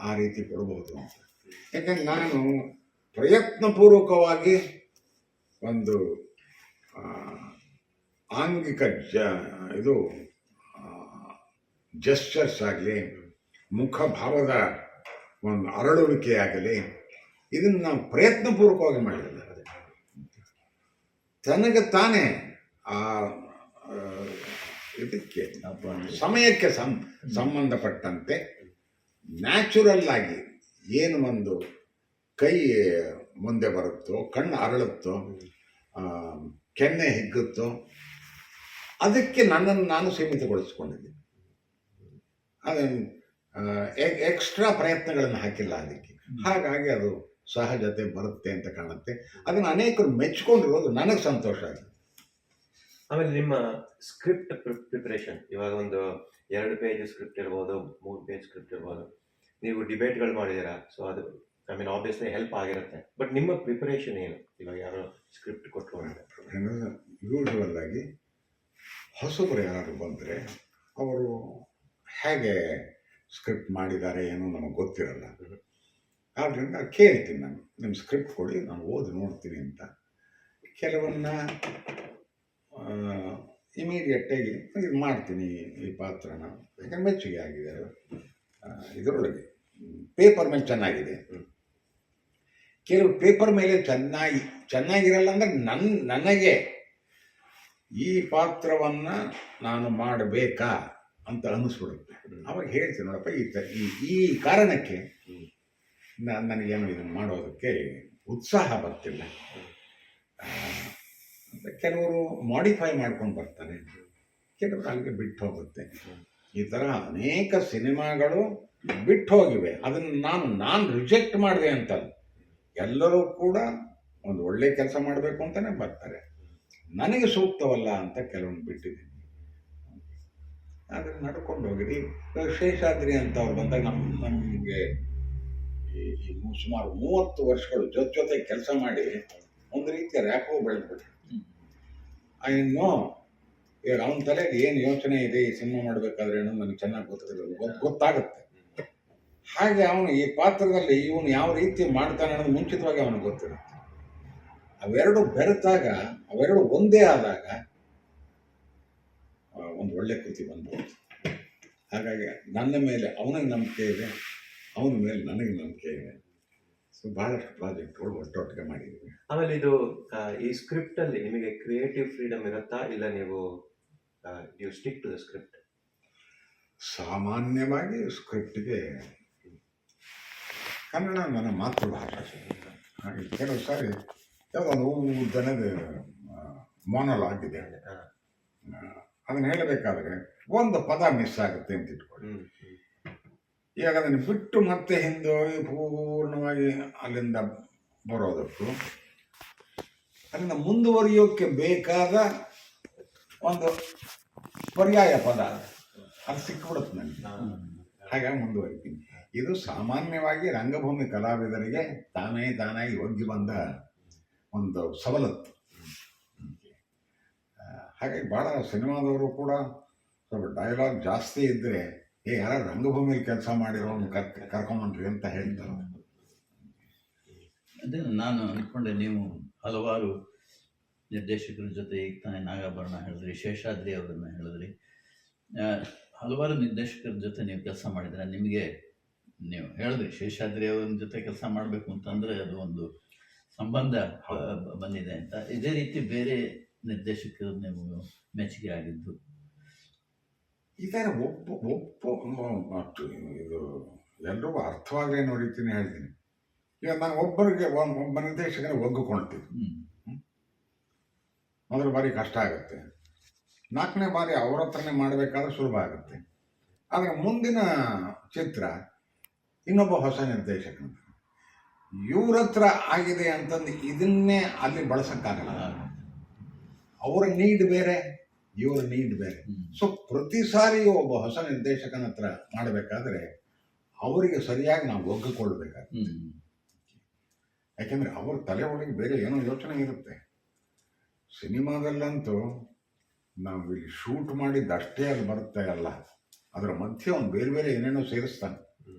ಆ ರೀತಿ ಕೊಡ್ಬೋದು ಅಂತ. ಯಾಕಂದ್ರೆ ನಾನು ಪ್ರಯತ್ನಪೂರ್ವಕವಾಗಿ ಒಂದು ಆಂಗಿಕ ಇದು ಜೆಸ್ಚರ್ಸ್ ಆಗಲಿ, ಮುಖಭಾವದ ಒಂದು ಅರಳುವಿಕೆ ಆಗಲಿ, ಇದನ್ನು ನಾವು ಪ್ರಯತ್ನಪೂರ್ವಕವಾಗಿ ಮಾಡಿಲ್ಲ. ತನಗೆ ತಾನೇ ಆ ಇದಕ್ಕೆ ಸಮಯಕ್ಕೆ ಸಂಬಂಧಪಟ್ಟಂತೆ ನ್ಯಾಚುರಲ್ ಆಗಿ ಏನು ಒಂದು ಕೈ ಮುಂದೆ ಬರುತ್ತೋ, ಕಣ್ಣು ಅರಳುತ್ತೋ, ಕೆನ್ನೆ ಹಿಗ್ಗುತ್ತೋ, ಅದಕ್ಕೆ ನನ್ನನ್ನು ನಾನು ಸೀಮಿತಗೊಳಿಸ್ಕೊಂಡಿದ್ದೀನಿ. ಅದನ್ನು ಎಕ್ಸ್ಟ್ರಾ ಪ್ರಯತ್ನಗಳನ್ನು ಹಾಕಿಲ್ಲ ಅದಕ್ಕೆ. ಹಾಗಾಗಿ ಅದು ಸಹಜತೆ ಬರುತ್ತೆ ಅಂತ ಕಾಣುತ್ತೆ. ಅದನ್ನು ಅನೇಕರು ಮೆಚ್ಕೊಂಡಿರೋದು ನನಗೆ ಸಂತೋಷ ಆಗಿದೆ. ಆಮೇಲೆ ನಿಮ್ಮ ಸ್ಕ್ರಿಪ್ಟ್ ಪ್ರಿಪ್ರೇಷನ್, ಇವಾಗ ಒಂದು 2 ಪೇಜ್ ಸ್ಕ್ರಿಪ್ಟ್ ಇರ್ಬೋದು, 3 ಪೇಜ್ ಸ್ಕ್ರಿಪ್ಟ್ ಇರ್ಬೋದು. ನೀವು ಡಿಬೇಟ್ಗಳು ಮಾಡಿದ್ದೀರಾ, ಸೊ ಅದು ಐ ಮೀನ್ ಆಬ್ವಿಯಸ್ಲಿ ಹೆಲ್ಪ್ ಆಗಿರುತ್ತೆ. ಬಟ್ ನಿಮ್ಮ ಪ್ರಿಪರೇಷನ್ ಏನು? ಇವಾಗ ಯಾರೋ ಸ್ಕ್ರಿಪ್ಟ್ ಕೊಟ್ಟರು, ಯೂಶುವಲ್ ಆಗಿ ಹೊಸಬರು ಯಾರು ಬಂದರೆ ಅವರು ಹೇಗೆ ಸ್ಕ್ರಿಪ್ಟ್ ಮಾಡಿದ್ದಾರೆ ಏನೋ ನಮಗೆ ಗೊತ್ತಿರಲ್ಲ. ಆದ್ದರಿಂದ ಕೇಳ್ತೀನಿ ನಾನು, ನಿಮ್ಮ ಸ್ಕ್ರಿಪ್ಟ್ ಕೊಡಿ, ನಾನು ಓದಿ ನೋಡ್ತೀನಿ ಅಂತ. ಕೆಲವನ್ನ ಇಮಿಡಿಯೇಟಾಗಿ ಇದು ಮಾಡ್ತೀನಿ ಈ ಪಾತ್ರನ, ಯಾಕಂದ್ರೆ ಮೆಚ್ಚುಗೆ ಆಗಿದೆ ಇದರೊಳಗೆ, ಪೇಪರ್ ಮೇಲೆ ಚೆನ್ನಾಗಿದೆ. ಕೆಲವು ಪೇಪರ್ ಮೇಲೆ ಚೆನ್ನಾಗಿರಲ್ಲ ಅಂದರೆ ನನಗೆ ಈ ಪಾತ್ರವನ್ನು ನಾನು ಮಾಡಬೇಕಾ ಅಂತ ಅನ್ನಿಸ್ಬಿಡುತ್ತೆ. ಅವಾಗ ಹೇಳ್ತೀನಿ, ನೋಡಪ್ಪ ಈ ಕಾರಣಕ್ಕೆ ನನಗೇನು ಇದನ್ನು ಮಾಡೋದಕ್ಕೆ ಉತ್ಸಾಹ ಬರ್ತಿಲ್ಲ ಅಂತ. ಕೆಲವರು ಮಾಡಿಫೈ ಮಾಡ್ಕೊಂಡು ಬರ್ತಾರೆ, ಕೆಲವರು ಅಲ್ಲಿಗೆ ಬಿಟ್ಟು ಹೋಗುತ್ತೆ. ಈ ಥರ ಅನೇಕ ಸಿನಿಮಾಗಳು ಬಿಟ್ಟು ಹೋಗಿವೆ. ಅದನ್ನು ನಾನು ರಿಜೆಕ್ಟ್ ಮಾಡಿದೆ ಅಂತಲ್ಲ, ಎಲ್ಲರೂ ಕೂಡ ಒಂದು ಒಳ್ಳೆ ಕೆಲಸ ಮಾಡಬೇಕು ಅಂತಲೇ ಬರ್ತಾರೆ. ನನಗೆ ಸೂಕ್ತವಲ್ಲ ಅಂತ ಕೆಲವೊಂದು ಬಿಟ್ಟಿದ್ದೀನಿ. ಅದನ್ನು ನಡ್ಕೊಂಡು ಹೋಗಿರಿ. ಶೇಷಾದ್ರಿ ಅಂತ ಅವ್ರು ಬಂದಾಗ ನಮಗೆ ಈ ಸುಮಾರು 30 ವರ್ಷಗಳು ಜೊತೆ ಕೆಲಸ ಮಾಡಿ ಒಂದು ರೀತಿಯ ರ್ಯಾಪೋ ಬೆಳೆದ್ಬಿಟ್ಟು, ಇನ್ನೂ ಈಗ ಅವನ ತಲೆಗೆ ಏನು ಯೋಚನೆ ಇದೆ ಈ ಸಿನಿಮಾ ಮಾಡಬೇಕಾದ್ರೆ ಅನ್ನೋದು ನನಗೆ ಚೆನ್ನಾಗಿ ಗೊತ್ತಾಗುತ್ತೆ. ಹಾಗೆ ಅವನು ಈ ಪಾತ್ರದಲ್ಲಿ ಇವನು ಯಾವ ರೀತಿ ಮಾಡ್ತಾನೆ ಅನ್ನೋದು ಮುಂಚಿತವಾಗಿ ಅವನಿಗೆ ಗೊತ್ತಿರುತ್ತೆ. ಅವೆರಡು ಬೆರೆತಾಗ, ಅವೆರಡು ಒಂದೇ ಆದಾಗ ಒಂದು ಒಳ್ಳೆ ಕೃತಿ ಬಂದ್ಬೋದು. ಹಾಗಾಗಿ ನನ್ನ ಮೇಲೆ ಅವನಿಗೆ ನಂಬಿಕೆ ಇದೆ, ಅವನ ಮೇಲೆ ನನಗೆ ನಂಬಿಕೆ ಇದೆ. ಸೊ ಬಹಳಷ್ಟು ಪ್ರಾಜೆಕ್ಟ್ಗಳು ಒಟ್ಟೊಟ್ಟಿಗೆ ಮಾಡಿದ್ದೀವಿ. ಆಮೇಲೆ ಇದು ಈ ಸ್ಕ್ರಿಪ್ಟಲ್ಲಿ ನಿಮಗೆ ಕ್ರಿಯೇಟಿವ್ ಫ್ರೀಡಮ್ ಇರುತ್ತಾ, ಇಲ್ಲ ನೀವು you stick to the script? ಸಾಮಾನ್ಯವಾಗಿ ಸ್ಕ್ರಿಪ್ಟ್ಗೆ ಕನ್ನಡ ನನ್ನ ಮಾತೃಭಾಷೆ. ಹಾಗೆ ಕೆಲವು ಸಾರಿ ಯಾವುದೋ ಜನದ ಮೊನಲಾಗ್ ಇದೆ, ಅದನ್ನು ಹೇಳಬೇಕಾದ್ರೆ ಒಂದು ಪದ ಮಿಸ್ ಆಗುತ್ತೆ ಅಂತ ಇಟ್ಕೊಳ್ಳಿ. ಈಗ ಅದನ್ನು ಬಿಟ್ಟು ಮತ್ತೆ ಹಿಂದೆ ಪೂರ್ಣವಾಗಿ ಅಲ್ಲಿಂದ ಬರೋದಕ್ಕೂ ಅಲ್ಲಿಂದ ಮುಂದುವರಿಯೋಕ್ಕೆ ಬೇಕಾದ ಒಂದು ಪರ್ಯಾಯ ಪದ ಅದು ಸಿಕ್ಬಿಡುತ್ತೆ ನನಗೆ, ಹಾಗಾಗಿ ಮುಂದುವರಿತೀನಿ. ಇದು ಸಾಮಾನ್ಯವಾಗಿ ರಂಗಭೂಮಿ ಕಲಾವಿದರಿಗೆ ತಾನಾಗಿ ಒಗ್ಗಿ ಬಂದ ಒಂದು ಸವಲತ್ತು. ಹಾಗಾಗಿ ಭಾಳ ಸಿನಿಮಾದವರು ಕೂಡ ಸ್ವಲ್ಪ ಡೈಲಾಗ್ ಜಾಸ್ತಿ ಇದ್ದರೆ ಯಾರು ರಂಗಭೂಮಿಯಲ್ಲಿ ಕೆಲಸ ಮಾಡಿರೋ ಕರ್ಕೊಂಬಂದ್ರಿ ಅಂತ ಹೇಳ್ತಾರೆ. ಅದೇ ನಾನು ಅಂದ್ಕೊಂಡೆ, ನೀವು ಹಲವಾರು ನಿರ್ದೇಶಕರ ಜೊತೆ ಈಗ ತಾನೇ ನಾಗಾಭರಣ ಹೇಳಿದ್ರಿ, ಶೇಷಾದ್ರಿ ಅವರನ್ನು ಹೇಳಿದ್ರಿ, ಹಲವಾರು ನಿರ್ದೇಶಕರ ಜೊತೆ ನೀವು ಕೆಲಸ ಮಾಡಿದ್ರೆ ನಿಮಗೆ ನೀವು ಹೇಳಿದ್ರಿ ಶೇಷಾದ್ರಿ ಅವರ ಜೊತೆ ಕೆಲಸ ಮಾಡಬೇಕು ಅಂತಂದರೆ ಅದು ಒಂದು ಸಂಬಂಧ ಬಂದಿದೆ ಅಂತ. ಇದೇ ರೀತಿ ಬೇರೆ ನಿರ್ದೇಶಕರು ನೀವು ಮೆಚ್ಚುಗೆ ಆಗಿದ್ದು? ಇದರ ಇದು ಎಲ್ರಿಗೂ ಅರ್ಥವಾಗಲಿ ಅನ್ನೋ ರೀತಿನೇ ಹೇಳ್ತೀನಿ. ಈಗ ನಾನು ಒಬ್ಬ ನಿರ್ದೇಶಕನ ಒಗ್ಗಿಕೊಳ್ತೀನಿ. ಮೊದಲ ಬಾರಿ ಕಷ್ಟ ಆಗುತ್ತೆ, 4ನೇ ಬಾರಿ ಅವ್ರ ಹತ್ರನೇ ಮಾಡಬೇಕಾದ್ರೆ ಸುಲಭ ಆಗುತ್ತೆ. ಆದರೆ ಮುಂದಿನ ಚಿತ್ರ ಇನ್ನೊಬ್ಬ ಹೊಸ ನಿರ್ದೇಶಕ ಇವ್ರ ಹತ್ರ ಆಗಿದೆ ಅಂತಂದು ಇದನ್ನೇ ಅಲ್ಲಿ ಬಳಸೋಕ್ಕಾಗಲ್ಲ. ಅವರ ನೀಡ್ ಬೇರೆ, ಇವರ ನೀಡ್ ಬೇರೆ. ಸೊ ಪ್ರತಿ ಸಾರಿಯೂ ಒಬ್ಬ ಹೊಸ ನಿರ್ದೇಶಕನ ಹತ್ರ ಮಾಡಬೇಕಾದ್ರೆ ಅವರಿಗೆ ಸರಿಯಾಗಿ ನಾವು ಒಗ್ಗಿಕೊಳ್ಬೇಕಾಗುತ್ತೆ. ಯಾಕೆಂದರೆ ಅವ್ರ ತಲೆ ಒಳಗೆ ಬೇರೆ ಏನೋ ಯೋಚನೆ ಇರುತ್ತೆ. ಸಿನಿಮಾದಲ್ಲಂತೂ ನಾವು ಇಲ್ಲಿ ಶೂಟ್ ಮಾಡಿದ್ದಷ್ಟೇ ಅದು ಬರುತ್ತೆ ಅಲ್ಲ, ಅದರ ಮಧ್ಯೆ ಅವ್ನು ಬೇರೆ ಬೇರೆ ಏನೇನೋ ಸೇರಿಸ್ತಾನೆ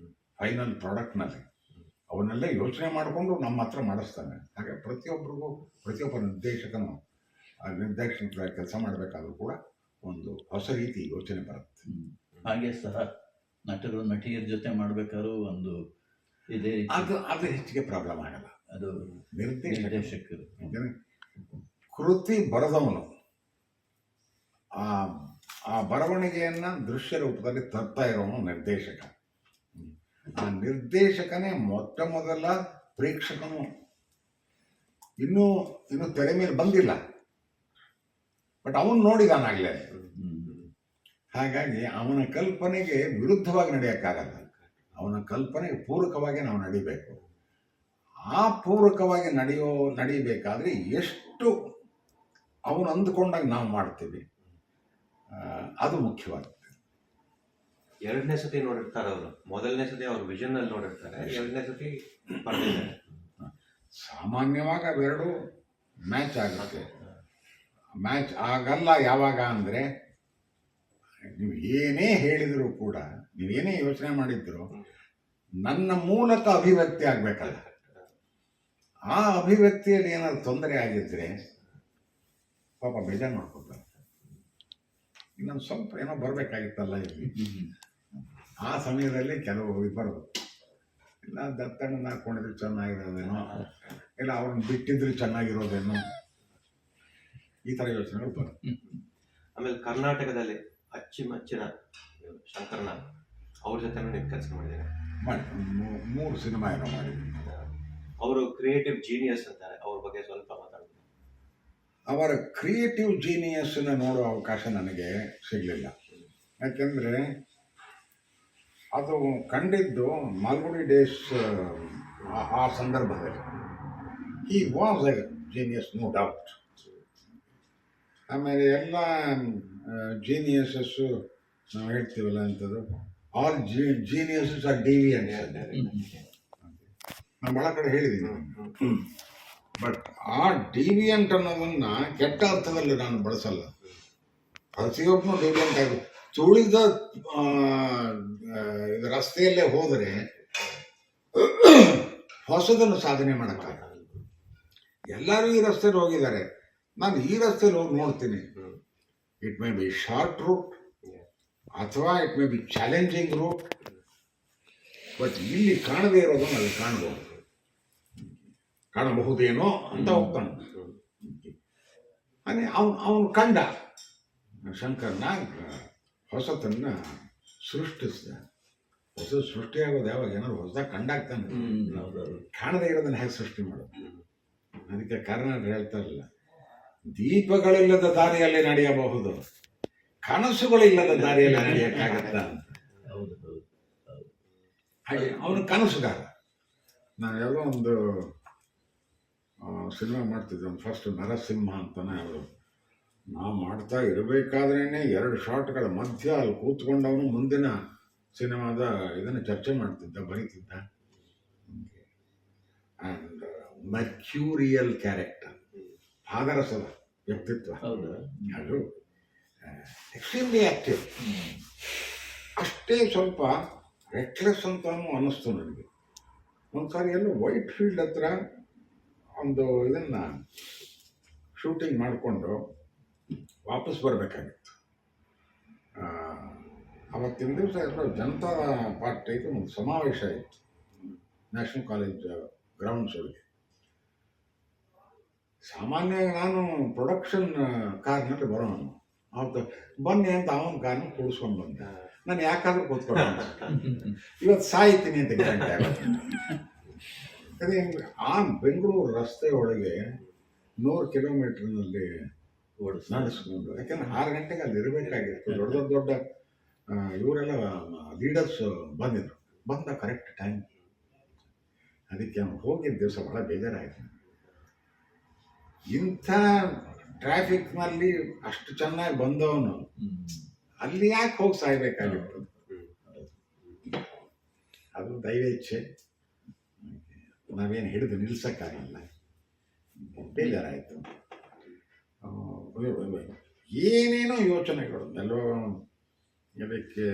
ಫೈನಲ್ ಪ್ರಾಡಕ್ಟ್ನಲ್ಲಿ. ಅವನ್ನೆಲ್ಲ ಯೋಚನೆ ಮಾಡಿಕೊಂಡು ನಮ್ಮ ಹತ್ರ ಮಾಡಿಸ್ತಾನೆ. ಹಾಗೆ ಪ್ರತಿಯೊಬ್ಬ ನಿರ್ದೇಶಕನು ಆ ನಿರ್ದೇಶಕರ ಕೆಲಸ ಮಾಡಬೇಕಾದ್ರೂ ಕೂಡ ಒಂದು ಹೊಸ ರೀತಿ ಯೋಚನೆ ಬರುತ್ತೆ. ಹಾಗೆ ಸಹ ನಟರು ನಟಿಯರ ಜೊತೆ ಮಾಡಬೇಕಾದ್ರೂ ಒಂದು ಇದೇ ಅದು ಹೆಚ್ಚಿಗೆ ಪ್ರಾಬ್ಲಮ್ ಆಗಲ್ಲ. ಅದು ನಿರ್ದೇಶಕರು ಕೃತಿ ಬರೆದವನು ಆ ಬರವಣಿಗೆಯನ್ನು ದೃಶ್ಯ ರೂಪದಲ್ಲಿ ತರ್ತಾ ಇರೋನು ನಿರ್ದೇಶಕ. ಆ ನಿರ್ದೇಶಕನೇ ಮೊಟ್ಟ ಮೊದಲ ಪ್ರೇಕ್ಷಕನು. ಇನ್ನೂ ತೆರೆ ಮೇಲೆ ಬಂದಿಲ್ಲ, ಬಟ್ ಅವನು ನೋಡಿದಾನಾಗಲೇ. ಹಾಗಾಗಿ ಅವನ ಕಲ್ಪನೆಗೆ ವಿರುದ್ಧವಾಗಿ ನಡೆಯೋಕ್ಕಾಗಲ್ಲ. ಅವನ ಕಲ್ಪನೆಗೆ ಪೂರಕವಾಗಿ ನಾವು ನಡಿಬೇಕು. ಆ ಪೂರಕವಾಗಿ ನಡಿಬೇಕಾದ್ರೆ ಎಷ್ಟು ಅವನು ಅಂದುಕೊಂಡಾಗ ನಾವು ಮಾಡ್ತೀವಿ, ಅದು ಮುಖ್ಯವಾಗುತ್ತೆ. 2ನೇ ಸತಿ ನೋಡಿರ್ತಾರೆ ಅವರು, ಮೊದಲನೇ ಸತಿ ಅವ್ರ ವಿಷನ್ ಅಲ್ಲಿ ನೋಡಿರ್ತಾರೆ, 2ನೇ ಸತಿ ಬರ್ತಿದ್ದಾರೆ. ಸಾಮಾನ್ಯವಾಗಿ ಅವೆರಡು ಮ್ಯಾಚ್ ಆಗುತ್ತೆ. ಮ್ಯಾಚ್ ಆಗಲ್ಲ ಯಾವಾಗ ಅಂದರೆ, ನೀವು ಏನೇ ಹೇಳಿದರೂ ಕೂಡ, ನೀವೇನೇ ಯೋಚನೆ ಮಾಡಿದ್ರು ನನ್ನ ಮೂಲಕ ಅಭಿವ್ಯಕ್ತಿ ಆಗಬೇಕಲ್ಲ. ಆ ಅಭಿವ್ಯಕ್ತಿಯಲ್ಲಿ ಏನಾದ್ರು ತೊಂದರೆ ಆಗಿದ್ರೆ ಪಾಪ ಬೇಜಾರು ಮಾಡ್ಕೊತಾರೆ. ಇನ್ನೊಂದು ಸ್ವಲ್ಪ ಏನೋ ಬರಬೇಕಾಗಿತ್ತಲ್ಲ ಇಲ್ಲಿ. ಆ ಸಮಯದಲ್ಲಿ ಕೆಲವು ಬರೋದು ಇಲ್ಲ, ದತ್ತಣ್ಣನ ಹಾಕೊಂಡಿದ್ರು ಚೆನ್ನಾಗಿರೋದೇನೋ, ಇಲ್ಲ ಅವ್ರನ್ನ ಬಿಟ್ಟಿದ್ರು ಚೆನ್ನಾಗಿರೋದೇನೋ, ಈ ಥರ ಯೋಚನೆಗಳು ಬರುತ್ತೆ. ಆಮೇಲೆ ಕರ್ನಾಟಕದಲ್ಲಿ ಅಚ್ಚುಮೆಚ್ಚಿನ ಶಂಕರನಾಗ್ ಅವ್ರ ಜೊತೆ ನೀವು ಕೆಲಸ ಮಾಡಿದ್ದೀರಾ? ಮಾಡಿ 3 ಸಿನಿಮಾ ಏನೋ ಮಾಡಿದ್ದೀನಿ. ಅವರು ಕ್ರಿಯೇಟಿವ್ ಜೀನಿಯಸ್ ಅಂತಾರೆ, ಅವ್ರ ಬಗ್ಗೆ ಸ್ವಲ್ಪ ಮಾತಾಡ್ತೀನಿ. ಅವರ ಕ್ರಿಯೇಟಿವ್ ಜೀನಿಯಸ್ನ ನೋಡೋ ಅವಕಾಶ ನನಗೆ ಸಿಗಲಿಲ್ಲ. ಯಾಕೆಂದರೆ ಅದು ಕಂಡಿದ್ದು ಮಾಲ್ಗುಡಿ ಡೇಸ್ ಆ ಸಂದರ್ಭದಲ್ಲಿ. He was a genius, no doubt. ಆಮೇಲೆ ಎಲ್ಲ ಜೀನಿಯಸಸ್ಸು ನಾವು ಹೇಳ್ತೀವಲ್ಲ ಅಂಥದ್ದು, ಆಲ್ ಜೀನಿಯಸಸ್ ಆರ್ ಡಿವಿಯಂಟ್. ನಾನು ಭಾಳ ಕಡೆ ಹೇಳಿದ್ದೀನಿ. ಬಟ್ ಆ ಡಿವಿಯಂಟ್ ಅನ್ನೋದನ್ನು ಕೆಟ್ಟ ಅರ್ಥದಲ್ಲಿ ನಾನು ಬಳಸಲ್ಲ. ಪ್ರತಿಯೊಬ್ಬನು ಡಿವಿಯಂಟ್ ಆಗಿ ತುಳಿದ ರಸ್ತೆಯಲ್ಲೇ ಹೋದರೆ ಹೊಸದನ್ನು ಸಾಧನೆ ಮಾಡೋಕ್ಕಾಗಲ್ಲ. ಎಲ್ಲರೂ ಈ ರಸ್ತೆಯಲ್ಲಿ ಹೋಗಿದ್ದಾರೆ, ನಾನು ಈ ರಸ್ತೆಯಲ್ಲಿ ಹೋಗಿ ನೋಡ್ತೀನಿ. It may be short route ಅಥವಾ it may be challenging route, but ಇಲ್ಲಿ ಕಾಣದೇ ಇರೋದನ್ನು ಅಲ್ಲಿ ಕಾಣಬಹುದೇನೋ ಅಂತ ಹೋಗ್ತಾನೆ. ಅವನು ಕಂಡ ಶಂಕರ್ನ ಹೊಸತನ್ನು ಸೃಷ್ಟಿಸಿದ. ಹೊಸ ಸೃಷ್ಟಿಯಾಗೋದು ಯಾವಾಗ ಏನಾದ್ರು ಹೊಸದಾಗಿ ಕಂಡಾಗ್ತಾನೆ. ಹೌದೌದು. ಕಾಣದೇ ಇರೋದನ್ನ ಹೇಗೆ ಸೃಷ್ಟಿ ಮಾಡೋದು? ಅದಕ್ಕೆ ಕರ್ನಾಟಕ ಹೇಳ್ತಾರಲ್ಲ, ದೀಪಗಳಿಲ್ಲದ ದಾರಿಯಲ್ಲಿ ನಡೆಯಬಹುದು, ಕನಸುಗಳಿಲ್ಲದ ದಾರಿಯಲ್ಲಿ ನಡೆಯಕ್ಕಾಗತ್ತ ಅಂತ. ಹೌದು ಹೌದು. ಹಾಗೆ ಅವನು ಕನಸುಗಾರ. ನಾನು ಯಾವುದೋ ಒಂದು ಸಿನಿಮಾ ಮಾಡ್ತಿದ್ದೆ, ಒಂದು ಫಸ್ಟ್ ನರಸಿಂಹ ಅಂತಾನೆ. ಅವರು ನಾವು ಮಾಡ್ತಾ ಇರಬೇಕಾದ್ರೇ 2 ಶಾಟ್ಗಳ ಮಧ್ಯ ಅಲ್ಲಿ ಕೂತ್ಕೊಂಡವನು ಮುಂದಿನ ಸಿನಿಮಾದ ಇದನ್ನು ಚರ್ಚೆ ಮಾಡ್ತಿದ್ದ, ಬರೀತಿದ್ದ. ಆ್ಯಂಡ್ ಮರ್ಕ್ಯೂರಿಯಲ್ ಕ್ಯಾರೆಕ್ಟರ್, ಪಾದರಸದ ವ್ಯಕ್ತಿತ್ವ. ಹೌದಾ? ಅದು ಎಕ್ಸ್ಟ್ರೀಮ್ಲಿ ಆಕ್ಟಿವ್. ಅಷ್ಟೇ ಸ್ವಲ್ಪ ರೆಕ್ಲೆಸ್ ಅಂತಾನು ಅನ್ನಿಸ್ತು ನನಗೆ. ಒಂದ್ಸಾರಿ ಎಲ್ಲೋ ವೈಟ್ ಫೀಲ್ಡ್ ಹತ್ರ ಒಂದು ಇದನ್ನು ಶೂಟಿಂಗ್ ಮಾಡಿಕೊಂಡು ವಾಪಸ್ ಬರಬೇಕಾಗಿತ್ತು. ಅವತ್ತಿನ ದಿವಸ ಎಲ್ಲೋ ಜನತಾ ಪಾರ್ಟಿಗೆ ಒಂದು ಸಮಾವೇಶ ಇತ್ತು ನ್ಯಾಷನಲ್ ಕಾಲೇಜ್ ಗ್ರೌಂಡ್ಸ್ ಒಳಗೆ. ಸಾಮಾನ್ಯವಾಗಿ ನಾನು ಪ್ರೊಡಕ್ಷನ್ ಕಾರ್ನಲ್ಲಿ ಬರೋನು. ಅವತ್ತು ಬನ್ನಿ ಅಂತ ಅವನ ಕಾರ್ನ ಕೂಡಿಸ್ಕೊಂಡು ಬಂದೆ. ನಾನು ಯಾಕಾದ್ರೂ ಕೂತ್ಕೊಂಡು ಇವತ್ತು ಸಾಯ್ತೀನಿ ಅಂತ ಗ್ಯಾರಂಟಿ ಆಗುತ್ತೆ. ಅದೇ ಆ ಬೆಂಗಳೂರು ರಸ್ತೆ ಒಳಗೆ 100 ಕಿಲೋಮೀಟರ್ನಲ್ಲಿ ನಡೆಸ್ಕೊಂಡು, ಯಾಕೆಂದ್ರೆ 6 ಗಂಟೆಗೆ ಅಲ್ಲಿ ಇರಬೇಕಾಗಿತ್ತು. ದೊಡ್ಡ ದೊಡ್ಡ ಇವರೆಲ್ಲ ಲೀಡರ್ಸ್ ಬಂದಿದ್ರು. ಬಂದ ಕರೆಕ್ಟ್ ಟೈಮ್. ಅದಕ್ಕೆ ಅವ್ನು ಹೋಗಿದ್ದ ದಿವಸ ಭಾಳ ಬೇಜಾರಾಯಿತು. ಇಂಥ ಟ್ರಾಫಿಕ್ನಲ್ಲಿ ಅಷ್ಟು ಚೆನ್ನಾಗಿ ಬಂದವನು ಅಲ್ಲಿ ಯಾಕೆ ಹೋಗಿ ಸಾಯ್ಬೇಕಾಗಿತ್ತು? ಅದು ದೈವ ಇಚ್ಛೆ. ನಾವೇನು ಹಿಡಿದು ನಿಲ್ಸಕ್ಕಾಗಲ್ಲ. ಬೇಜಾರಾಯಿತು. ಏನೇನೋ ಯೋಚನೆಗಳು ಎಲ್ಲೋ. ಇದಕ್ಕೆ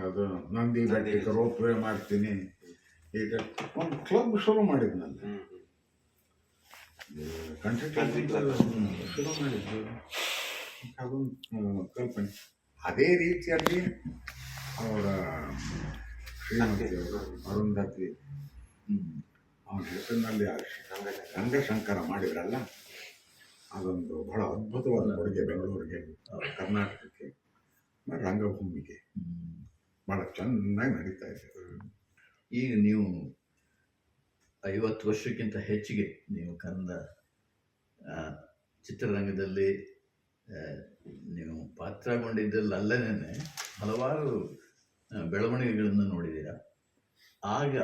ಅದು ನಂದಿ ಬೆಟ್ಟಕ್ಕೆ ರೋಪ್ ವೇ ಮಾಡ್ತೀನಿ. ಈಗ ಒಂದು ಕ್ಲಬ್ ಶುರು ಮಾಡಿದ್ದು ನಾನು, ಕಂಟ್ರಿ ಶುರು ಮಾಡಿದ್ದು. ಅದೊಂದು ಕಲ್ಪನೆ. ಅದೇ ರೀತಿಯಲ್ಲಿ ಅವರ ಶ್ರೀಮತಿಯವರು ಅರುಂಧತಿ ಅವನ ಹೆಸರಿನಲ್ಲಿ ರಂಗಶಂಕರ ಮಾಡಿದ್ರಲ್ಲ, ಅದೊಂದು ಬಹಳ ಅದ್ಭುತವಾದ ಕೊಡುಗೆ ಬೆಂಗಳೂರಿಗೆ, ಕರ್ನಾಟಕಕ್ಕೆ, ರಂಗಭೂಮಿಗೆ ಬಹಳ ಚೆನ್ನಾಗಿ ನಡೀತಾ ಇದೆ. ಈಗ ನೀವು 50 ವರ್ಷಕ್ಕಿಂತ ಹೆಚ್ಚಿಗೆ ನೀವು ಕನ್ನಡ ಚಿತ್ರರಂಗದಲ್ಲಿ ನೀವು ಪಾತ್ರಗೊಂಡಿದ್ದಲ್ಲೇ ಹಲವಾರು ಬೆಳವಣಿಗೆಗಳನ್ನು ನೋಡಿದ್ದೀರಾ. ಆಗ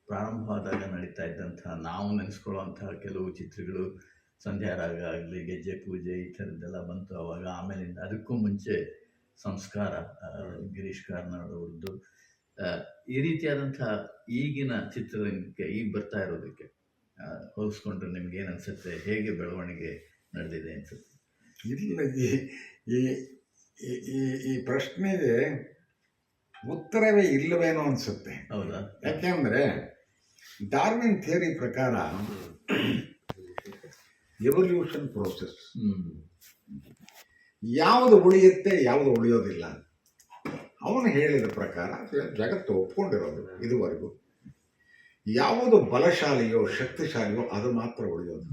ಪ್ರಾರಂಭವಾದಾಗ ನಡೀತಾ ಇದ್ದಂತಹ ನಾವು ನೆನೆಸ್ಕೊಳ್ಳುವಂತಹ ಕೆಲವು ಚಿತ್ರಗಳು, ಸಂಧ್ಯಾರಾಗ ಆಗಲಿ, ಗೆಜ್ಜೆ ಪೂಜೆ, ಈ ಥರದ್ದೆಲ್ಲ ಬಂತು ಅವಾಗ. ಆಮೇಲಿಂದ ಅದಕ್ಕೂ ಮುಂಚೆ ಸಂಸ್ಕಾರ, ಗಿರೀಶ್ ಕಾರ್ನಾಡ್ ಅವ್ರದ್ದು. ಈ ರೀತಿಯಾದಂಥ ಈಗಿನ ಚಿತ್ರರಂಗಕ್ಕೆ ಈಗ ಬರ್ತಾ ಇರೋದಕ್ಕೆ ಹೋಲಿಸ್ಕೊಂಡ್ರೆ ನಿಮ್ಗೆ ಏನು ಅನಿಸುತ್ತೆ? ಹೇಗೆ ಬೆಳವಣಿಗೆ ನಡೆದಿದೆ ಅನಿಸುತ್ತೆ? ಇಲ್ಲ, ಈ ಪ್ರಶ್ನೆಗೆ ಉತ್ತರವೇ ಇಲ್ಲವೇನೋ ಅನಿಸುತ್ತೆ. ಹೌದಾ? ಯಾಕೆಂದರೆ ಡಾರ್ವಿನ್ ಥಿಯರಿ ಪ್ರಕಾರ ಎವಲ್ಯೂಷನ್ ಪ್ರೋಸೆಸ್, ಯಾವುದು ಉಳಿಯುತ್ತೆ ಯಾವುದು ಉಳಿಯೋದಿಲ್ಲ. ಅವನು ಹೇಳಿದ ಪ್ರಕಾರ ಜಗತ್ತು ಒಪ್ಕೊಂಡಿರೋದು ಇದುವರೆಗೂ. ಯಾವುದು ಬಲಶಾಲಿಯೋ ಶಕ್ತಿಶಾಲಿಯೋ ಅದು ಮಾತ್ರ ಉಳಿಯೋದು.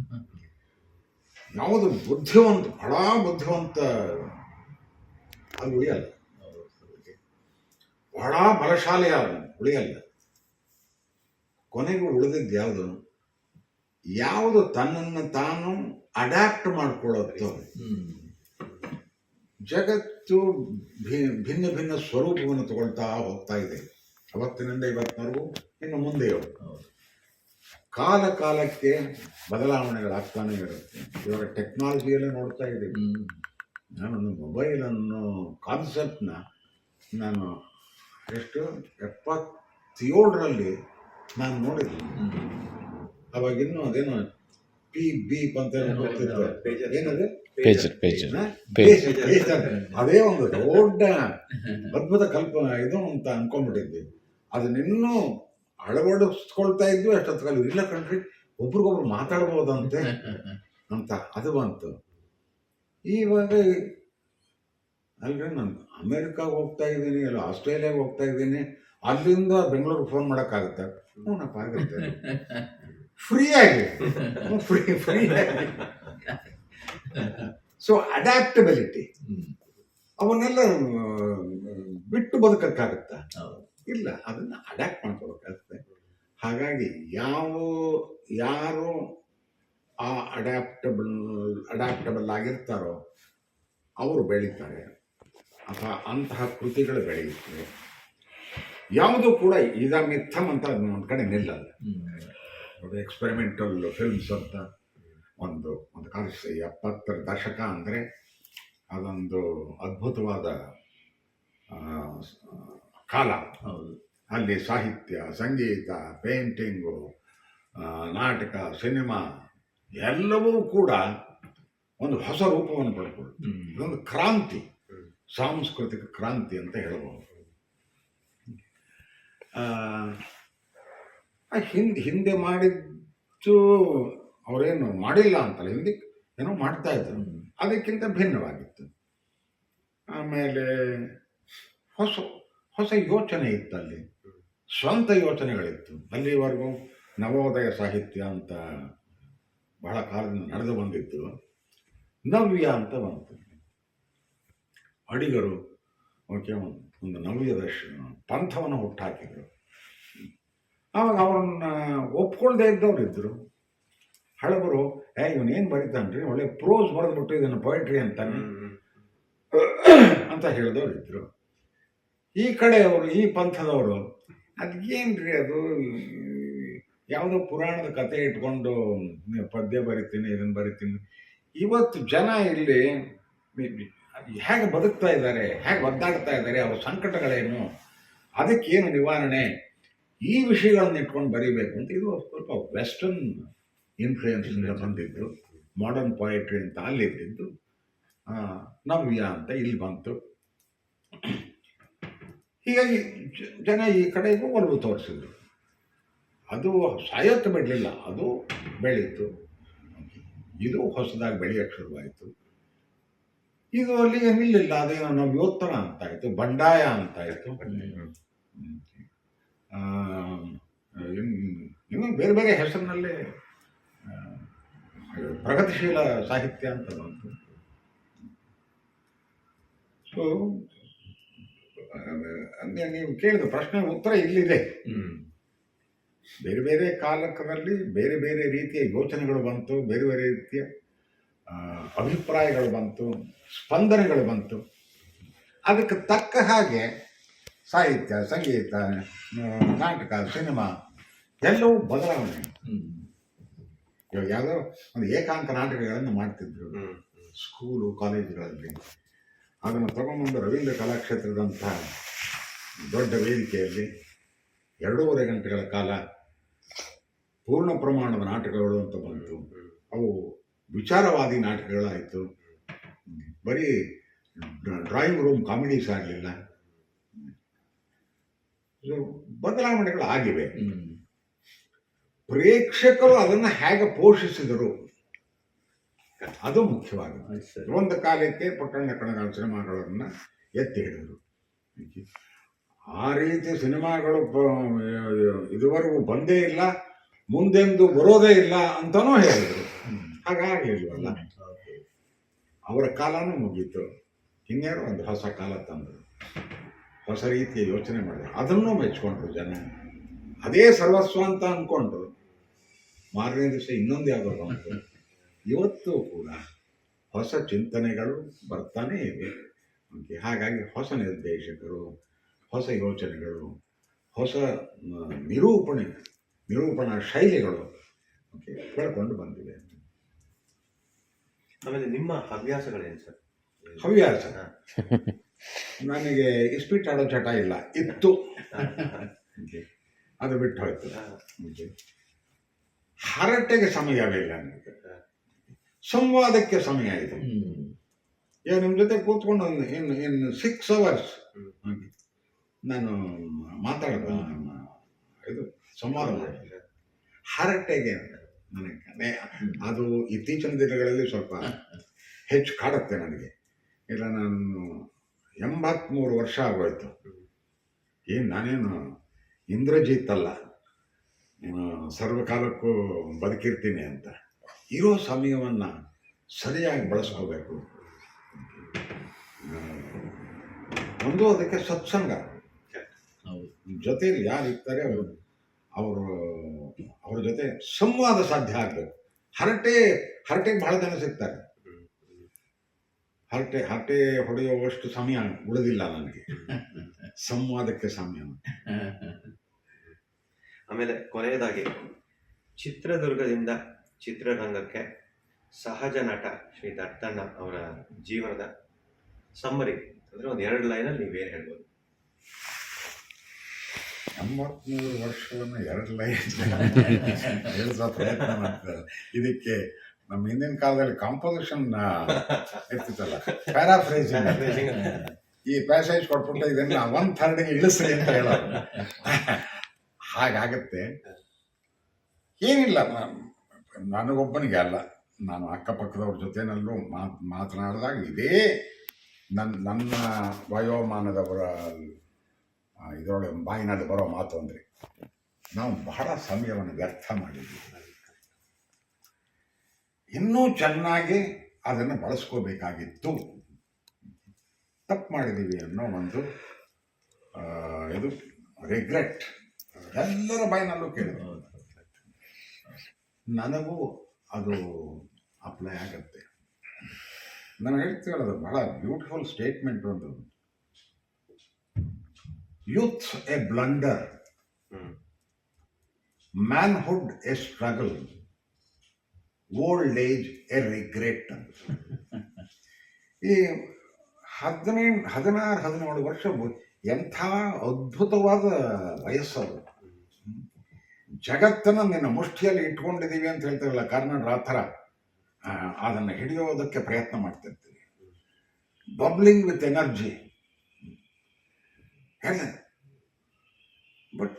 ಯಾವುದು ಬುದ್ಧಿವಂತ, ಬಹಳ ಬುದ್ಧಿವಂತ, ಅದು ಉಳಿಯಲ್ಲ. ಬಹಳ ಬಲಶಾಲಿ ಉಳಿಯಲ್ಲ. ಕೊನೆಗೂ ಉಳಿದಿದ್ದು ಯಾವುದು ತನ್ನನ್ನು ತಾನು ಅಡ್ಯಾಪ್ಟ್ ಮಾಡ್ಕೊಳ್ಳೋದು. ಜಗತ್ತು ಭಿನ್ನ ಭಿನ್ನ ಸ್ವರೂಪವನ್ನು ತಗೊಳ್ತಾ ಹೋಗ್ತಾ ಇದೆ. ಅವತ್ತಿನಿಂದ ಇವತ್ತಿನವರೆಗೂ, ಇನ್ನು ಮುಂದೆಯೋ ಕಾಲ ಕಾಲಕ್ಕೆ ಬದಲಾವಣೆಗಳಾಗ್ತಾನೆ ಇರುತ್ತೆ. ಇವಾಗ ಟೆಕ್ನಾಲಜಿಯಲ್ಲೇ ನೋಡ್ತಾ ಇದ್ದೀವಿ. ನಾನೊಂದು ಮೊಬೈಲ್ ಅನ್ನೋ ಕಾನ್ಸೆಪ್ಟ್ನ ನಾನು 77ರಲ್ಲಿ ನಾನು ನೋಡಿದ್ದೀನಿ. ಅವಾಗ ಇನ್ನೂ ಅದೇನೋ ಬೀಪ್ ಅಂತ ಗೊತ್ತಿತ್ತು. ಏನದು? ಅದೇ ಒಂದು ದೊಡ್ಡ ಅದ್ಭುತ ಇದು ಅಂತ ಅನ್ಕೊಂಡ್ಬಿಟ್ಟಿದ್ವಿ. ಅದನ್ನಿನ್ನೂ ಅಳವಡಿಸ್ಕೊಳ್ತಾ ಇದ್ವಿ. ಅಷ್ಟೊತ್ತಲ್ಲಿ ಇಲ್ಲ ಕಣ್ರಿ, ಒಬ್ರಿಗೊಬ್ರು ಮಾತಾಡ್ಬೋದಂತೆ ಅಂತ ಅದು ಬಂತು. ಇವಾಗ ಅಲ್ರಿ, ನಾನು ಅಮೇರಿಕಾಗೆ ಹೋಗ್ತಾ ಇದ್ದೀನಿ, ಇಲ್ಲ ಆಸ್ಟ್ರೇಲಿಯಾಗೆ ಹೋಗ್ತಾ ಇದ್ದೀನಿ, ಅಲ್ಲಿಂದ ಬೆಂಗಳೂರಿಗೆ ಫೋನ್ ಮಾಡೋಕ್ಕಾಗುತ್ತೆ? ಹ್ಞೂನಪ್ಪ, ಆಗುತ್ತೆ. ಫ್ರೀಯಾಗಿ. ಸೊ ಅಡ್ಯಾಪ್ಟಬಿಲಿಟಿ ಅವನ್ನೆಲ್ಲ ಬಿಟ್ಟು ಬದುಕಕ್ಕಾಗತ್ತಾ? ಹೌದು. ಇಲ್ಲ, ಅದನ್ನ ಅಡ್ಯಾಪ್ಟ್ ಮಾಡ್ಕೋಬೇಕಾಗುತ್ತೆ. ಹಾಗಾಗಿ ಯಾರು ಆ ಅಡ್ಯಾಪ್ಟಬಲ್ ಆಗಿರ್ತಾರೋ ಅವರು ಬೆಳೀತಾರೆ, ಅಥವಾ ಅಂತಹ ಕೃತಿಗಳು ಬೆಳೆಯುತ್ತವೆ. ಯಾವುದೂ ಕೂಡ ಮಿಥಮ್ ಅಂತ ಒಂದು ಕಡೆ ನಿಲ್ಲಲ್ಲ. ಅದು ಎಕ್ಸ್ಪೆರಿಮೆಂಟಲ್ ಫಿಲ್ಮ್ಸ್ ಅಂತ ಒಂದು ಕಾಲ 70ರ ದಶಕ ಅಂದರೆ ಅದೊಂದು ಅದ್ಭುತವಾದ ಕಾಲ. ಹೌದು. ಅಲ್ಲಿ ಸಾಹಿತ್ಯ, ಸಂಗೀತ, ಪೇಂಟಿಂಗು, ನಾಟಕ, ಸಿನಿಮಾ ಎಲ್ಲವೂ ಕೂಡ ಒಂದು ಹೊಸ ರೂಪವನ್ನು ಪಡ್ಕೊಳ್ಳುತ್ತೆ. ಇದೊಂದು ಕ್ರಾಂತಿ, ಸಾಂಸ್ಕೃತಿಕ ಕ್ರಾಂತಿ ಅಂತ ಹೇಳಬಹುದು. ಹಿಂದೆ ಮಾಡಿದ್ದು ಅವರೇನು ಮಾಡಿಲ್ಲ ಅಂತಲ್ಲ, ಹಿಂದೆ ಏನೋ ಮಾಡ್ತಾ ಇದ್ರು, ಅದಕ್ಕಿಂತ ಭಿನ್ನವಾಗಿತ್ತು. ಆಮೇಲೆ ಹೊಸ ಯೋಚನೆ ಇತ್ತು, ಅಲ್ಲಿ ಸ್ವಂತ ಯೋಚನೆಗಳಿತ್ತು. ಅಲ್ಲಿವರೆಗೂ ನವೋದಯ ಸಾಹಿತ್ಯ ಅಂತ ಬಹಳ ಕಾಲದಿಂದ ನಡೆದು ಬಂದಿತ್ತು. ನವ್ಯ ಅಂತ ಬಂತು. ಅಡಿಗರು ಒಂದು ನವ್ಯದ ಪಂಥವನ್ನು ಹುಟ್ಟಾಕಿದ್ರು. ಆವಾಗ ಅವ್ರನ್ನ ಒಪ್ಕೊಳ್ದೇ ಇದ್ದವ್ರು ಇದ್ರು. ಹಳಬರು ಇವನೇನು ಬರೀತಾನ್ರಿ, ಒಳ್ಳೆ ಪ್ರೋಸ್ ಬರೆದ್ಬಿಟ್ಟು ಇದನ್ನು ಪೊಯಿಟ್ರಿ ಅಂತಾನೆ ಅಂತ ಹೇಳಿದವ್ರು ಇದ್ರು. ಈ ಕಡೆಯವರು, ಈ ಪಂಥದವರು, ಅದೇನ್ರಿ ಅದು ಯಾವುದೋ ಪುರಾಣದ ಕತೆ ಇಟ್ಕೊಂಡು ಪದ್ಯ ಬರಿತೀನಿ, ಇದನ್ನು ಬರಿತೀನಿ. ಇವತ್ತು ಜನ ಇಲ್ಲಿ ಹೇಗೆ ಬದುಕ್ತಾ ಇದ್ದಾರೆ, ಹೇಗೆ ಒದ್ದಾಡ್ತಾ ಇದ್ದಾರೆ, ಅವರ ಸಂಕಟಗಳೇನು, ಅದಕ್ಕೇನು ನಿವಾರಣೆ, ಈ ವಿಷಯಗಳನ್ನ ಇಟ್ಕೊಂಡು ಬರೀಬೇಕು ಅಂತ. ಇದು ಸ್ವಲ್ಪ ವೆಸ್ಟರ್ನ್ ಇನ್ಫ್ಲೂಯೆನ್ಸಿಂದ ಬಂದಿದ್ದು. ಮಾಡರ್ನ್ ಪೊಯೆಟ್ರಿ ಅಂತ ಅಲ್ಲಿದ್ದು, ನವ್ಯ ಅಂತ ಇಲ್ಲಿ ಬಂತು. ಹೀಗಾಗಿ ಜನ ಈ ಕಡೆಗೂ ಒಲವು ತೋರಿಸಿದ್ರು. ಅದು ಸಾಯೋಕ್ಕೆ ಬಿಡಲಿಲ್ಲ, ಅದು ಬೆಳೀತು. ಇದು ಹೊಸದಾಗಿ ಬೆಳೆಯೋಕ್ಕೆ ಶುರುವಾಯಿತು. ಇದು ಅಲ್ಲಿಗೆ ನಿಲ್ಲಿಲ್ಲ, ಅದೇನೋ ನವ್ಯೋತ್ತರ ಅಂತಾಯಿತು, ಬಂಡಾಯ ಅಂತಾಯಿತು, ಇನ್ನೂ ಬೇರೆ ಬೇರೆ ಹೆಸರಿನಲ್ಲೇ ಪ್ರಗತಿಶೀಲ ಸಾಹಿತ್ಯ ಅಂತ ಬಂತು. ಸೊ ನೀವು ಕೇಳಿದ ಪ್ರಶ್ನೆ ಉತ್ತರ ಇಲ್ಲಿದೆ. ಬೇರೆ ಬೇರೆ ಕಾಲಕದಲ್ಲಿ ಬೇರೆ ಬೇರೆ ರೀತಿಯ ಯೋಚನೆಗಳು ಬಂತು, ಬೇರೆ ಬೇರೆ ರೀತಿಯ ಅಭಿಪ್ರಾಯಗಳು ಬಂತು, ಸ್ಪಂದನೆಗಳು ಬಂತು. ಅದಕ್ಕೆ ತಕ್ಕ ಹಾಗೆ ಸಾಹಿತ್ಯ, ಸಂಗೀತ, ನಾಟಕ, ಸಿನಿಮಾ ಎಲ್ಲವೂ ಬದಲಾವಣೆ. ಇವಾಗ ಯಾವುದೋ ಒಂದು ಏಕಾಂಕ ನಾಟಕಗಳನ್ನು ಮಾಡ್ತಿದ್ರು ಸ್ಕೂಲು, ಕಾಲೇಜುಗಳಲ್ಲಿ. ಅದನ್ನು ತಗೊಂಬಂದು ರವೀಂದ್ರ ಕಲಾಕ್ಷೇತ್ರದಂತಹ ದೊಡ್ಡ ವೇದಿಕೆಯಲ್ಲಿ 2.5 ಗಂಟೆಗಳ ಕಾಲ ಪೂರ್ಣ ಪ್ರಮಾಣದ ನಾಟಕಗಳು ಅಂತ ಬಂತು. ಅವು ವಿಚಾರವಾದಿ ನಾಟಕಗಳಾಯಿತು. ಬರೀ ಡ್ರಾಯಿಂಗ್ ರೂಮ್ ಕಾಮಿಡೀಸ್ ಆಗಲಿಲ್ಲ. ಬದಲಾವಣೆಗಳು ಆಗಿವೆ. ಪ್ರೇಕ್ಷಕರು ಅದನ್ನು ಹೇಗೆ ಪೋಷಿಸಿದರು ಅದು ಮುಖ್ಯವಾಗಿದೆ. ಒಂದು ಕಾಲಕ್ಕೆ ಪಟ್ಟಣ ಕಣಗಾಲ ಸಿನಿಮಾಗಳನ್ನು ಎತ್ತಿ ಹಿಡಿದರು. ಆ ರೀತಿ ಸಿನಿಮಾಗಳು ಇದುವರೆಗೂ ಬಂದೇ ಇಲ್ಲ, ಮುಂದೆಂದು ಬರೋದೇ ಇಲ್ಲ ಅಂತನೂ ಹೇಳಿದರು. ಹಾಗಾಗಲಿಲ್ವಲ್ಲ, ಅವರ ಕಾಲನೂ ಮುಗೀತು. ಇನ್ನೇನು ಒಂದು ಹೊಸ ಕಾಲ ತಂದರು, ಹೊಸ ರೀತಿಯ ಯೋಚನೆ ಮಾಡಿದ್ರು. ಅದನ್ನೂ ಮೆಚ್ಕೊಂಡ್ರು ಜನ. ಅದೇ ಸರ್ವಸ್ವ ಅಂತ ಅಂದ್ಕೊಂಡ್ರು. ಮಾರನೇ ದಿವಸ ಇನ್ನೊಂದು ಯಾವುದೋ ಬಂತು. ಇವತ್ತು ಕೂಡ ಹೊಸ ಚಿಂತನೆಗಳು ಬರ್ತಾನೇ ಇವೆ. ಹಾಗಾಗಿ ಹೊಸ ನಿರ್ದೇಶಕರು, ಹೊಸ ಯೋಚನೆಗಳು, ಹೊಸ ನಿರೂಪಣಾ ಶೈಲಿಗಳು ಬೆಳ್ಕೊಂಡು ಬಂದಿವೆ. ಆಮೇಲೆ ನಿಮ್ಮ ಹವ್ಯಾಸಗಳೇನು ಸರ್? ಹವ್ಯಾಸ ನನಗೆ ಇಸ್ಪೀಟ್ ಆಡೋ ಚಟ ಇಲ್ಲ, ಇತ್ತು, ಅದು ಬಿಟ್ಟು ಹೋಯ್ತು. ಹರಟೆಗೆ ಸಮಯವೇ ಇಲ್ಲ ನನಗೆ, ಸಂವಾದಕ್ಕೆ ಸಮಯ ಇದೆ. ಈಗ ನಿಮ್ಮ ಜೊತೆ ಕೂತ್ಕೊಂಡು ಇನ್ನು 6 hours ನಾನು ಮಾತಾಡೋದು, ಇದು ಸಂವಾದ ಮಾಡಿದೆ. ಹರಟೆಗೆ ನನಗೆ ಅದು ಇತ್ತೀಚಿನ ದಿನಗಳಲ್ಲಿ ಸ್ವಲ್ಪ ಹೆಚ್ಚು ಕಾಡುತ್ತೆ ನನಗೆ. ಇಲ್ಲ, ನಾನು 83 ವರ್ಷ ಆಗೋಯ್ತು. ನಾನೇನು ಇಂದ್ರಜಿತ್ ಅಲ್ಲ, ಸರ್ವಕಾಲಕ್ಕೂ ಬದುಕಿರ್ತೀನಿ ಅಂತ. ಇರೋ ಸಮಯವನ್ನು ಸರಿಯಾಗಿ ಬಳಸ್ಕೋಬೇಕು. ಒಂದು ಅದಕ್ಕೆ ಸತ್ಸಂಗ, ಹೌದು. ಜೊತೆಲಿ ಯಾರು ಇರ್ತಾರೆ ಅವರು ಅವ್ರ ಜೊತೆ ಸಂವಾದ ಸಾಧ್ಯ ಆಗಬೇಕು. ಹರಟೆಗೆ ಬಹಳ ಜನ ಸಿಗ್ತಾರೆ. ಹರಟೆ ಹೊಡೆಯುವಷ್ಟು ಸಮಯ ಉಳಿದಿಲ್ಲ ನನಗೆ, ಸಂವಾದಕ್ಕೆ ಸಮಯ. ಆಮೇಲೆ ಕೊನೆಯದಾಗಿ ಚಿತ್ರದುರ್ಗದಿಂದ ಚಿತ್ರರಂಗಕ್ಕೆ ಸಹಜ ನಟ ಶ್ರೀ ದತ್ತಣ್ಣ ಅವರ ಜೀವನದ ಸಮ್ಮರಿ ಅಂದ್ರೆ ಒಂದು 2 ಲೈನಲ್ಲಿ ನೀವೇನು ಹೇಳ್ಬೋದು? 83 ವರ್ಷವನ್ನು 2 ಲೈನ್ ಹೇಳಿಸೋ ಪ್ರಯತ್ನ ಮಾಡ್ತಾರೆ. ಇದಕ್ಕೆ ನಮ್ಮ ಹಿಂದಿನ ಕಾಲದಲ್ಲಿ ಕಾಂಪೋಸಿಷನ್ ಇರ್ತಿತ್ತಲ್ಲ, ಪ್ಯಾರಾಫ್ರೇಸಿಂಗ್. ಈ ಪ್ಯಾಸೇಜ್ ಕೊಟ್ಬಿಟ್ಟು ಇದನ್ನ 1/3 ಇಳಿಸ್ರಿ ಅಂತ ಹೇಳೋದು. ಹಾಗಾಗತ್ತೆ. ಏನಿಲ್ಲ, ನನಗೊಬ್ಬನಿಗೆ ಅಲ್ಲ, ನಾನು ಅಕ್ಕಪಕ್ಕದವ್ರ ಜೊತೆನಲ್ಲೂ ಮಾತನಾಡಿದಾಗ ಇದೇ ನನ್ನ ವಯೋಮಾನದವರ ಇದರೊಳಗೆ ಬಾಯಿನಲ್ಲಿ ಬರೋ ಮಾತು ಅಂದರೆ, ನಾವು ಬಹಳ ಸಮಯವನ್ನು ವ್ಯರ್ಥ ಮಾಡಿದ್ದೀವಿ, ಇನ್ನೂ ಚೆನ್ನಾಗಿ ಅದನ್ನು ಬಳಸ್ಕೋಬೇಕಾಗಿತ್ತು, ತಪ್ಪು ಮಾಡಿದ್ದೀವಿ ಅನ್ನೋ ಒಂದು ಇದು ರಿಗ್ರೆಟ್ ಎಲ್ಲರ ಬಾಯಿನಲ್ಲೂ ಕೇಳಿದೆ. ನನಗೂ ಅದು ಅಪ್ಲೈ ಆಗತ್ತೆ. ನಾನು ಹೇಳ್ತೀವಲ್ಲ, ಅದು ಬಹಳ ಬ್ಯೂಟಿಫುಲ್ ಸ್ಟೇಟ್ಮೆಂಟ್ ಒಂದು. Youth a blunder, manhood a struggle, old age a regret. ಈ 16-17 ವರ್ಷ ಎಂಥ ಅದ್ಭುತವಾದ ವಯಸ್ಸದು. ಜಗತ್ತನ್ನು ನಿನ್ನ ಮುಷ್ಟಿಯಲ್ಲಿ ಇಟ್ಕೊಂಡಿದ್ದೀವಿ ಅಂತ ಹೇಳ್ತೀವಲ್ಲ, ಕರ್ನಾಟಕ ಆ ಥರ ಅದನ್ನು ಹಿಡಿಯೋದಕ್ಕೆ ಪ್ರಯತ್ನ ಮಾಡ್ತಿರ್ತೀವಿ. Bubbling with energy. ಬಟ್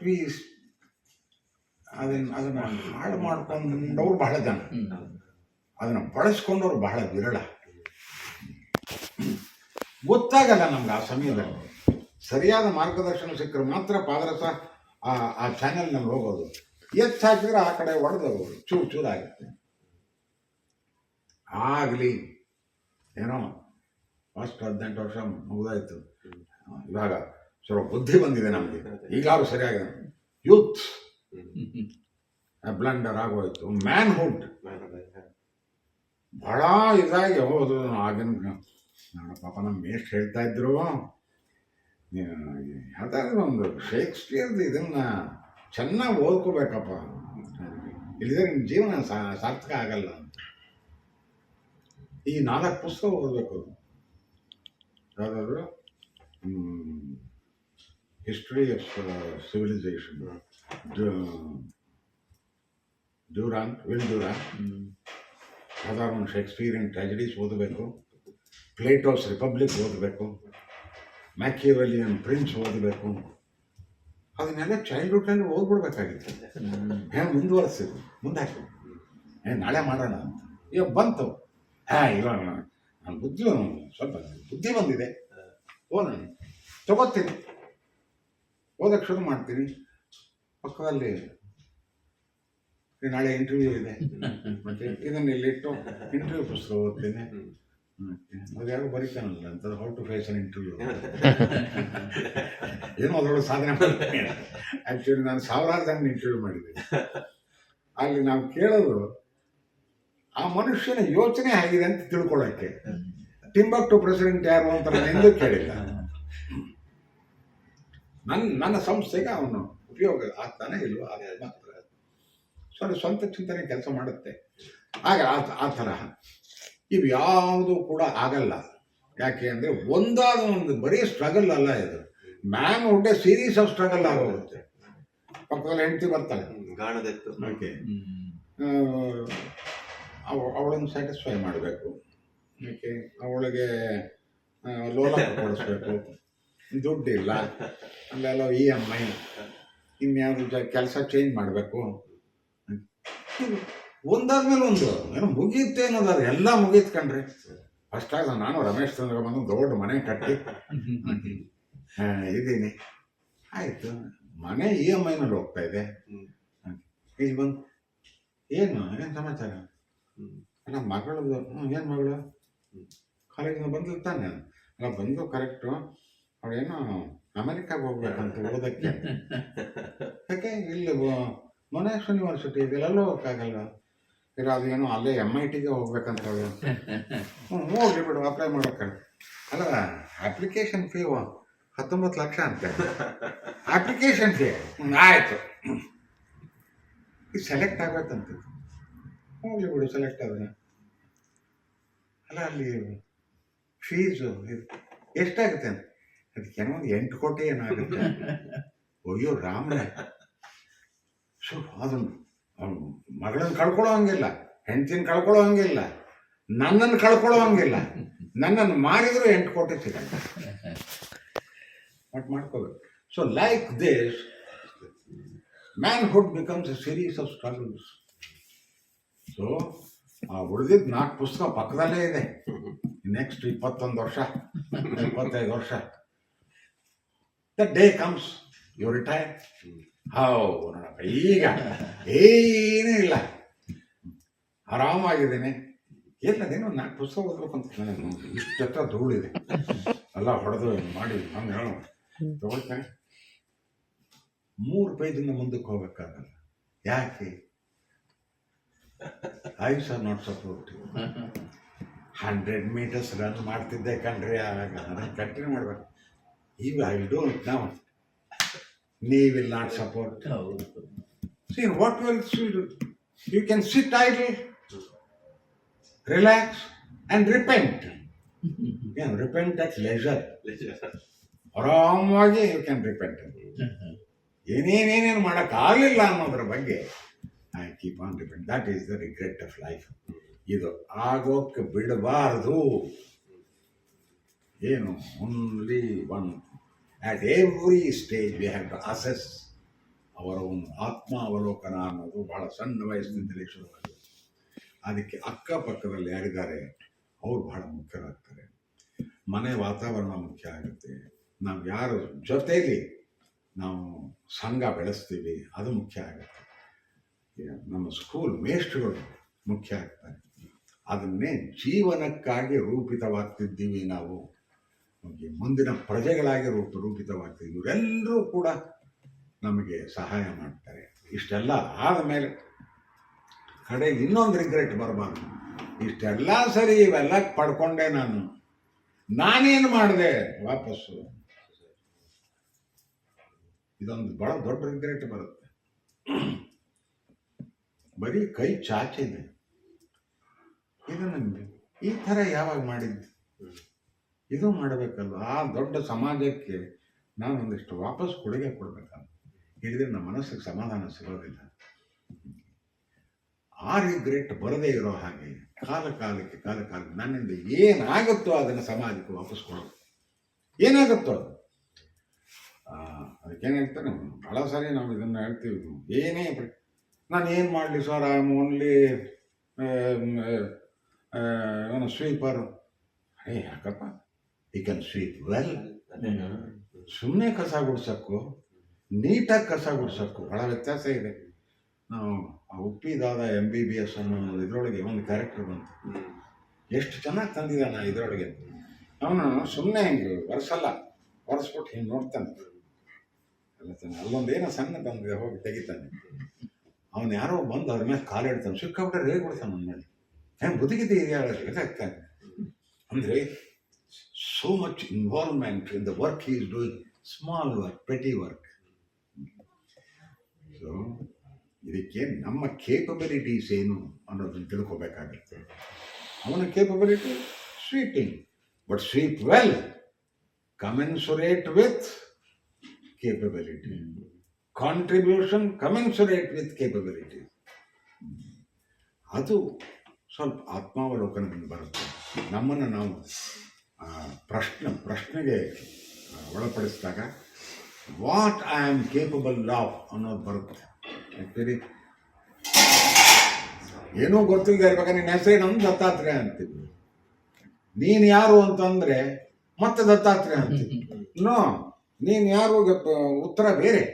ಅದನ್ನು ಹಾಳು ಮಾಡ್ಕೊಂಡವ್ರು ಬಹಳ ಜನ, ಅದನ್ನು ಬಳಸ್ಕೊಂಡವ್ರು ಬಹಳ ವಿರಳ. ಗೊತ್ತಾಗಲ್ಲ ನಮ್ಗೆ ಆ ಸಮಯದಲ್ಲಿ. ಸರಿಯಾದ ಮಾರ್ಗದರ್ಶನ ಸಿಕ್ಕರೆ ಮಾತ್ರ ಪಾದರಸ ಆ ಚಾನೆಲ್ನಲ್ಲಿ ಹೋಗೋದು. ಹಾಕಿದ್ರೆ ಆ ಕಡೆ ಹೊಡೆದು ಚೂರಾಗುತ್ತೆ. ಆಗಲಿ ಏನೋ ಫಸ್ಟ್ 18 ವರ್ಷ ಮುಗಿದಾಯ್ತು, ಇವಾಗ ಸ್ವಲ್ಪ ಬುದ್ಧಿ ಬಂದಿದೆ ನಮಗೆ, ಈಗಾದ್ರೂ ಸರಿಯಾಗಿದೆ. ಯೂತ್ ಬ್ಲಂಡರ್ ಆಗೋಯ್ತು. ಮ್ಯಾನ್ಹುಡ್ ಬಹಳ ಇದಾಗಿ ಹೋದು. ಆಗಿನ ಪಾಪ ನಮ್ಮ ಮೇಷ್ಟ್ ಹೇಳ್ತಾ ಇದ್ರು, ಯಾವುದಾದ್ರೂ ಒಂದು ಶೇಕ್ಸ್ಪಿಯರ್ದು ಇದನ್ನ ಚೆನ್ನಾಗಿ ಓದ್ಕೋಬೇಕಪ್ಪ, ಇಲ್ಲಿದ್ರೆ ನಿಮ್ಮ ಜೀವನ ಸಾರ್ಥಕ ಆಗಲ್ಲ ಅಂತ. ಈ 4 ಪುಸ್ತಕ ಓದಬೇಕು. ಯಾವುದಾದ್ರು history of civilisation, will Durand, ಯಾವ್ದಾದ್ರು ಒಂದು ಶೇಕ್ಸ್ಪಿಯರಿಯನ್ ಟ್ರಾಜಿಡೀಸ್ ಓದಬೇಕು, ಪ್ಲೇಟೋಸ್ ರಿಪಬ್ಲಿಕ್ ಓದಬೇಕು, ಮ್ಯಾಕಿಯಾವೆಲಿಯನ್ ಪ್ರಿನ್ಸ್ ಓದಬೇಕು. ಅದನ್ನೆಲ್ಲ ಚೈಲ್ಡ್ಹುಡ್ನಲ್ಲಿ ಓದ್ಬಿಡ್ಬೇಕಾಗಿತ್ತು. ಹೇಗೆ ಮುಂದುವರೆಸಿದ್ರು, ಮುಂದೆ ಹಾಕಿ ನಾಳೆ ಮಾಡೋಣ ಅಂತ. ಇವಾಗ ಬಂತು, ಇವಾಗ ನಾನು ಸ್ವಲ್ಪ ಬುದ್ಧಿ ಬಂದಿದೆ, ಓದೋಣ ತಗೋತೀನಿ, ಓದಕ್ಕೆ ಶುರು ಮಾಡ್ತೀನಿ. ಪಕ್ಕದಲ್ಲಿ ನಾಳೆ ಇಂಟರ್ವ್ಯೂ ಇದೆ, ಮತ್ತೆ ಇದನ್ನ ಇಲ್ಲಿಟ್ಟು ಇಂಟರ್ವ್ಯೂ ಪುಸ್ತಕ ಓದ್ತೀನಿ. ಅದು ಯಾರು ಬರೀತಾನಲ್ಲ ಅಂತ, how to face an interview, ಏನೋ ಅದರೊಳಗೆ ಸಾಧನೆ ಮಾಡ್ತೀನಿ. ಆ್ಯಕ್ಚುಲಿ ನಾನು 1000 ಜನ ಇಂಟರ್ವ್ಯೂ ಮಾಡಿದ್ದೀನಿ. ಅಲ್ಲಿ ನಾವು ಕೇಳೋದು ಆ ಮನುಷ್ಯನ ಯೋಚನೆ ಆಗಿದೆ ಅಂತ ತಿಳ್ಕೊಳ್ಳೋಕ್ಕೆ. ಟಿಂಬಕ್ಟು ಪ್ರೆಸಿಡೆಂಟ್ ಯಾರು ಅಂತ ನಾನು ಎಂದೂ ಕೇಳಿಲ್ಲ. ನನ್ನ ಸಂಸ್ಥೆಗೆ ಅವನು ಉಪಯೋಗ ಆಗ್ತಾನೆ ಇಲ್ವೋ ಅದೇ ಮಾತ್ರ. ಸ್ವಂತ ಚಿಂತನೆ ಕೆಲಸ ಮಾಡುತ್ತೆ. ಆಗ ಆ ತರಹ ಇವು ಯಾವುದು ಕೂಡ ಆಗಲ್ಲ. ಯಾಕೆ ಅಂದರೆ ಒಂದಾದ ಒಂದು ಬರೀ ಸ್ಟ್ರಗಲ್ ಅಲ್ಲ ಇದು. ಮ್ಯಾನ್ಹುಡ್ ಸೀರೀಸ್ ಆಫ್ ಸ್ಟ್ರಗಲ್ ಆಗೋಗುತ್ತೆ. ಪಕ್ಕದಲ್ಲಿ ಹೆಂಡತಿ ಬರ್ತಾಳೆ, ಗಾಣದೆತ್ತು, ಓಕೆ, ಅವಳನ್ನು ಸ್ಯಾಟಿಸ್ಫೈ ಮಾಡಬೇಕು, ಓಕೆ, ಅವಳಿಗೆ ಲೋಲ ಕೊಡಿಸ್ಬೇಕು, ದುಡ್ಡಿಲ್ಲ, ಅಲ್ಲೆಲ್ಲ EMI, ಇನ್ಯಾವುದು ಕೆಲಸ ಚೇಂಜ್ ಮಾಡಬೇಕು. ಒಂದಾದ್ಮೇಲೆ ಒಂದು ಏನೋ ಮುಗಿಯುತ್ತೆ ಅನ್ನೋದಾದ್ರೆ ಎಲ್ಲ ಮುಗೀತು ಕಣ್ರಿ. ಫಸ್ಟಾಗ ನಾನು ರಮೇಶ್ ಚಂದ್ರ ಬಂದು ದೊಡ್ಡ ಮನೆ ಕಟ್ಟಿ ಇದ್ದೀನಿ, ಆಯಿತು. ಮನೆ EMIನಲ್ಲಿ ಹೋಗ್ತಾ ಇದೆ. ಇಲ್ಲಿ ಬಂದು ಏನು ಸಮಾಚಾರ? ಅಲ್ಲ ಮಗಳದು, ಏನು ಮಗಳು? ಕಾಲೇಜಿನ ಬಂದಿರ್ತಾನೆ ಅಲ್ಲ, ಬಂದು ಕರೆಕ್ಟು ಅವಳೇನೋ ಅಮೆರಿಕಾಗೆ ಹೋಗ್ಬೇಕಂತ ಓದಕ್ಕೆ. ಯಾಕೆ ಇಲ್ಲಿ ಮೊನಾಶ್ ಯೂನಿವರ್ಸಿಟಿ ಇದೆಲ್ಲ ಹೋಗೋಕ್ಕಾಗಲ್ಲ, ಇಲ್ಲ ಅದೇನೋ ಅಲ್ಲೇ MITಗೆ ಹೋಗ್ಬೇಕಂತ ಹೇಳಿ. ಹೋಗ್ಲಿ ಬಿಡು, ಅಪ್ಲೈ ಮಾಡೋಕ್ಕೆ. ಅಲ್ಲ, ಅಪ್ಲಿಕೇಶನ್ ಫೀ 19 ಲಕ್ಷ ಅಂತೆ ಅಪ್ಲಿಕೇಶನ್ ಫೀ. ಆಯಿತು, ಸೆಲೆಕ್ಟ್ ಆಗಬೇಕಂತ. ಹೋಗ್ಲಿ ಬಿಡು, ಸೆಲೆಕ್ಟ್ ಆದ್ರೆ. ಅಲ್ಲ, ಅಲ್ಲಿ ಫೀಸು ಎಷ್ಟಾಗುತ್ತೆ ಅಂತ. ಅದಕ್ಕೆ ಏನೋ ಒಂದು 8 ಕೋಟಿ ಏನಾಗುತ್ತೆ. ಅಯ್ಯೋ ರಾಮ್ರೆ, ಸೊ ಅದನ್ನು ಮಗಳನ್ನ ಕಳ್ಕೊಳ್ಳೋ ಹಂಗಿಲ್ಲ, ಹೆಂಡತಿನ ಕಳ್ಕೊಳ್ಳೋ ಹಂಗಿಲ್ಲ, ನನ್ನನ್ನು ಕಳ್ಕೊಳ್ಳೋ ಹಂಗಿಲ್ಲ. ನನ್ನನ್ನು ಮಾರಿದ್ರು 8 ಕೋಟಿ ಸಿಗಲ್ಲ. ಬಟ್ ಮಾಡ್ಕೋಬೇಕು. So like this manhood becomes a series of struggles. So ಆ ಉಳಿದಿದ್ದು 4 ಪುಸ್ತಕ ಪಕ್ಕದಲ್ಲೇ ಇದೆ. ನೆಕ್ಸ್ಟ್ 21 ವರ್ಷ 25 ವರ್ಷ, the day comes you retire. ನೋಡಪ್ಪ, ಈಗ ಏನೂ ಇಲ್ಲ, ಆರಾಮಾಗಿದ್ದೇನೆ. ಎಲ್ಲದೇನೋ 4 ಪುಸ್ತಕ ಓದ್ಬೇಕು ಅಂತ ನನಗೆ ಇಷ್ಟೆತ್ತ ಧೂಳಿದೆ, ಎಲ್ಲ ಹೊಡೆದು ಮಾಡಿ ಹಂಗೆ ತಗೊಳ್ತಾನೆ. 3 ಪೇಜಿಂದ ಮುಂದಕ್ಕೆ ಹೋಗ್ಬೇಕಾಗಲ್ಲ. ಯಾಕೆ? Eyes are not supportive. 100 meters run ಮಾಡ್ತಿದ್ದೆ ಕಣ್ರಿ, ಆವಾಗ ಅದನ್ನು ಕಂಟಿನ್ಯೂ ಮಾಡ್ಬೇಕು. ಈಗ I will do it now. ನೀವು will not support. See, what will you do? You can sit idle, relax, and repent. You can repent at leisure. ಆರಾಮಾಗಿ ಯು ಕ್ಯಾನ್ ರಿಪೆಂಟ್. ಏನೇನೇನೇನು ಮಾಡೋಕ್ಕಾಗಲಿಲ್ಲ ಅನ್ನೋದ್ರ ಬಗ್ಗೆ I keep on repent. That is the regret of life. ಇದು ಆಗೋಕ್ಕೆ ಬಿಡಬಾರ್ದು. ಏನು, only one. At every stage we have to assess ಅವರ ಒಂದು ಆತ್ಮ ಅವಲೋಕನ ಅನ್ನೋದು ಬಹಳ ಸಣ್ಣ ವಯಸ್ಸಿನಿಂದಲೇ ಶುರುವಾಗಿದೆ. ಅದಕ್ಕೆ ಅಕ್ಕಪಕ್ಕದಲ್ಲಿ ಯಾರಿದ್ದಾರೆ ಅವರು ಬಹಳ ಮುಖ್ಯರಾಗ್ತಾರೆ. ಮನೆ ವಾತಾವರಣ ಮುಖ್ಯ ಆಗುತ್ತೆ. ನಾವು ಯಾರ ಜೊತೆಯಲ್ಲಿ ನಾವು ಸಂಘ ಬೆಳೆಸ್ತೀವಿ ಅದು ಮುಖ್ಯ ಆಗುತ್ತೆ. ನಮ್ಮ ಸ್ಕೂಲ್ ಮೇಷ್ಟ್ರುಗಳು ಮುಖ್ಯ ಆಗ್ತಾರೆ. ಅದನ್ನೇ ಜೀವನಕ್ಕಾಗಿ ರೂಪಿತವಾಗ್ತಿದ್ದೀವಿ ನಾವು. ಮುಂದಿನ ಪ್ರಜೆಗಳಾಗಿ ರೂಪಿತವಾಗ್ತೀವಿ. ಇವರೆಲ್ಲರೂ ಕೂಡ ನಮಗೆ ಸಹಾಯ ಮಾಡ್ತಾರೆ. ಇಷ್ಟೆಲ್ಲ ಆದಮೇಲೆ ಕಡೆಗೆ ಇನ್ನೊಂದು ರಿಗ್ರೆಟ್ ಬರಬಾರ್ದು. ಇಷ್ಟೆಲ್ಲ ಸರಿ, ಇವೆಲ್ಲ ಪಡ್ಕೊಂಡೆ, ನಾನೇನು ಮಾಡಿದೆ ವಾಪಸ್ಸು. ಇದೊಂದು ಬಹಳ ದೊಡ್ಡ ರಿಗ್ರೆಟ್ ಬರುತ್ತೆ. ಬರೀ ಕೈ ಚಾಚಿದೆ. ಇದನ್ನು ಈ ಥರ ಯಾವಾಗ ಮಾಡಿದ್ದು? ಇದು ಮಾಡಬೇಕಲ್ವ. ಆ ದೊಡ್ಡ ಸಮಾಜಕ್ಕೆ ನಾನೊಂದಿಷ್ಟು ವಾಪಸ್ ಕೊಡುಗೆ ಕೊಡಬೇಕಲ್ಲ. ಹೇಳಿದ್ರೆ ನಮ್ಮ ಮನಸ್ಸಿಗೆ ಸಮಾಧಾನ ಸಿಗೋದಿಲ್ಲ. ಆ ರಿಗ್ರೆಟ್ ಬರದೇ ಇರೋ ಹಾಗೆ ಕಾಲಕ್ಕೆ ನನ್ನಿಂದ ಏನಾಗುತ್ತೋ ಅದನ್ನು ಸಮಾಜಕ್ಕೆ ವಾಪಸ್ ಕೊಡೋದು. ಏನಾಗುತ್ತೋ ಅದು. ಅದಕ್ಕೇನು ಹೇಳ್ತಾನೆ, ಭಾಳ ಸಾರಿ ನಾವು ಇದನ್ನು ಹೇಳ್ತೀವಿ. ಏನೇ ನಾನು ಏನು ಮಾಡಲಿ sir, I am only sweeper. ಯಾಕಪ್ಪ, ಯು ಕ್ಯಾನ್ ಸ್ವೀಪ್ ವೆಲ್. ಸುಮ್ಮನೆ ಕಸ ಗುಡ್ಸೋಕ್ಕೂ ನೀಟಾಗಿ ಕಸ ಗುಡ್ಸೋಕ್ಕೂ ಭಾಳ ವ್ಯತ್ಯಾಸ ಇದೆ. ನಾವು ಆ ಉಪ್ಪಿದಾದ MBBS ಅನ್ನೋ ಇದರೊಳಗೆ ಒಂದು ಕ್ಯಾರೆಕ್ಟರ್ ಬಂತು. ಎಷ್ಟು ಚೆನ್ನಾಗಿ ತಂದಿದ್ದಾನೆ ಇದರೊಳಗೆ. ಅವನು ಸುಮ್ಮನೆ ಹಿಂಗೆ ಒರೆಸ್ಬಿಟ್ಟು ಹಿಂಗೆ ನೋಡ್ತಾನೆ. ಅಲ್ಲೊಂದೇನೋ ಸಣ್ಣ ತಂದಿದೆ, ಹೋಗಿ ತೆಗಿತಾನೆ. ಅವನು ಯಾರೋ ಬಂದು ಅವ್ರ ಮೇಲೆ ಕಾಲಿಡ್ತಾನೆ, ಸಿಕ್ಕಾಬಿಟ್ಟೆ ರೇಗ್ ಬಿಡ್ತಾನೆ ನನ್ನ ಮೇಲೆ. ಏನು ಬುದ್ಧಿಗಿದ್ದೆ ಇದಾಗ್ತಾನೆ. ಅಂದರೆ so much involvement in the work he is doing, small work, petty work. So ಇದಕ್ಕೆ ನಮ್ಮ ಕೇಪಬಿಲಿಟೀಸ್ ಏನು ಅನ್ನೋದನ್ನು ತಿಳ್ಕೊಬೇಕಾಗುತ್ತೆ. ಅವನ capability sweeping, but sweep well, commensurate with capability, contribution commensurate with capability. ಅದು ಸ್ವಲ್ಪ ಆತ್ಮಾವಲೋಕನದಿಂದ ಬರುತ್ತೆ. ನಮ್ಮನ್ನು ನಾವು ಪ್ರಶ್ನೆಗೆ ಒಳಪಡಿಸಿದಾಗ what I am capable of ಅನ್ನೋದು ಬರುತ್ತೆ. ಆ್ಯಕ್ಚುಲಿ ಏನೂ ಗೊತ್ತಿಲ್ಲದೆ ಇರ್ಬೇಕಾದ್ರೆ ನಿನ್ನ ಹೆಸರೇನು ದತ್ತಾತ್ರೇಯ ಅಂತಿದ್ವಿ. ನೀನು ಯಾರು ಅಂತಂದರೆ ಮತ್ತೆ ದತ್ತಾತ್ರೇಯ ಅಂತಿದ್ವಿ. ನೋ, ನೀನು ಯಾರು ಉತ್ತರ ಬೇರೆ.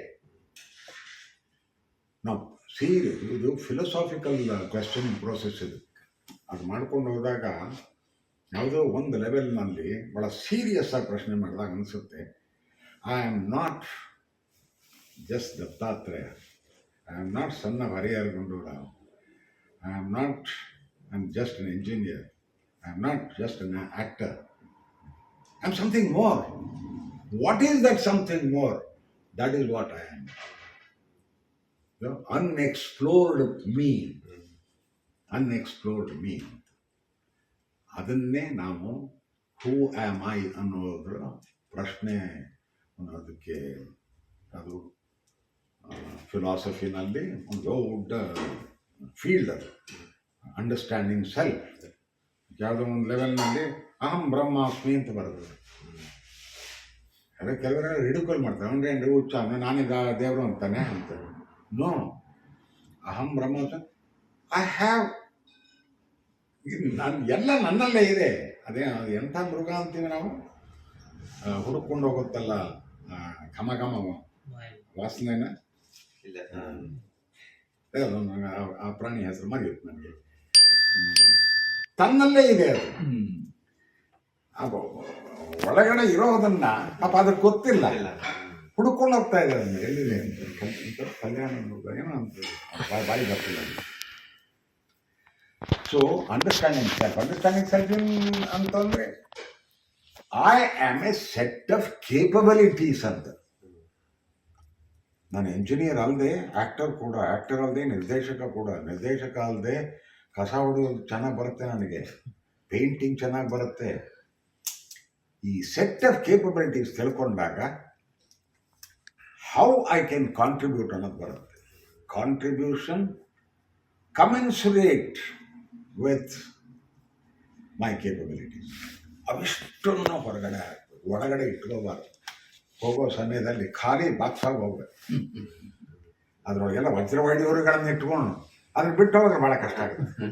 ನಾವು ಇದು ಫಿಲಸಾಫಿಕಲ್ ಕ್ವೆಶ್ಚನಿಂಗ್ ಪ್ರೋಸೆಸ್ ಇದು. ಅದು ಮಾಡ್ಕೊಂಡು ಹೋದಾಗ ಯಾವುದೋ ಒಂದು ಲೆವೆಲ್ನಲ್ಲಿ ಭಾಳ ಸೀರಿಯಸ್ ಆಗಿ ಪ್ರಶ್ನೆ ಮಾಡಿದಾಗ ಅನಿಸುತ್ತೆ I am not just Dattatreya. I am not son of Harihar Gundurao. I am not, I'm just an engineer. I am not just an actor. I am something more. What is that something more? That is what I am. The unexplored me. Unexplored me. ಅದನ್ನೇ ನಾವು ಹೂ ಆಮ್ ಐ ಅನ್ನೋದ್ರ ಪ್ರಶ್ನೆ ಅನ್ನೋದಕ್ಕೆ ಅದು ಫಿಲಾಸಫಿನಲ್ಲಿ ಒಂದು ದೊಡ್ಡ ಫೀಲ್ಡ್ ಅದು ಅಂಡರ್ಸ್ಟ್ಯಾಂಡಿಂಗ್ ಸೆಲ್ಫ್. ಯಾವುದೋ ಒಂದು ಲೆವೆಲ್ನಲ್ಲಿ ಅಹಂ ಬ್ರಹ್ಮಾಸ್ಮಿ ಅಂತ ಬರೋದು. ಕೆಲವರೆಲ್ಲ ರಿಡಿಕಲ್ ಮಾಡ್ತಾರೆ, ಅವನೇನು ಹುಚ್ಚ ನಾನೀಗ ದೇವರು ಅಂತಾನೆ ಅಂತ. ನೋ, ಅಹಂ ಬ್ರಹ್ಮಾಸ್ಮಿ, ಐ ಹ್ಯಾವ್, ನಾನು ಎಲ್ಲ ನನ್ನಲ್ಲೇ ಇದೆ. ಅದೇ ಎಂಥ ಮೃಗ ಅಂತೀವಿ ನಾವು, ಹುಡುಕೊಂಡು ಹೋಗುತ್ತಲ್ಲ ಘಮ ಘಮ ವಾಸನೆನ, ಇಲ್ಲ ಆ ಪ್ರಾಣಿ ಹೆಸರು ಮರೆಯುತ್ತೆ ನನಗೆ. ತನ್ನಲ್ಲೇ ಇದೆ ಅದು. ಒಳಗಡೆ ಇರೋದನ್ನ ಪಾಪ ಅದಕ್ಕೆ ಗೊತ್ತಿಲ್ಲ, ಹುಡುಕೊಂಡು ಹೋಗ್ತಾ ಇದೆ ಅದನ್ನ ಎಲ್ಲಿದೆ ಅಂತ. ಕಲ್ಯಾಣ ಏನೋ ಅಂತ ಬಾಯಿ ಬರ್ತಿಲ್ಲ. ಸೊ ಅಂಡರ್ಸ್ಟ್ಯಾಂಡಿಂಗ್ ಸೆಲ್ಫ್ ಅಂತಂದ್ರೆ I am A set of capabilities ಅಂತ. ನಾನು ಎಂಜಿನಿಯರ್ ಅಲ್ಲದೆ ಆ್ಯಕ್ಟರ್ ಕೂಡ, ಆ್ಯಕ್ಟರ್ ಅಲ್ಲದೆ ನಿರ್ದೇಶಕ ಕೂಡ, ನಿರ್ದೇಶಕ ಅಲ್ಲದೆ ಕಸ ಹೊಡೆಯೋದು ಚೆನ್ನಾಗಿ ಬರುತ್ತೆ ನನಗೆ, ಪೇಂಟಿಂಗ್ ಚೆನ್ನಾಗಿ ಬರುತ್ತೆ. ಈ ಸೆಟ್ ಆಫ್ ಕೇಪಬಿಲಿಟೀಸ್ ತಿಳ್ಕೊಂಡಾಗ ಹೌ ಐ ಕ್ಯಾನ್ ಕಾಂಟ್ರಿಬ್ಯೂಟ್ ಅನ್ನೋದು ಬರುತ್ತೆ. Contribution commensurate with my capabilities. ಅವಿಷ್ಟನ್ನು ಹೊರಗಡೆ ಹಾಕ್ಬೇಕು, ಒಳಗಡೆ ಇಟ್ಕೋಬಾರ್ದು. ಹೋಗೋ ಸಮಯದಲ್ಲಿ ಖಾಲಿ ಬಾಕ್ಸಾಗಿ ಹೋಗ್ಬೇಕು. ಅದರೊಳಗೆಲ್ಲ ವಜ್ರವೈಢ್ಯರುಗಳನ್ನು ಇಟ್ಕೊಂಡು ಅದನ್ನ ಬಿಟ್ಟು ಹೋದ್ರೆ ಭಾಳ ಕಷ್ಟ ಆಗುತ್ತೆ.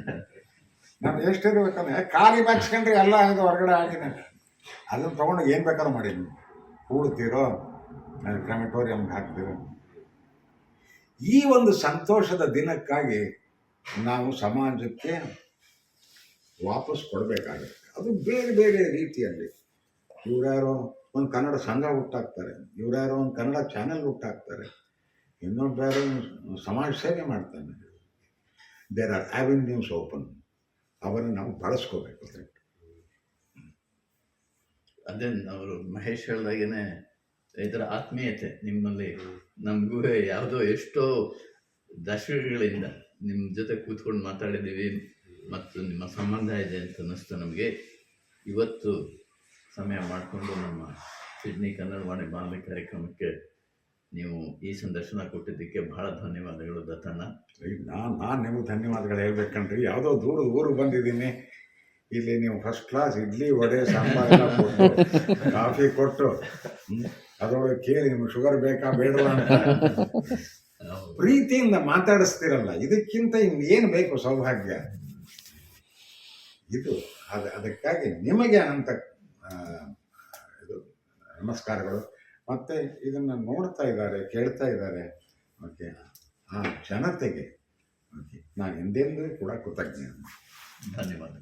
ನಾವು ಎಷ್ಟಿರ್ಬೇಕಂದ್ರೆ ಖಾಲಿ ಬಾಕ್ಸ್ಕೊಂಡ್ರೆ ಎಲ್ಲ ಇದು ಹೊರಗಡೆ ಆಗಿದೆ. ಅದನ್ನು ತೊಗೊಂಡು ಏನು ಬೇಕಾದ್ರೂ ಮಾಡಿ, ನೀವು ಕೂಡ್ತೀರೋ ಕ್ರೆಮೆಟೋರಿಯಮ್ಗೆ ಹಾಕ್ತೀರೋ. ಈ ಒಂದು ಸಂತೋಷದ ದಿನಕ್ಕಾಗಿ ನಾವು ಸಮಾಜಕ್ಕೆ ವಾಪಸ್ ಕೊಡಬೇಕಾಗುತ್ತೆ. ಅದು ಬೇರೆ ಬೇರೆ ರೀತಿಯಲ್ಲಿ. ಇವರ್ಯಾರೋ ಒಂದು ಕನ್ನಡ ಸಂಘ ಹುಟ್ಟಾಕ್ತಾರೆ, ಇವರ್ಯಾರೋ ಒಂದು ಕನ್ನಡ ಚಾನೆಲ್ ಹುಟ್ಟಾಕ್ತಾರೆ, ಇನ್ನೊಬ್ಬರು ಸಮಾಜ ಸೇವೆ ಮಾಡ್ತಾನೆ. There are avenues open. ಅವರನ್ನು ನಾವು ಬಳಸ್ಕೋಬೇಕು. ಅದೇ ಅವರು ಮಹೇಶ್ ಹೇಳ್ದಾಗೇನೆ ಇದರ ಆತ್ಮೀಯತೆ ನಿಮ್ಮಲ್ಲಿ ನಮಗೂ ಯಾವುದೋ ಎಷ್ಟೋ ದಶಕಗಳಿಂದ ನಿಮ್ಮ ಜೊತೆ ಕೂತ್ಕೊಂಡು ಮಾತಾಡಿದ್ದೀವಿ ಮತ್ತು ನಿಮ್ಮ ಸಂಬಂಧ ಇದೆ ಅಂತ ಅನ್ನಿಸ್ತು ನಮಗೆ. ಇವತ್ತು ಸಮಯ ಮಾಡಿಕೊಂಡು ನಮ್ಮ ಸಿಡ್ನಿ ಕನ್ನಡವಾಣಿ ಬಾನುಲಿ ಕಾರ್ಯಕ್ರಮಕ್ಕೆ ನೀವು ಈ ಸಂದರ್ಶನ ಕೊಟ್ಟಿದ್ದಕ್ಕೆ ಬಹಳ ಧನ್ಯವಾದಗಳು ದತ್ತಣ್ಣ. ನಾನು ನಿಮಗೆ ಧನ್ಯವಾದಗಳು ಹೇಳ್ಬೇಕಂಡ್ರಿ. ಯಾವುದೋ ದೂರದ ಊರಿಗೆ ಬಂದಿದ್ದೀನಿ, ಇಲ್ಲಿ ನೀವು ಫಸ್ಟ್ ಕ್ಲಾಸ್ ಇಡ್ಲಿ ವಡೆ ಸಾಂಬಾರೆಲ್ಲ ಕೊಟ್ಟು ಕಾಫಿ ಕೊಟ್ಟು ಅದರೊಳಗೆ ಕೇಳಿ ನಿಮ್ಗೆ ಶುಗರ್ ಬೇಕಾ ಬೇಡವಾ ಅಂತ ಪ್ರೀತಿಯಿಂದ ಮಾತಾಡಿಸ್ತಿರಲ್ಲ. ಇದಕ್ಕಿಂತ ಇನ್ನೇನು ಬೇಕು ಸೌಭಾಗ್ಯ ಇದು. ಅದಕ್ಕಾಗಿ ನಿಮಗೆ ಅನಂತ ಇದು ನಮಸ್ಕಾರಗಳು. ಮತ್ತು ಇದನ್ನು ನೋಡ್ತಾ ಇದ್ದಾರೆ, ಕೇಳ್ತಾ ಇದ್ದಾರೆ, ಓಕೆ, ಆ ಜನತೆಗೆ ಓಕೆ ನಾನು ಎಂದೆಂದೂ ಕೂಡ ಕೃತಜ್ಞ. ಧನ್ಯವಾದ.